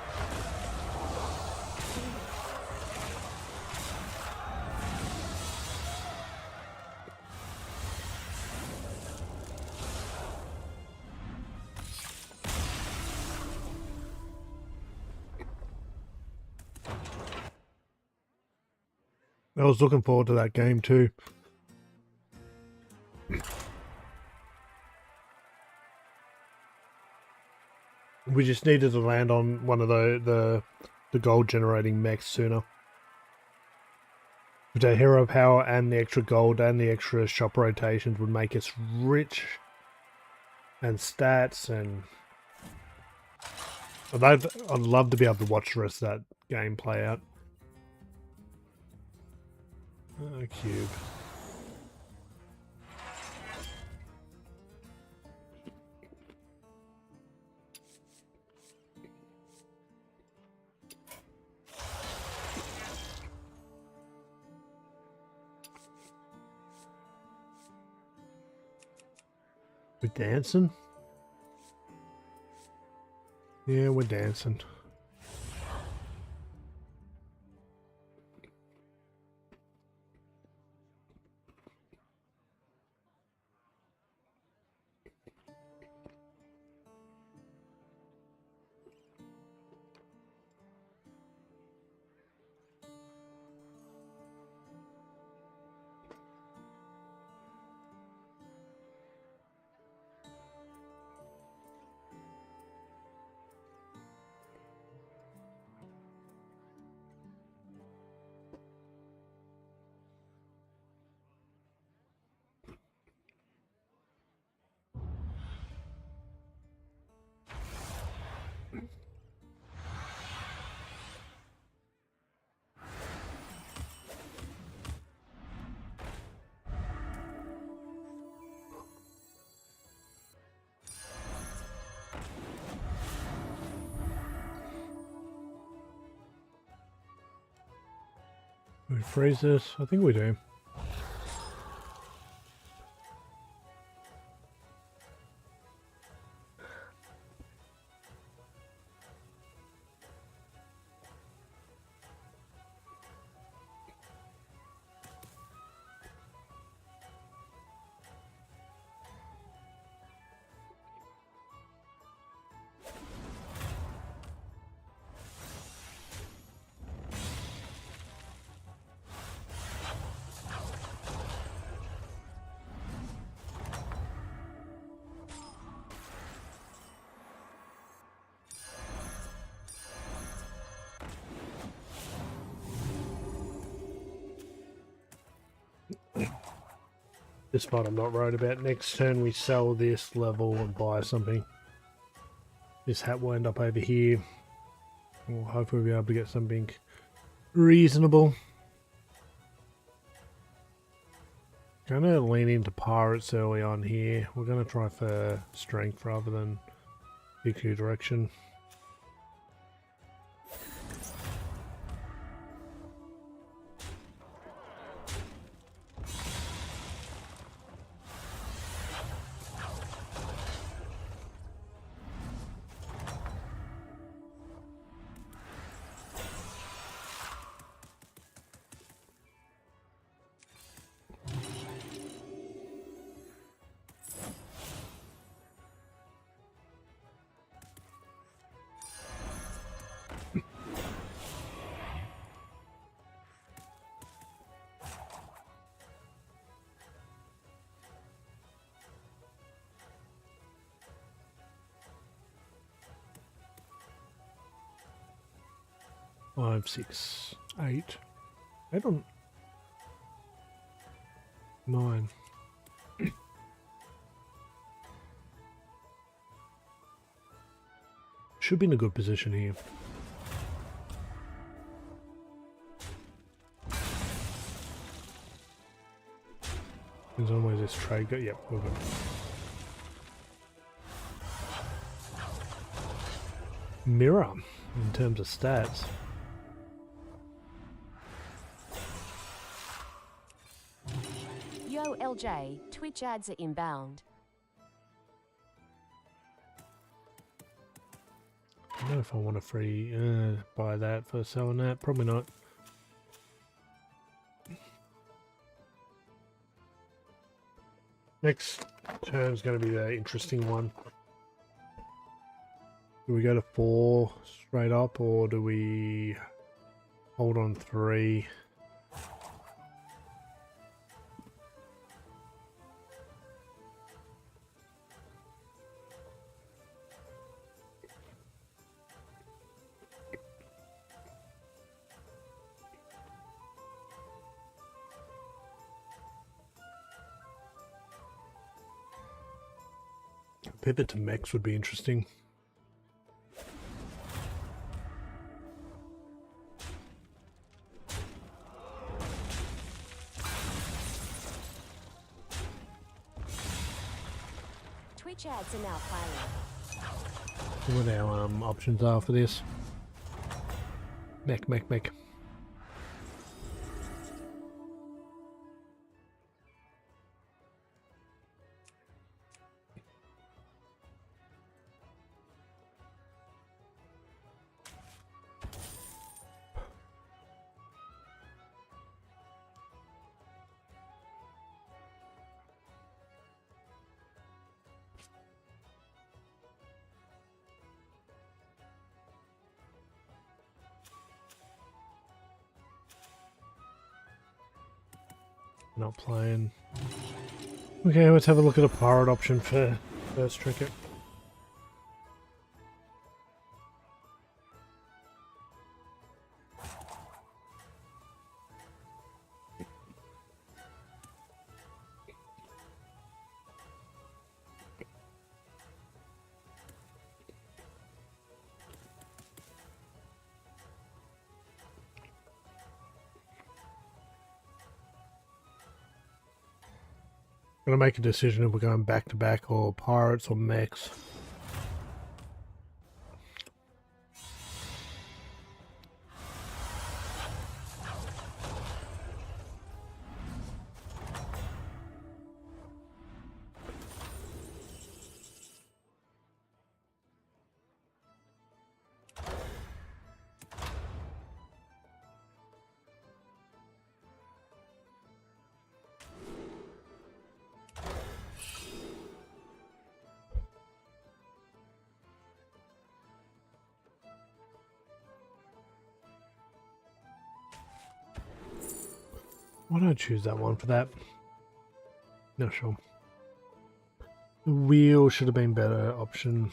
I was looking forward to that game too. We just needed to land on one of the gold generating mechs sooner. With our hero power and the extra gold and the extra shop rotations would make us rich. And stats and I'd love to be able to watch the rest of that game play out. Cube. We're dancing? Yeah, we're dancing. We freeze this? I think we do. This part I'm not worried about. Next turn we sell this level and buy something. This hat will end up over here. We'll hopefully be able to get something reasonable. Gonna lean into pirates early on here. We're gonna try for strength rather than PQ direction. Five, 6, 8. 8 on 9. Should be in a good position here. Depends on where this trade go. Yep, we're good. Mirror in terms of stats. Yo, LJ, Twitch ads are inbound. I don't know if I want to buy that for selling that. Probably not. Next turn's going to be the interesting one. Do we go to 4 straight up, or do we hold on 3? Pivot to mechs would be interesting. Twitch ads are now playing. See what our options are for this. Mech. Not playing. Okay, let's have a look at a pirate option for first trinket. Gonna make a decision if we're going back to back or pirates or mechs. Why don't I choose that one for that? Not sure. The wheel should have been better option.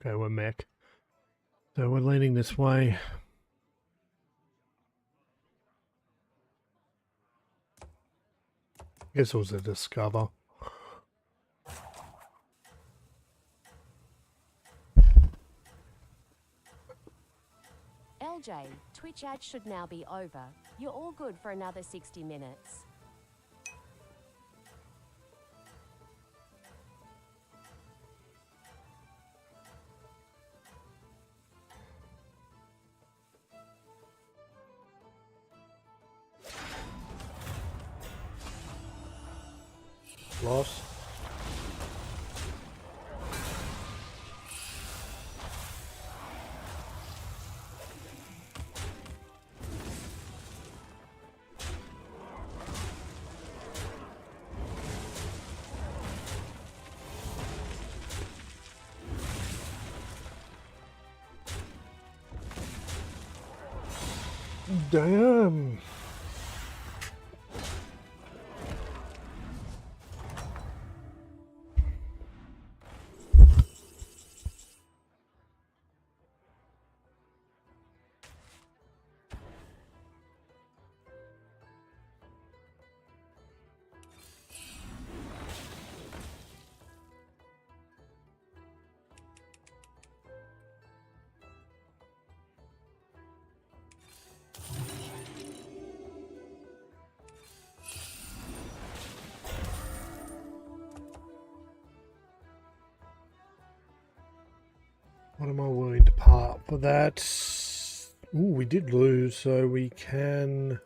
Okay, we're mech. So we're leaning this way. Guess it was a discover. LJ, Twitch ad should now be over. You're all good for another 60 minutes. Loss. Damn. What am I willing to part for that? Ooh, we did lose, so we can...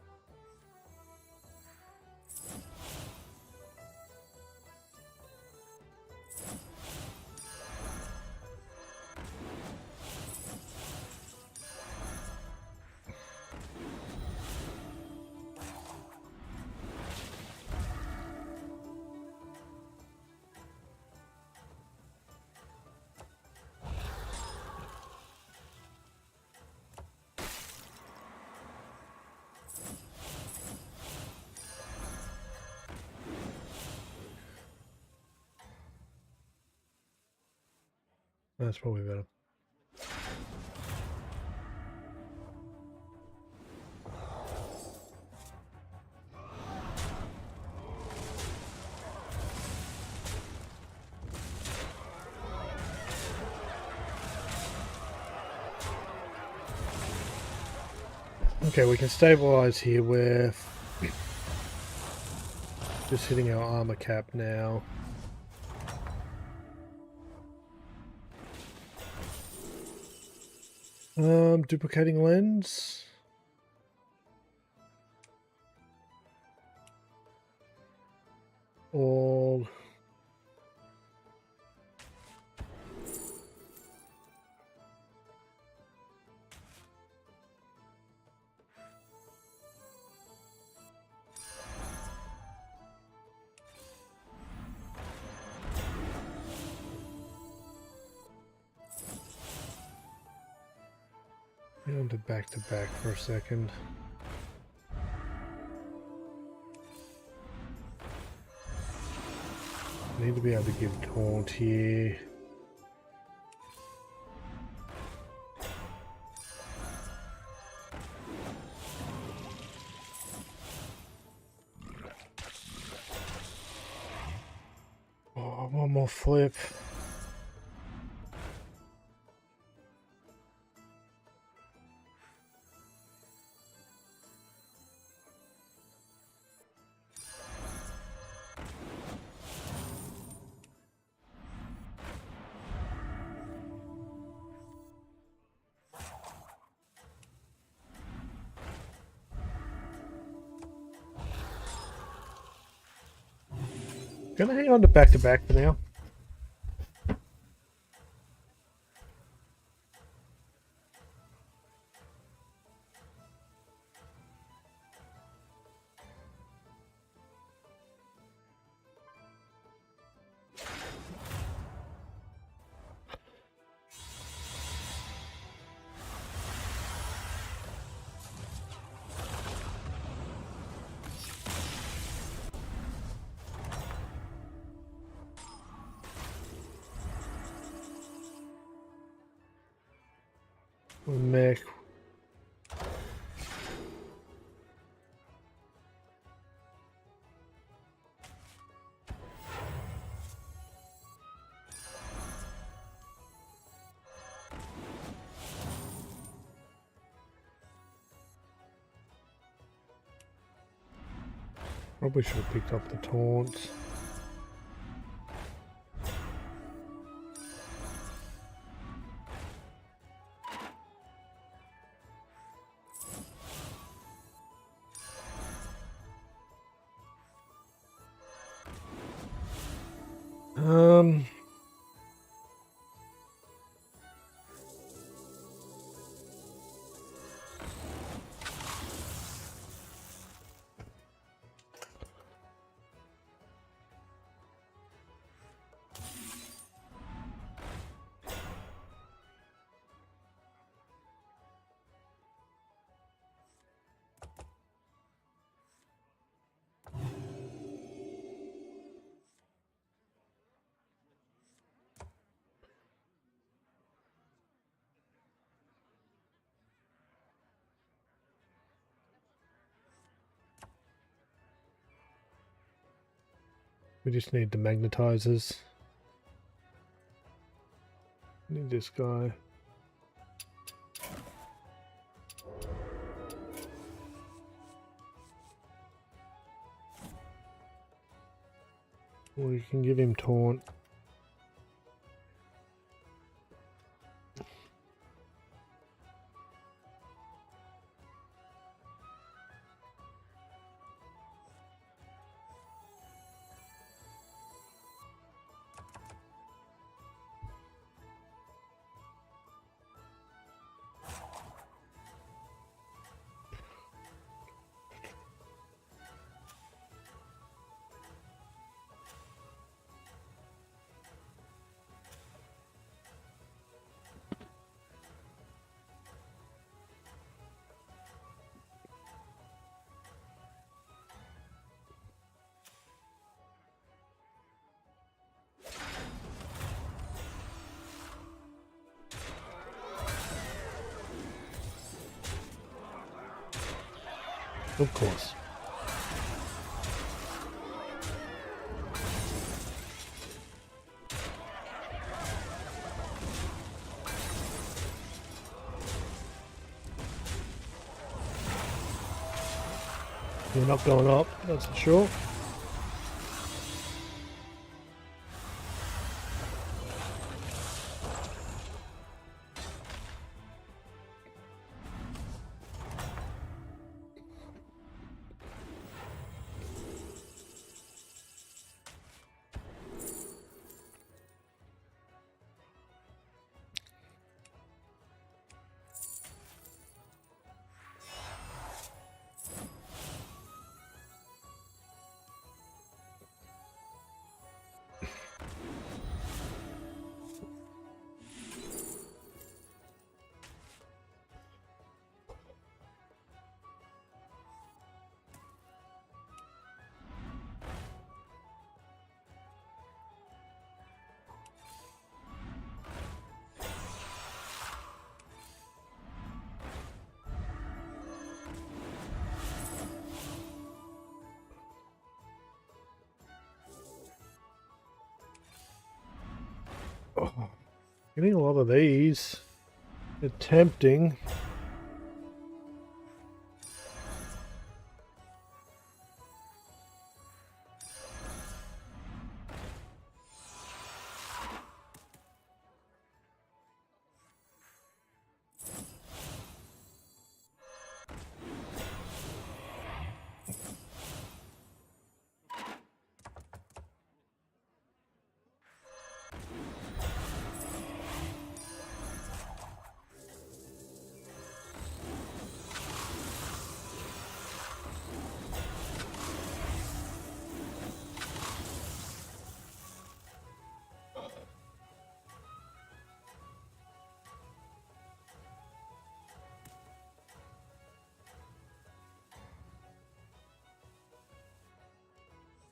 That's probably better. Okay, we can stabilize here. We're just hitting our armor cap now. Duplicating lens. Or I'll do back to back for a second. Need to be able to give taunt here. Oh, one more flip. Gonna hang on to back for now. Mech. Probably should have picked up the taunts. We just need the magnetizers. Need this guy. Or you can give him taunt. Of course. You're not going up, that's for sure. Oh, getting a lot of these. They're tempting.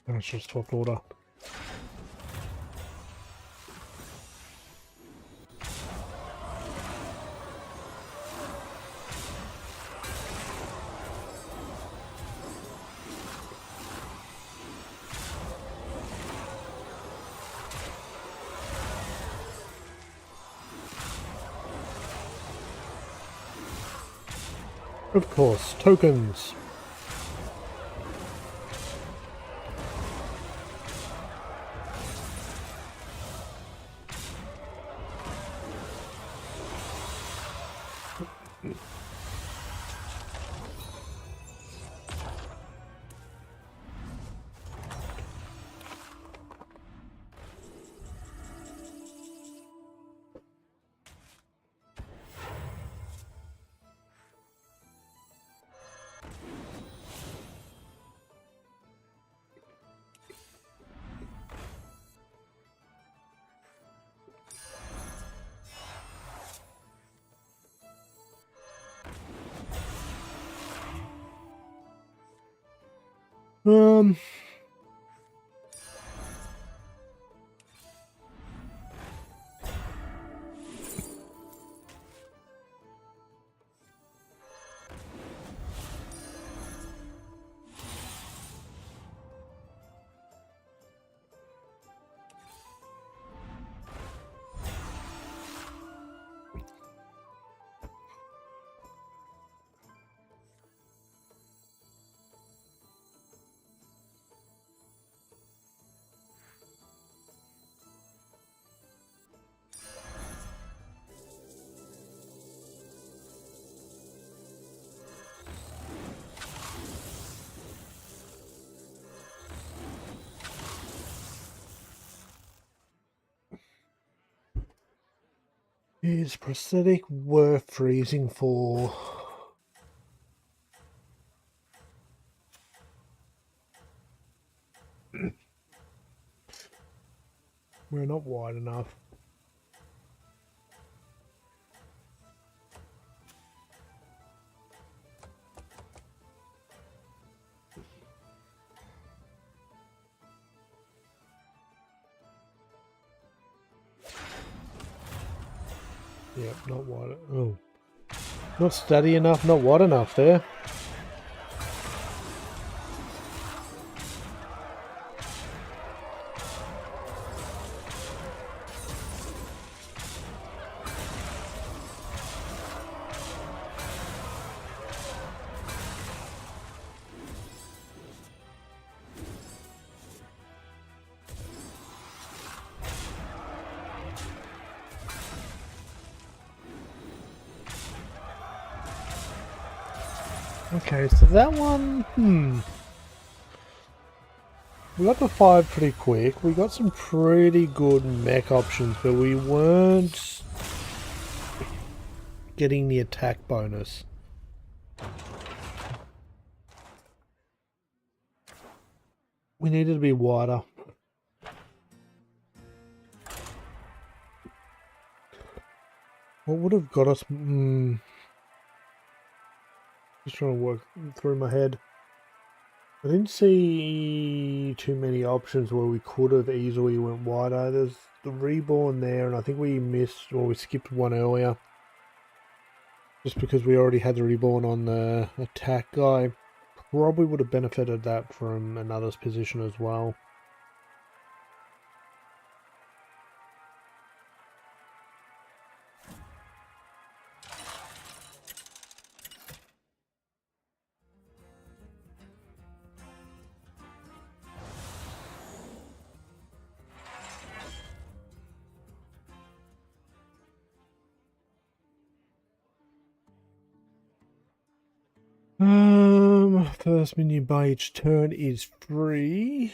I should swap order. Of course, tokens. Um, is prosthetic worth freezing for? We're not wide enough. Yep, not wide. Oh, not steady enough, not wide enough there. Okay, so that one, we got the 5 pretty quick. We got some pretty good mech options, but we weren't getting the attack bonus. We needed to be wider. What would have got us? Just trying to work through my head. I didn't see too many options where we could have easily went wider. There's the reborn there, and I think we missed or we skipped one earlier. Just because we already had the reborn on the attack guy. Probably would have benefited that from another's position as well. First minion by each turn is free.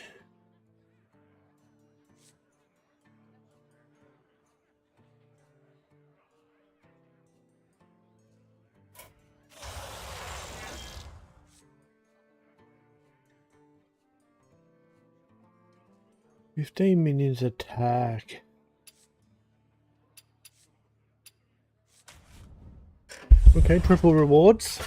Fifteen minions attack. Okay, triple rewards.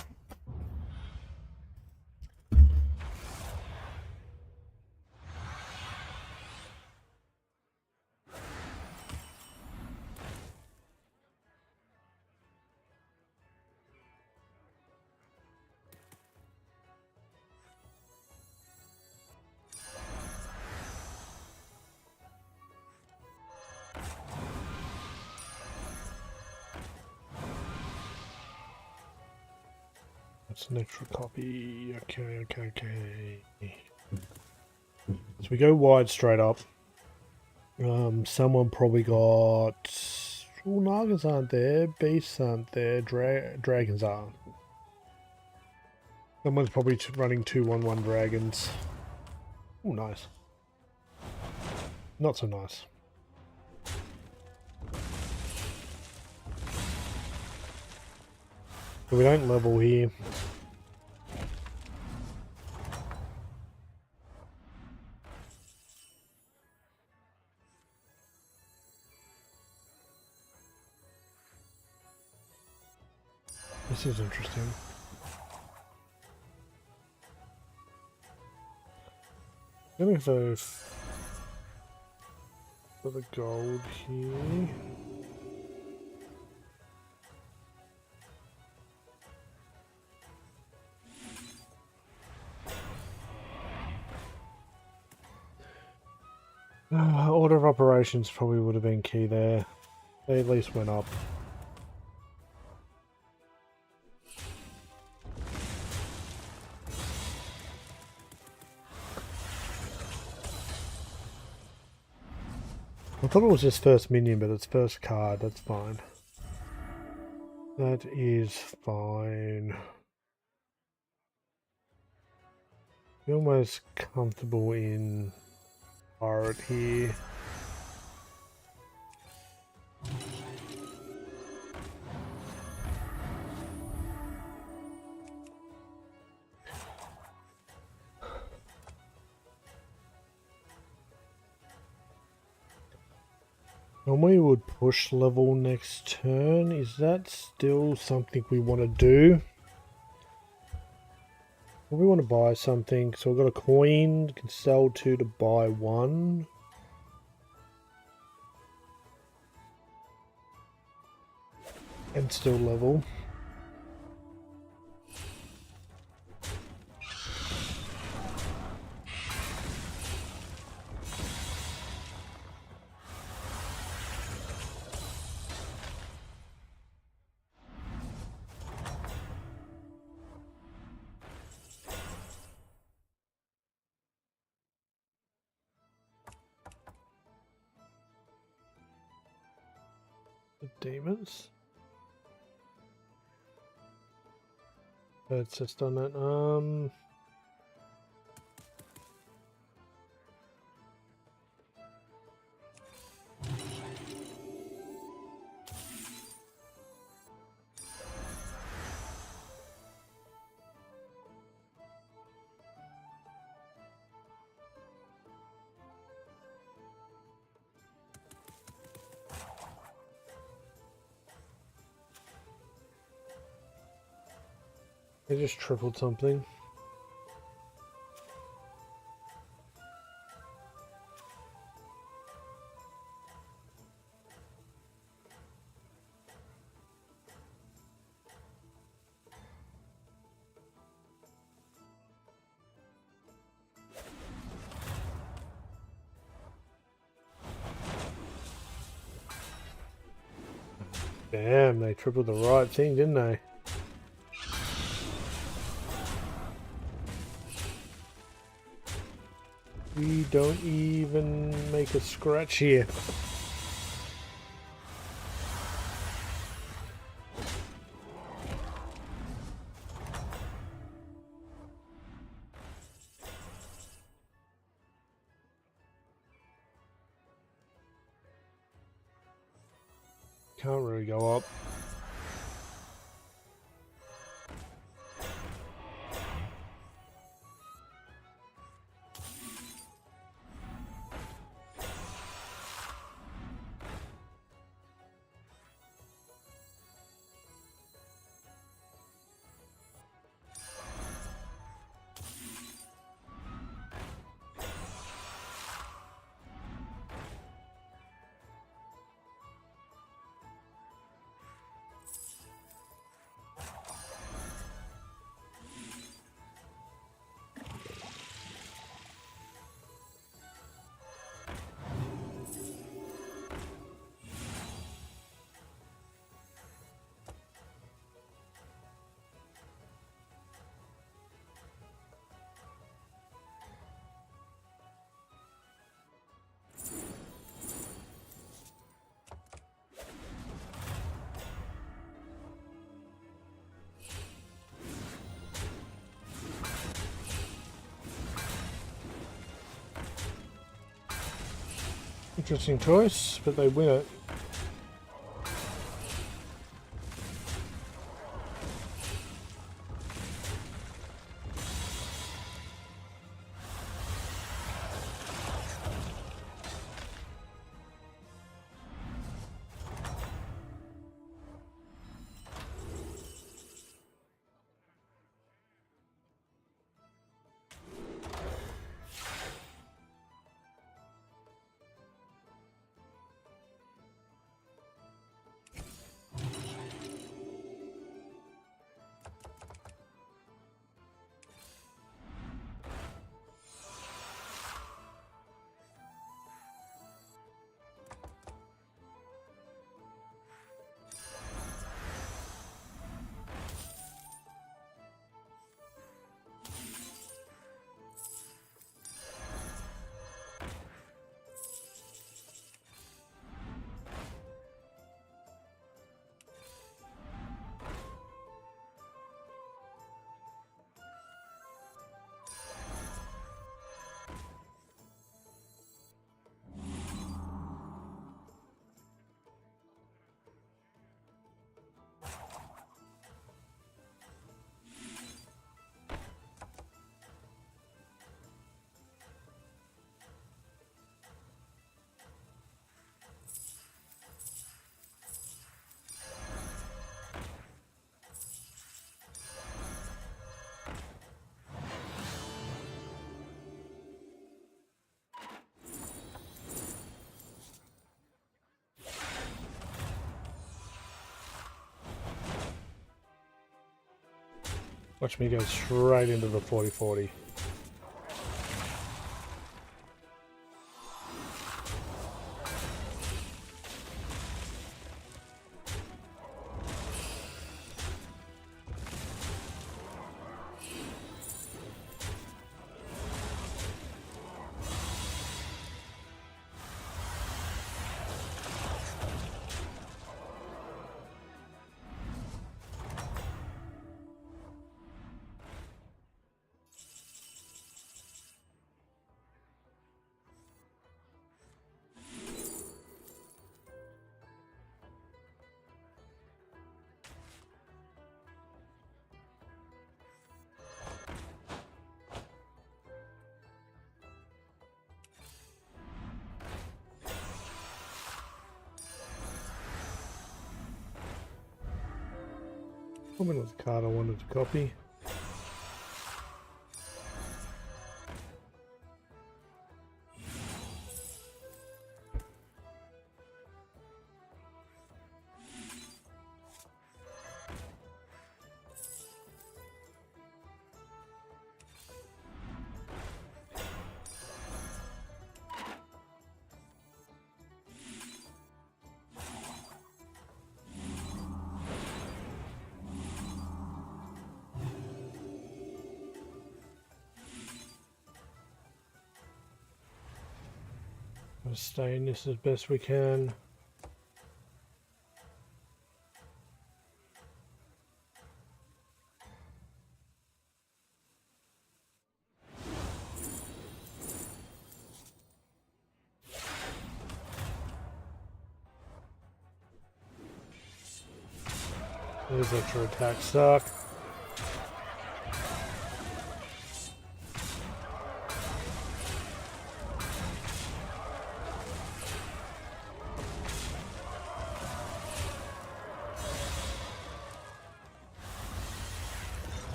That's an extra copy. Okay. So we go wide straight up. Someone probably got... Oh, Nagas aren't there. Beasts aren't there. Dragons are. Someone's probably running 2/1/1 dragons. Oh, nice. Not so nice. So we don't level here. This is interesting. I'm gonna go for the gold here. Order of operations probably would have been key there. They at least went up. I thought it was his first minion, but it's first card. That's fine. That is fine. Feel most comfortable in pirate here. Normally we would push level next turn. Is that still something we want to do? Well, we want to buy something. So we've got a coin. Can sell 2 to buy 1. And still level. Demons. It's just done that. I just tripled something. Damn, they tripled the right thing, didn't they? We don't even make a scratch here. can't really go up. Interesting choice, but they win it. Watch me go straight into the 40-40. Probably not the card I wanted to copy. Stay in this as best we can. Those extra attacks suck.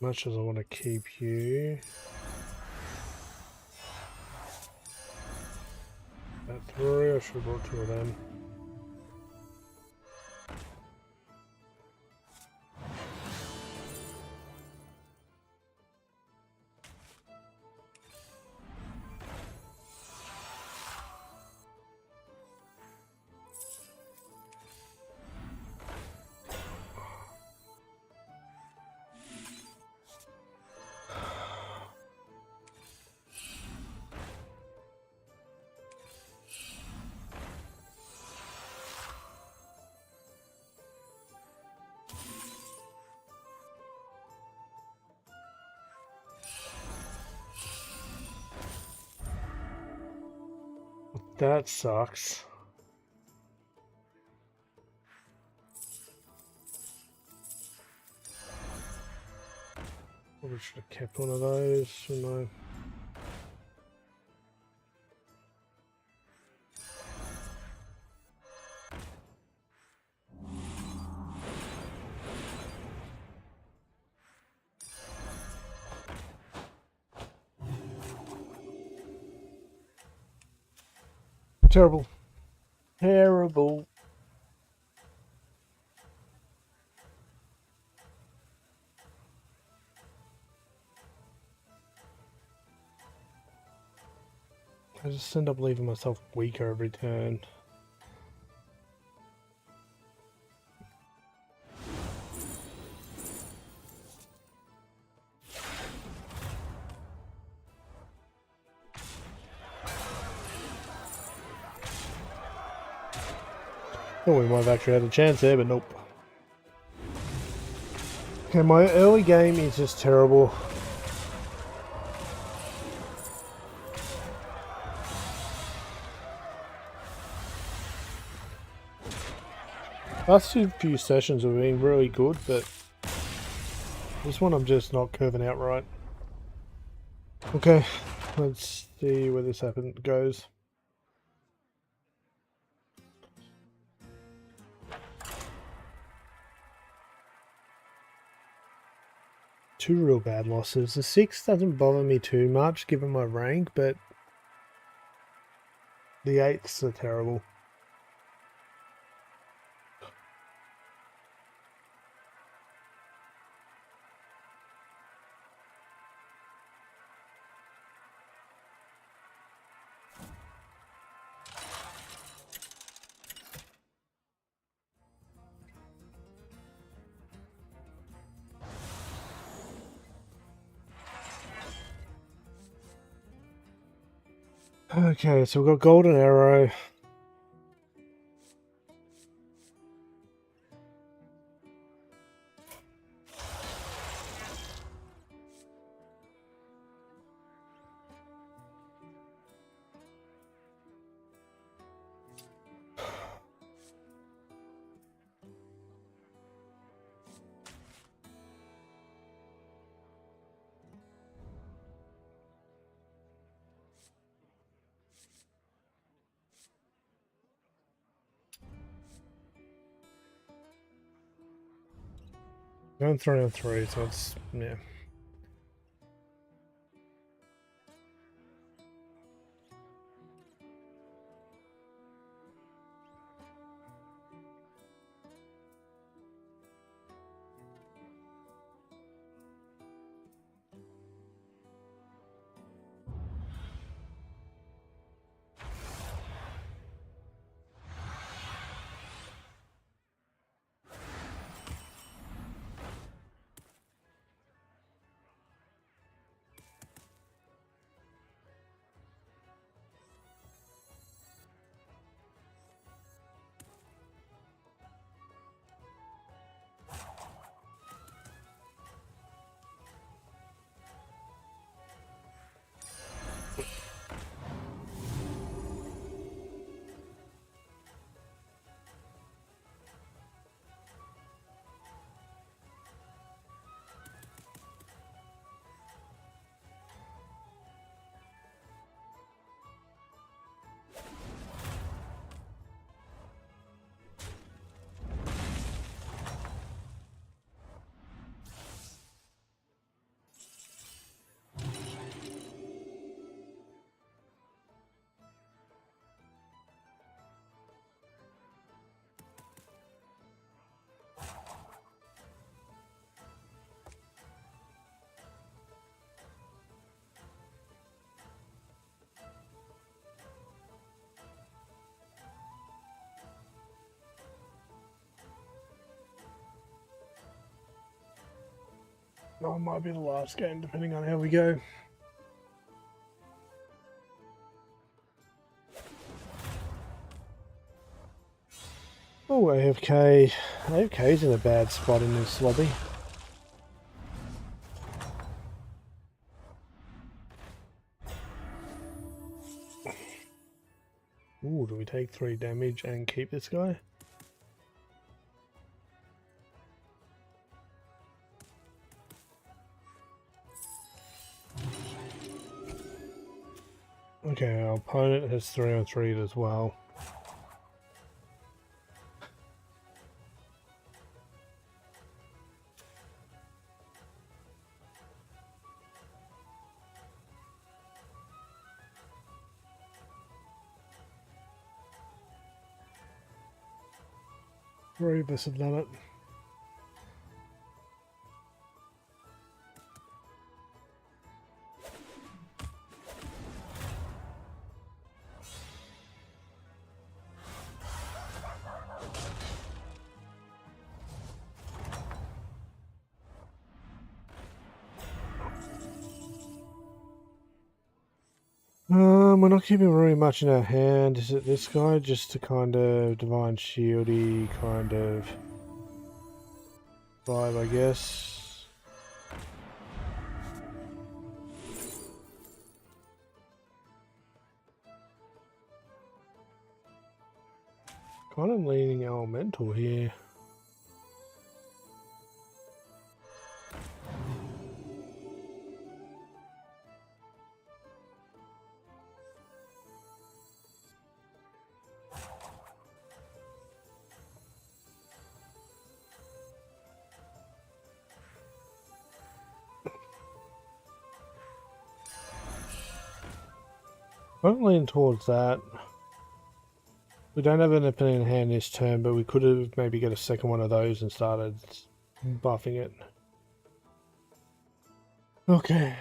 Much as I want to keep you. That 3, I should have brought 2 of them. That sucks. Probably should have kept one of those, shouldn't I? Terrible. Terrible. I just end up leaving myself weaker every turn. Oh, we might have actually had a chance there, but nope. Okay, my early game is just terrible. Last few sessions have been really good, but this one I'm just not curving out right. Okay, let's see where this goes. Two real bad losses. The 6 doesn't bother me too much given my rank, but the 8s are terrible. Okay, so we've got Golden Arrow. Going 3 on 3, so it's, yeah. No, it might be the last game, depending on how we go. Oh, AFK. AFK's in a bad spot in this lobby. Ooh, do we take 3 damage and keep this guy? Okay, our opponent has 3 on 3 as well. Three of us have done it. We're not keeping very much in our hand. Is it this guy? Just to kind of divine shieldy kind of vibe, I guess. Kind of leaning elemental here. I'm leaning towards that. We don't have anything in hand this turn, but we could have maybe got a second one of those and started buffing it. Okay.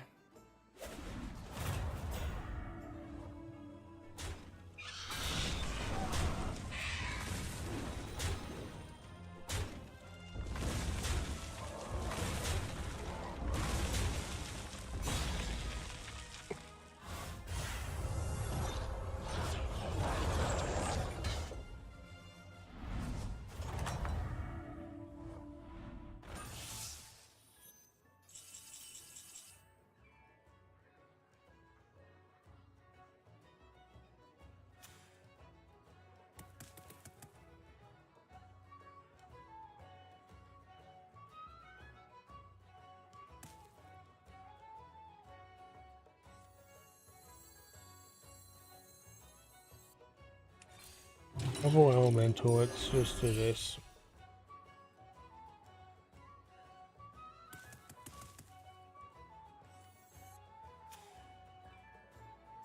Double elemental, let's just do this.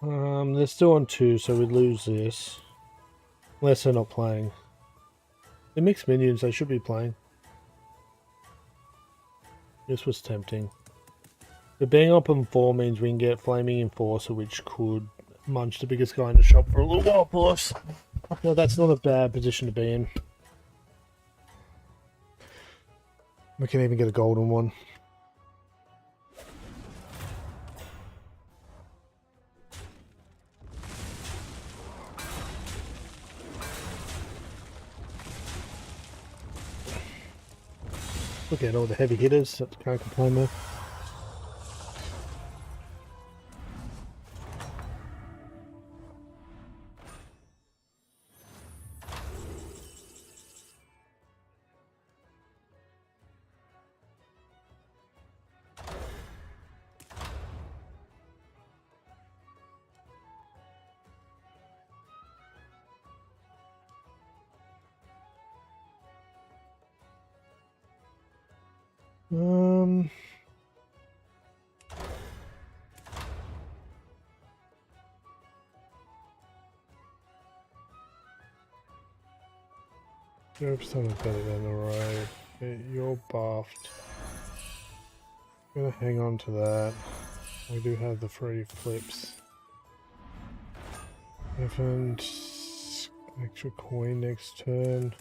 They're still on 2, so we lose this. Unless they're not playing. They're mixed minions, they should be playing. This was tempting. But being up on 4 means we can get Flaming Enforcer, which could munch the biggest guy in the shop for a little while for us. Well, that's not a bad position to be in. We can even get a golden one. Look at all the heavy hitters, can't complain there. Hearthstone is better than the road. You're buffed. I'm gonna hang on to that. We do have the free flips. And extra coin next turn.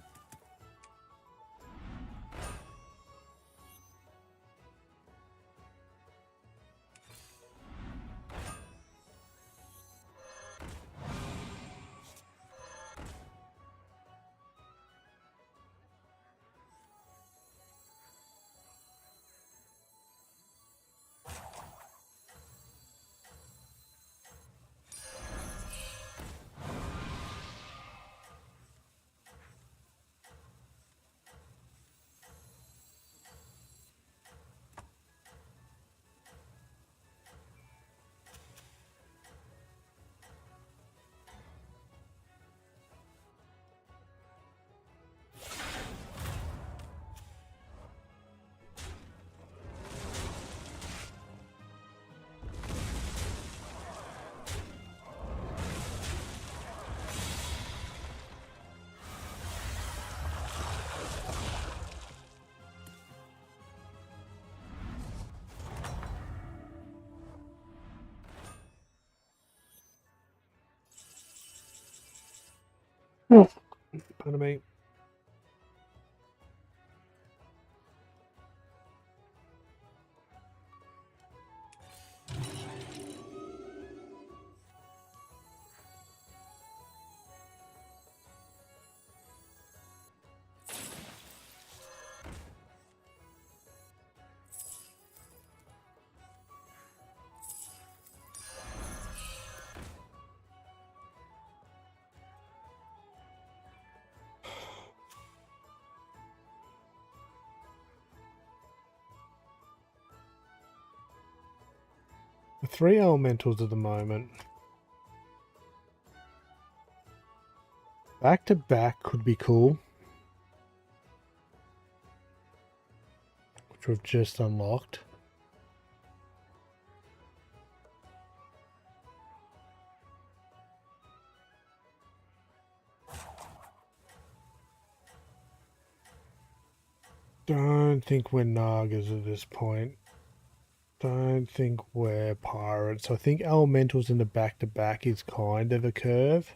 Pardon me. Three elementals at the moment. Back to back could be cool. Which we've just unlocked. Don't think we're Nagas at this point. Don't think we're pirates. I think elementals in the back-to-back is kind of a curve.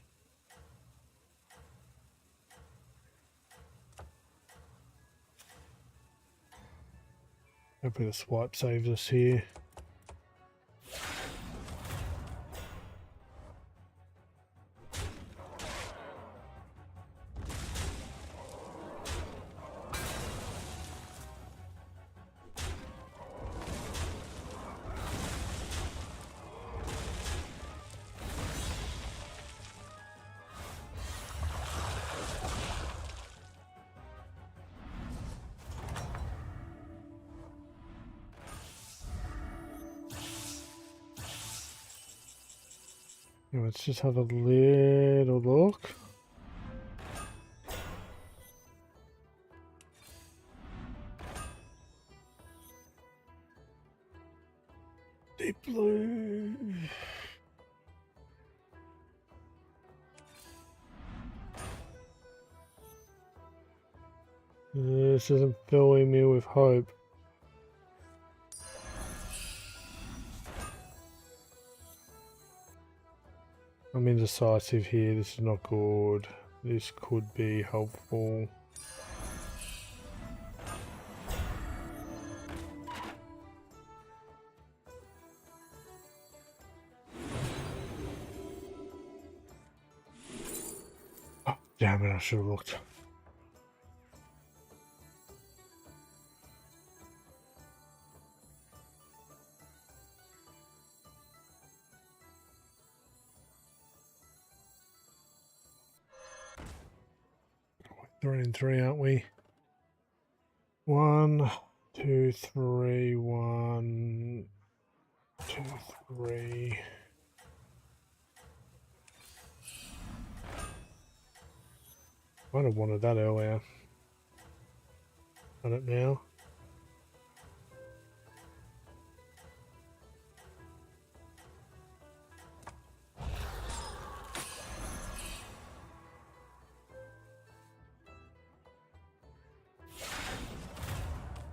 Hopefully the swipe saves us here. Let's just have a little look. Deep blue. This isn't filling me with hope. I'm indecisive here. This is not good. This could be helpful. Oh, damn it, I should have looked. Three and three, aren't we? 1, 2, 3, 1, 2, 3. Might have wanted that earlier. Done it now.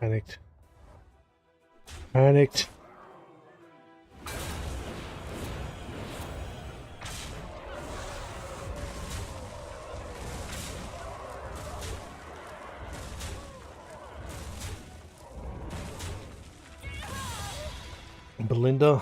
Panicked. Panicked. Belinda.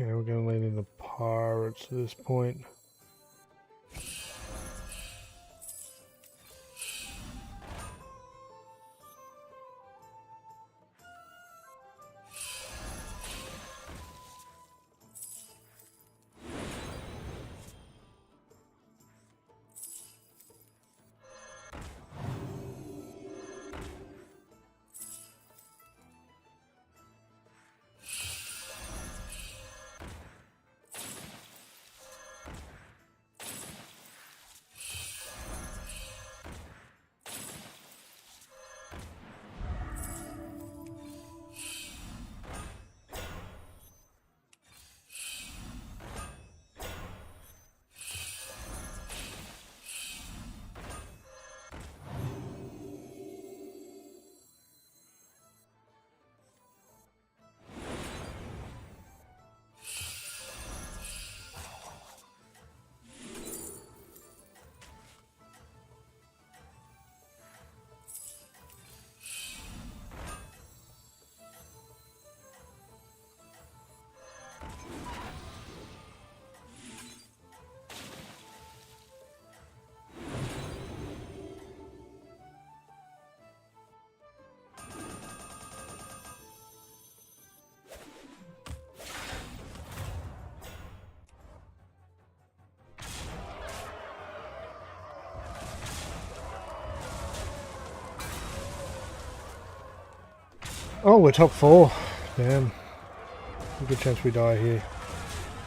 Okay, we're going to lean in the pirates at this point. Oh, we're top 4. Damn. A good chance we die here.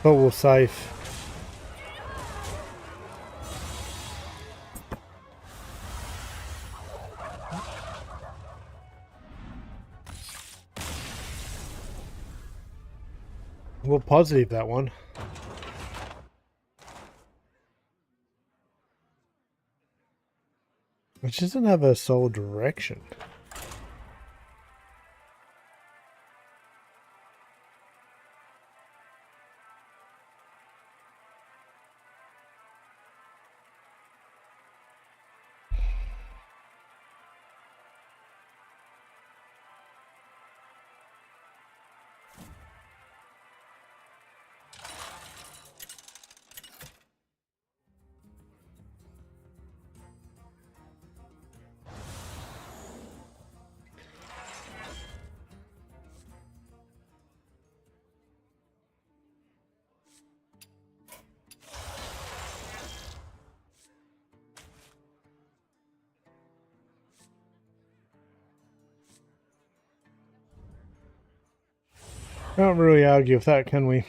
But we're safe. We're positive that one. Which doesn't have a sole direction. Can't really argue with that, can we?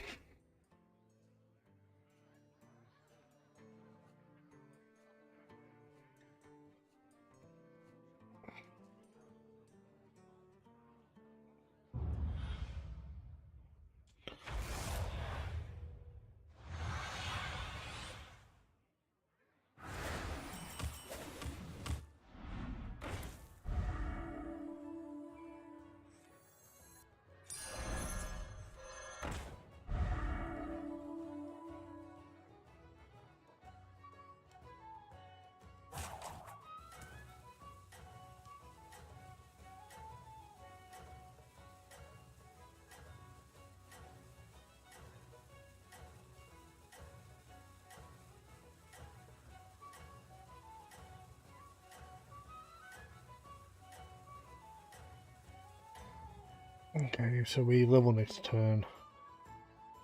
Okay, so we level next turn.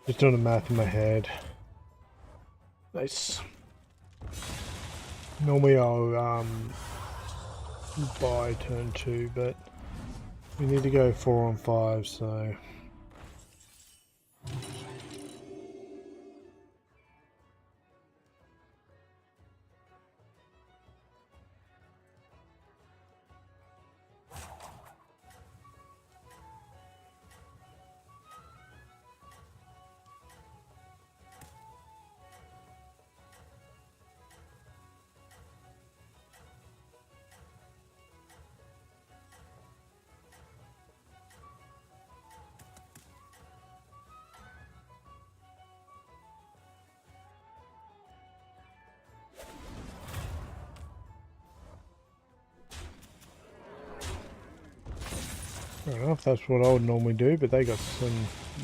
Just doing the math in my head. Nice. Normally I'll buy turn 2, but we need to go 4 on 5, so... I don't know if that's what I would normally do, but they got some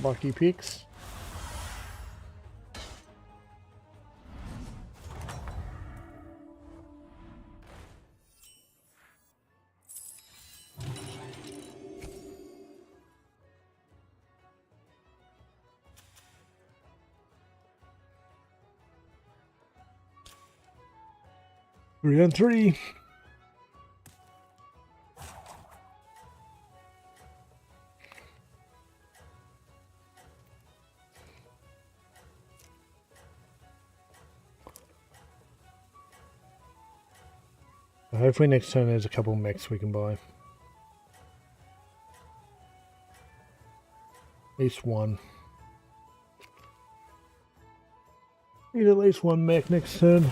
lucky picks. Three on 3. Hopefully next turn there's a couple mechs we can buy. At least one. Need at least one mech next turn.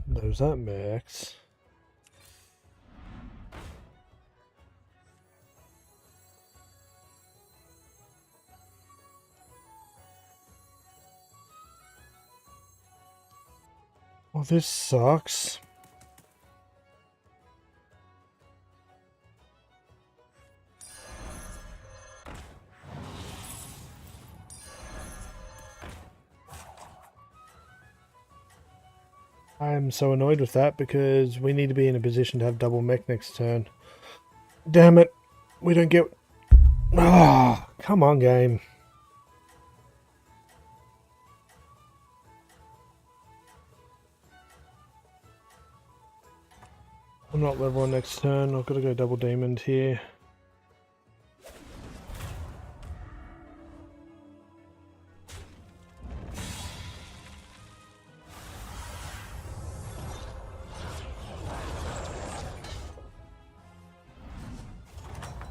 There's that mechs. Well, this sucks. I'm so annoyed with that because we need to be in a position to have double mech next turn. Damn it. We don't get... Ah, come on, game. I'm not level 1 next turn. I've got to go double demon here.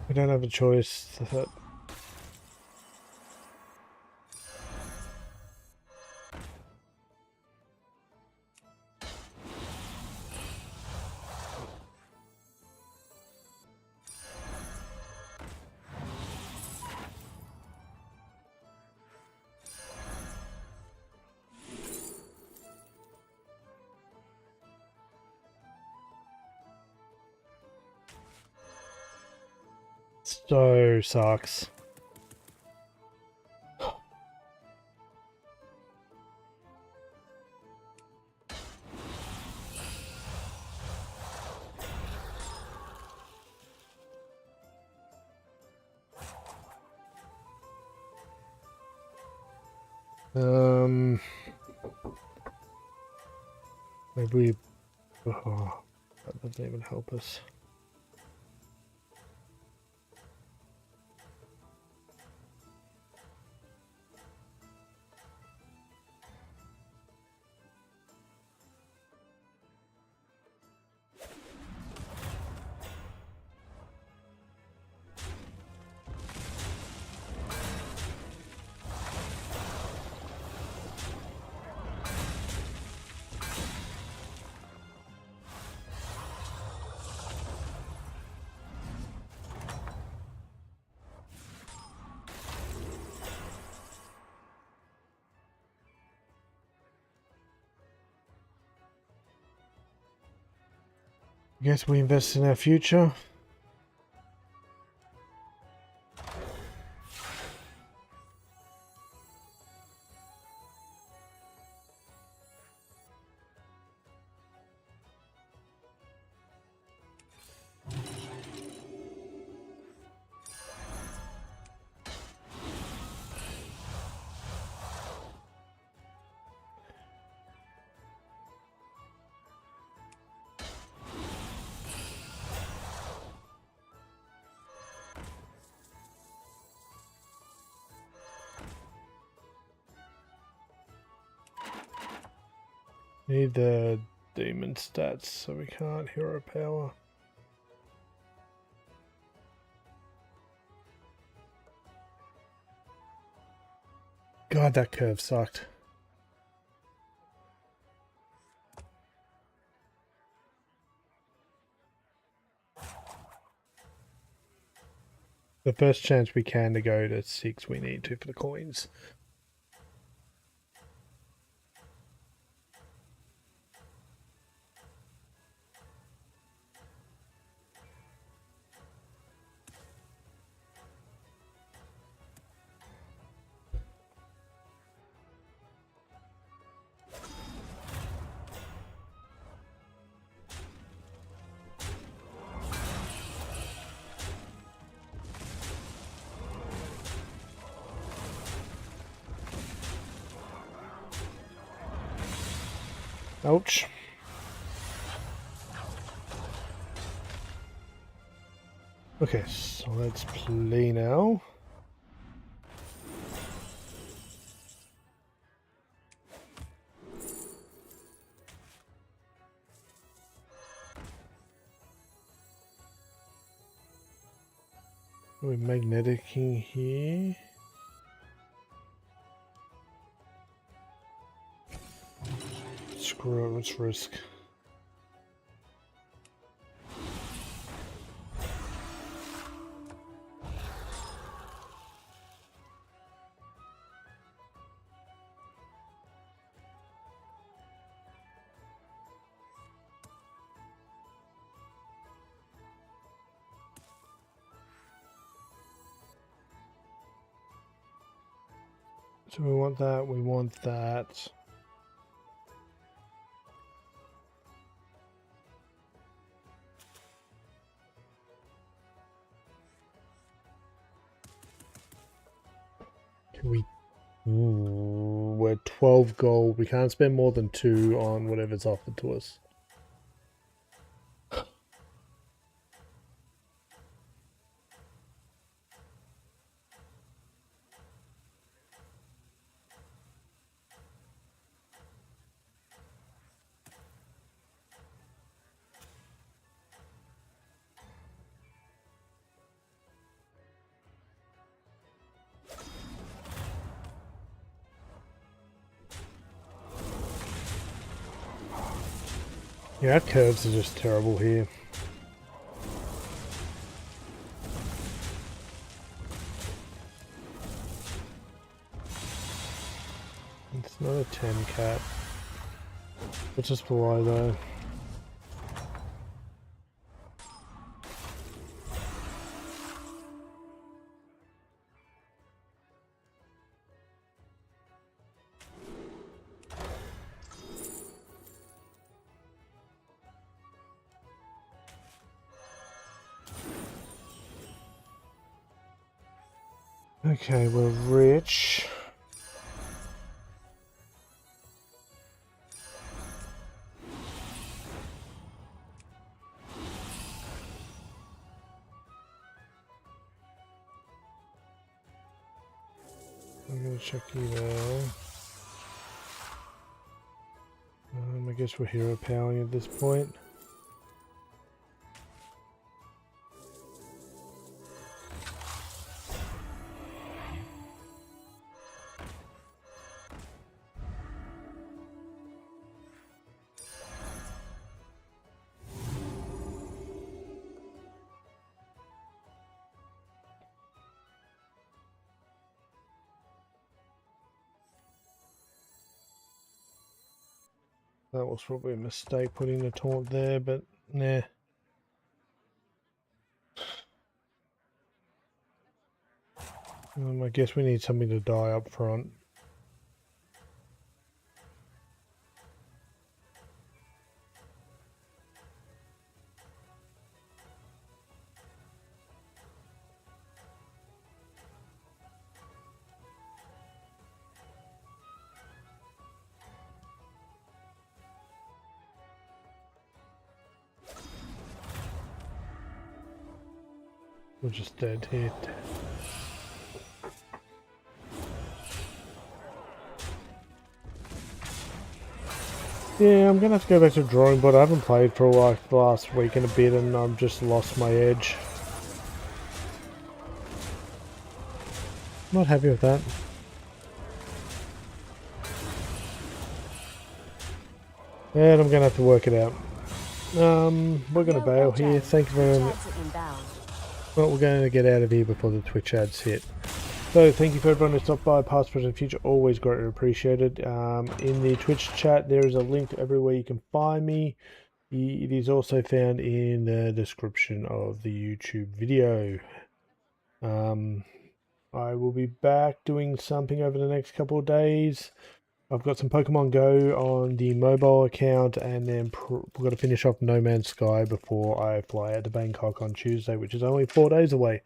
We don't have a choice. So sucks. Maybe oh, that doesn't even help us. I guess we invest in our future. Need the demon stats so we can't hero power. God, that curve sucked. The first chance we can to go to 6, we need to for the coins. Ouch. Okay, so let's play now. We're magneticing here. Screw it, let's risk. So we want that, we want that. We're 12 gold. We can't spend more than 2 on whatever's offered to us. Yeah, our curves are just terrible here. It's not a 10 cat. It's just below though. Okay, we're rich. I'm gonna check you now. I guess we're hero powering at this point. That was probably a mistake putting the taunt there, but nah. I guess we need something to die up front. We're just dead here. Yeah, I'm gonna have to go back to the drawing board. I haven't played for like the last week and a bit, and I've just lost my edge. Not happy with that. And I'm gonna have to work it out. We're gonna bail here. Thank you very much. Well, we're going to get out of here before the Twitch ads hit. So thank you for everyone who stopped by, past, present, future, always greatly appreciated. In the Twitch chat, there is a link to everywhere you can find me. It is also found in the description of the YouTube video. I will be back doing something over the next couple of days. I've got some Pokemon Go on the mobile account, and then we've got to finish off No Man's Sky before I fly out to Bangkok on Tuesday, which is only 4 days away.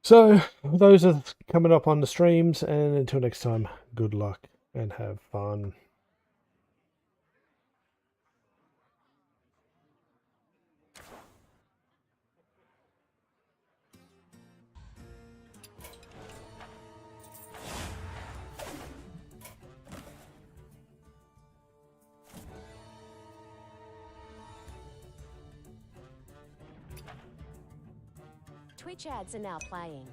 So, those are coming up on the streams, and until next time, good luck and have fun. Twitch ads are now playing.